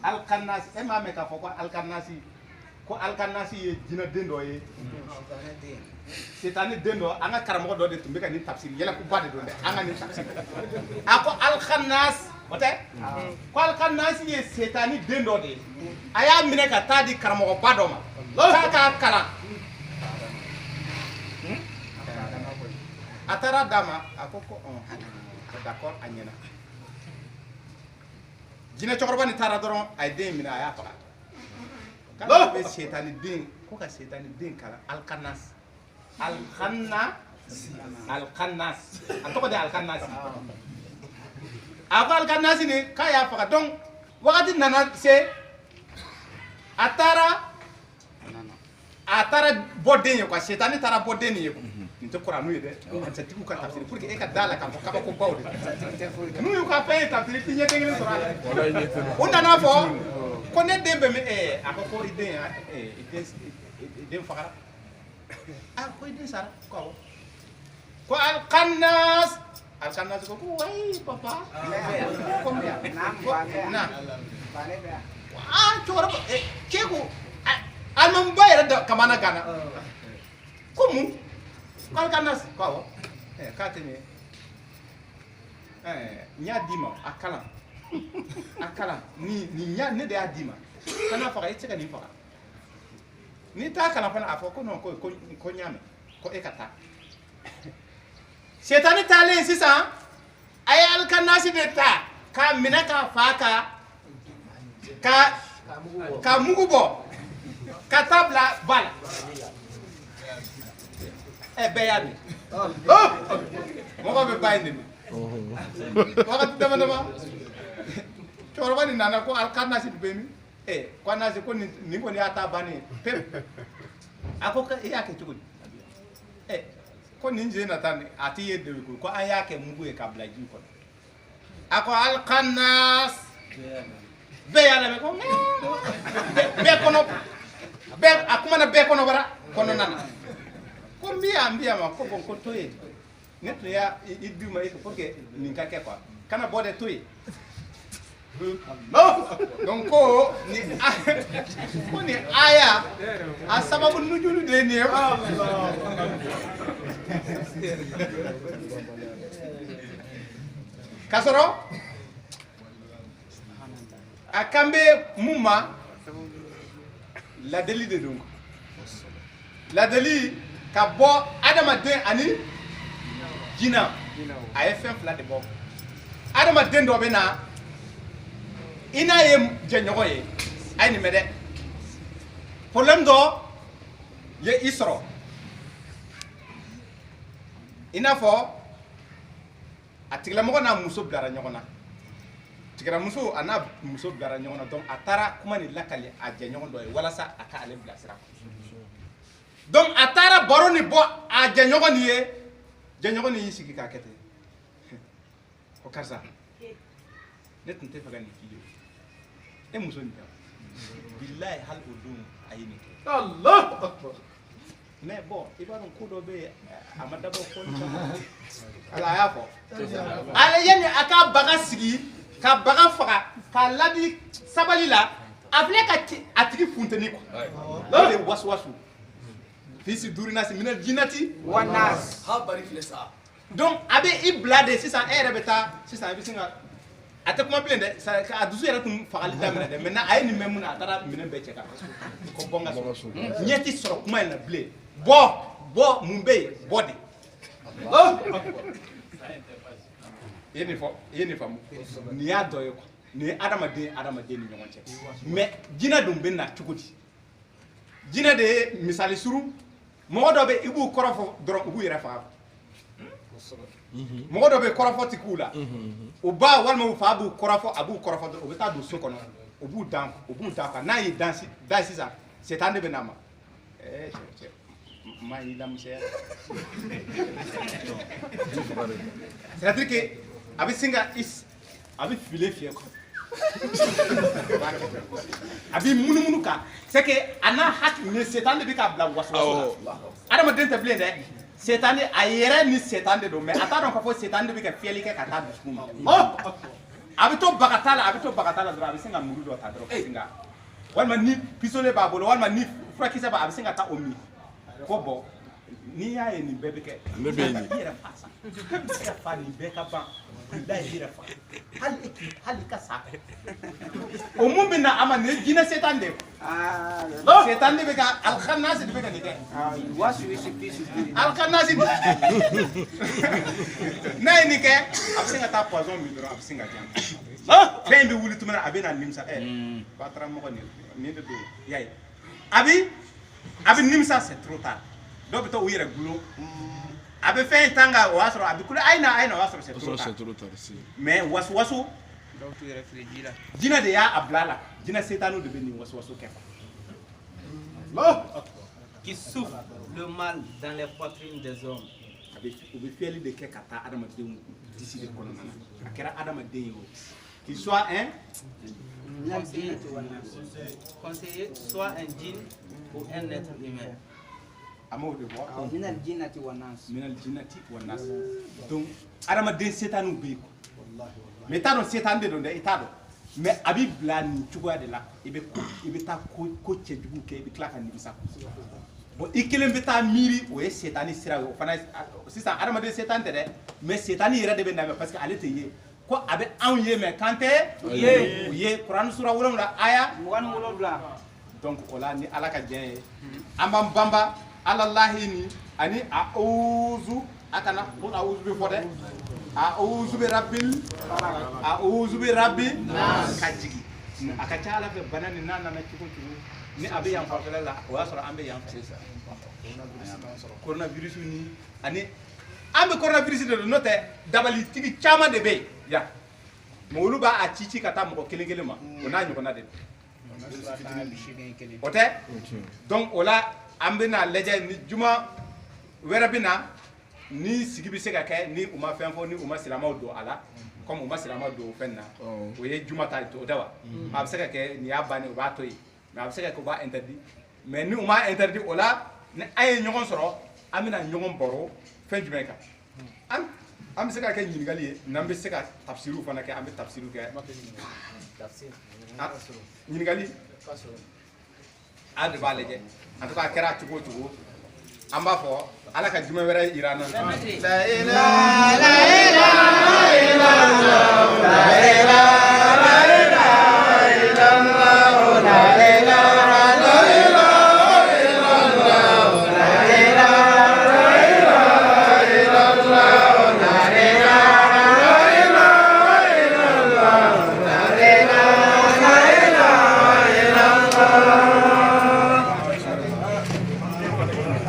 alkannas e m'a mɛn k'a fɔ ko alkannasi ye jinɛ den dɔ ye setani den dɔ an ka karamɔgɔ dɔ de tun bɛ ka nin tafsiri yɛlɛkuba de don dɛ an ka nin tafsiri a ko alkannas o tɛ ko alkannasi ye setani den dɔ de ye a y'a minɛ ka taa di karamɔgɔba dɔ ma k'a k'a kalan a taara d'a ma a ko d'accord a ɲɛna jinɛ cɛkɔrɔba ni taara dɔrɔn a ye den minɛ a y'a faga k'ale bɛ setani den ko ka setani den kalan alkannas a tɔgɔ de alkannas a ko alkannas ni k'a y'a faga donc wagati nana se a taara bɔ den ye quoi setani taara bɔ den nin ye quoi nin nte Qur'anu ye dɛ nte tigiw ka tafsiri pour que e ka da la k'a fɔ kabako baw de n'u y'u ka fɛn ye tafsiri ti ɲɛ den kelen sɔrɔ a la u nana fɔ ko ne den bɛ min a ko i den fagara ko i den sara ko awɔ ko alkannas ko wayi papa combien na cɛkɔrɔba cɛ ko alimamiba yɛrɛ da kamana gana ko mun ko alkannas ko awɔ k'a tɛ ɲɛ n y'a d'i ma a kalan ni ne de y'a d'i ma kana faga i tɛ se ka nin faga n'i t'a kalan fana a fɔ ko non ko n y'a mɛn ko e ka taa Setani taalen sisan a ye alkanasi de ta k'a minɛ k'a fa ka mugu bɔ ka taa bila ba la bɛɛ y'a min mɔgɔ bɛ ba in de min wagati dama dama cɛkɔrɔba nin nana ko alkanasi bɛ min ko anasi ko nin kɔni y'a ta bannen ye pewu a ko e y'a kɛ cogo di ko nin je na tan a ti ye de ko an y'a kɛ mugu ye ka bila ji kɔnɔ a ko alkannas bɛɛ y'a lamɛn ko bɛɛ kɔnɔ bɛɛ a kumana bɛɛ kɔnɔbara kɔnɔna na ko n b'i yan ma ko bon ko to ye ne tun y'a i di ma pour que nin ka kɛ quoi kana bɔ de to ye donc ko ni aya a sababu nujulu de ni kasoro a kan bɛ mun ma ladeli de don ladeli ka bɔ adamaden ani jinɛ a ye fɛn fila de bɔ adamaden dɔ bɛ na i n'a ye jɛɲɔgɔn ye a ye nin mɛn dɛ problème dɔ ye i sɔrɔ i n'a fɔ a tigilamɔgɔ n'a muso bilara ɲɔgɔn na tigiramuso a n'a muso bilara ɲɔgɔn na donc a taara kuma nin lakali a jɛɲɔgɔn dɔ ye walasa a ka ale bilasira donc a taara baro ni bɔ a jɛɲɔgɔn nin ye jɛɲɔgɔn nin y'i sigi k'a kɛ ten ko karisa ne tun tɛ fɛ ka nin k'i ye e muso nin kɛ bilahi hali o don a ye nin kɛ Allahu Akbar mais bon i b'a dɔn ko dɔ bɛ yen a ma dabɔ fɔli caman ala a y'a fɔ ale yanni a ka baga sigi ka baga faga k'a ladi sabali la a filɛ ka a tigi funteni quoi o de ye wasuwasu fisi duurinasi minɛ jinati wa nas ha bari filɛ sa donc a bɛ i bila de sisan e yɛrɛ bɛ taa sisan i bɛ sin ka a tɛ kuma bilen dɛ a dusu yɛrɛ tun fagali daminɛ dɛ maintenant a ye nin mɛn mun na a taara minɛn bɛɛ cɛ ka ko bɔ n ka so ɲɛ tɛ sɔrɔ kuma in na bilen bɔ mun bɛ yen bɔ de i ye nin faamu nin y'a dɔ ye quoi nin ye adamaden ni ɲɔgɔn cɛ mais jinɛ dun bɛ na cogo di jinɛ de ye misali suru mɔgɔ dɔ bɛ i b'u kɔrɔfɔ dɔrɔn u b'u yɛrɛ faga mɔgɔ dɔ bɛ kɔrɔfɔ ti k'u la u ba walima u fa b'u kɔrɔfɔ a b'u kɔrɔfɔ dɔrɔn u bɛ taa don so kɔnɔ u b'u dan kan n'a ye dan sisan setan de bɛ n'a ma cɛ ma y'i lamusaya c'est-à-dire que a bɛ sin ka a bɛ file fiyɛ quoi a b'i munumunu kan c'est que a n'a hakili setan de bɛ k'a bila waso la adamaden tɛ bilen dɛ setan de a yɛrɛ ni setan de don mais a t'a dɔn k'a fɔ setan de bɛ ka fiyɛli kɛ ka taa dusukun ma a bɛ to bagata la dɔrɔn a bɛ sin ka muru dɔ ta dɔrɔn ka sin ka walima ni pistolet b'a bolo walima ni furakisɛ b'a a bɛ sin ka taa o min ko bɔn n'i y'a ye nin bɛɛ bɛ kɛ i yɛrɛ fa sa i yɛrɛ fa nin bɛɛ ka ban bilahi i yɛrɛ fa hali ka sa o mun bɛ na a ma nin ye jinɛ setan de ye setan de bɛ ka alkanasi de bɛ ka nin kɛ alkanasi n'a ye nin kɛ a bɛ se ka taa poison min dɔrɔn a bɛ sin ka jan fɛn in bɛ wuli tuma min a bɛ na nimisa bataramɔgɔ nin de don i y'a ye a bɛ nimisa c'est trop tard dɔw bɛ taa u yɛrɛ gulon a bɛ fɛn tan kan o y'a sɔrɔ a bɛ kule a ye na o y'a sɔrɔ c'est trop tard mais wasuwasu jinɛ de y'a bila a la jinɛ setaniw de bɛ nin wasuwasu kɛ qui souffle le mal dans les poitrines des hommes u bɛ fiyɛli de kɛ ka taa adamadenw disi de kɔnɔna na a kɛra adamaden ye o qu'il soit un conseiller soit un djinn ou un être humain. Amoo de bɔ minal jinnati wan nas. minal jinnati wan nas donc adamaden seetaaniw bɛ yen mais i t'a dɔn seetaan de don dɛ i t'a dɔn mais a b'i bila nin cogoya de la i bɛ taa ko cɛjugu kɛ i bɛ tila ka nimisa bon i kelen bɛ taa miiri o ye seetaani sira ye o fana sisan adamaden seetaan tɛ dɛ mais seetaani yɛrɛ de bɛ na parce que ale tɛ ye ko a bɛ anw ye mais kan tɛ u ye Kurani sura 7 aya 27. donc o la ni ala ka diɲɛ ye an b'an banba alallahi ni ani a'uzu akana mun a'uzu bi fɔ dɛ a'uzu bi rabbi ka jigi a ka ca ala fɛ bana ni n'a nana cogo cogo ni a bɛ yan fanfɛla la o y'a sɔrɔ an bɛ yan fɛ coronavirus ni ani an bɛ coronavirus de don n'o tɛ dabalitigi caman de bɛ yen yan mais olu b'a ci ka taa mɔgɔ kelen kelen ma o n'a ɲɔgɔnna de o tɛ donc o la an bɛna lajɛ ni juma wɛrɛ bɛ na ni sigi bɛ se ka kɛ ni u ma fɛn fɔ ni u ma silamɛw don a la comme u ma silamɛw don o fɛn na o ye juma ta o tɛ wa a bɛ se ka kɛ nin y'a bannen o b'a to yen mais a bɛ se ka kɛ u b'a interdit mais ni u m'a interdit o la ni an ye ɲɔgɔn sɔrɔ an bɛna ɲɔgɔn baro fɛn jumɛn kan an bɛ se ka kɛ ɲininkali ye n'an bɛ se ka tafsiriw fana kɛ an bɛ tafsiriw kɛ ɲininkali an de b'a lajɛ en tout cas a kɛra cogo o cogo an b'a fɔ ala ka jumɛn wɛrɛ jira an na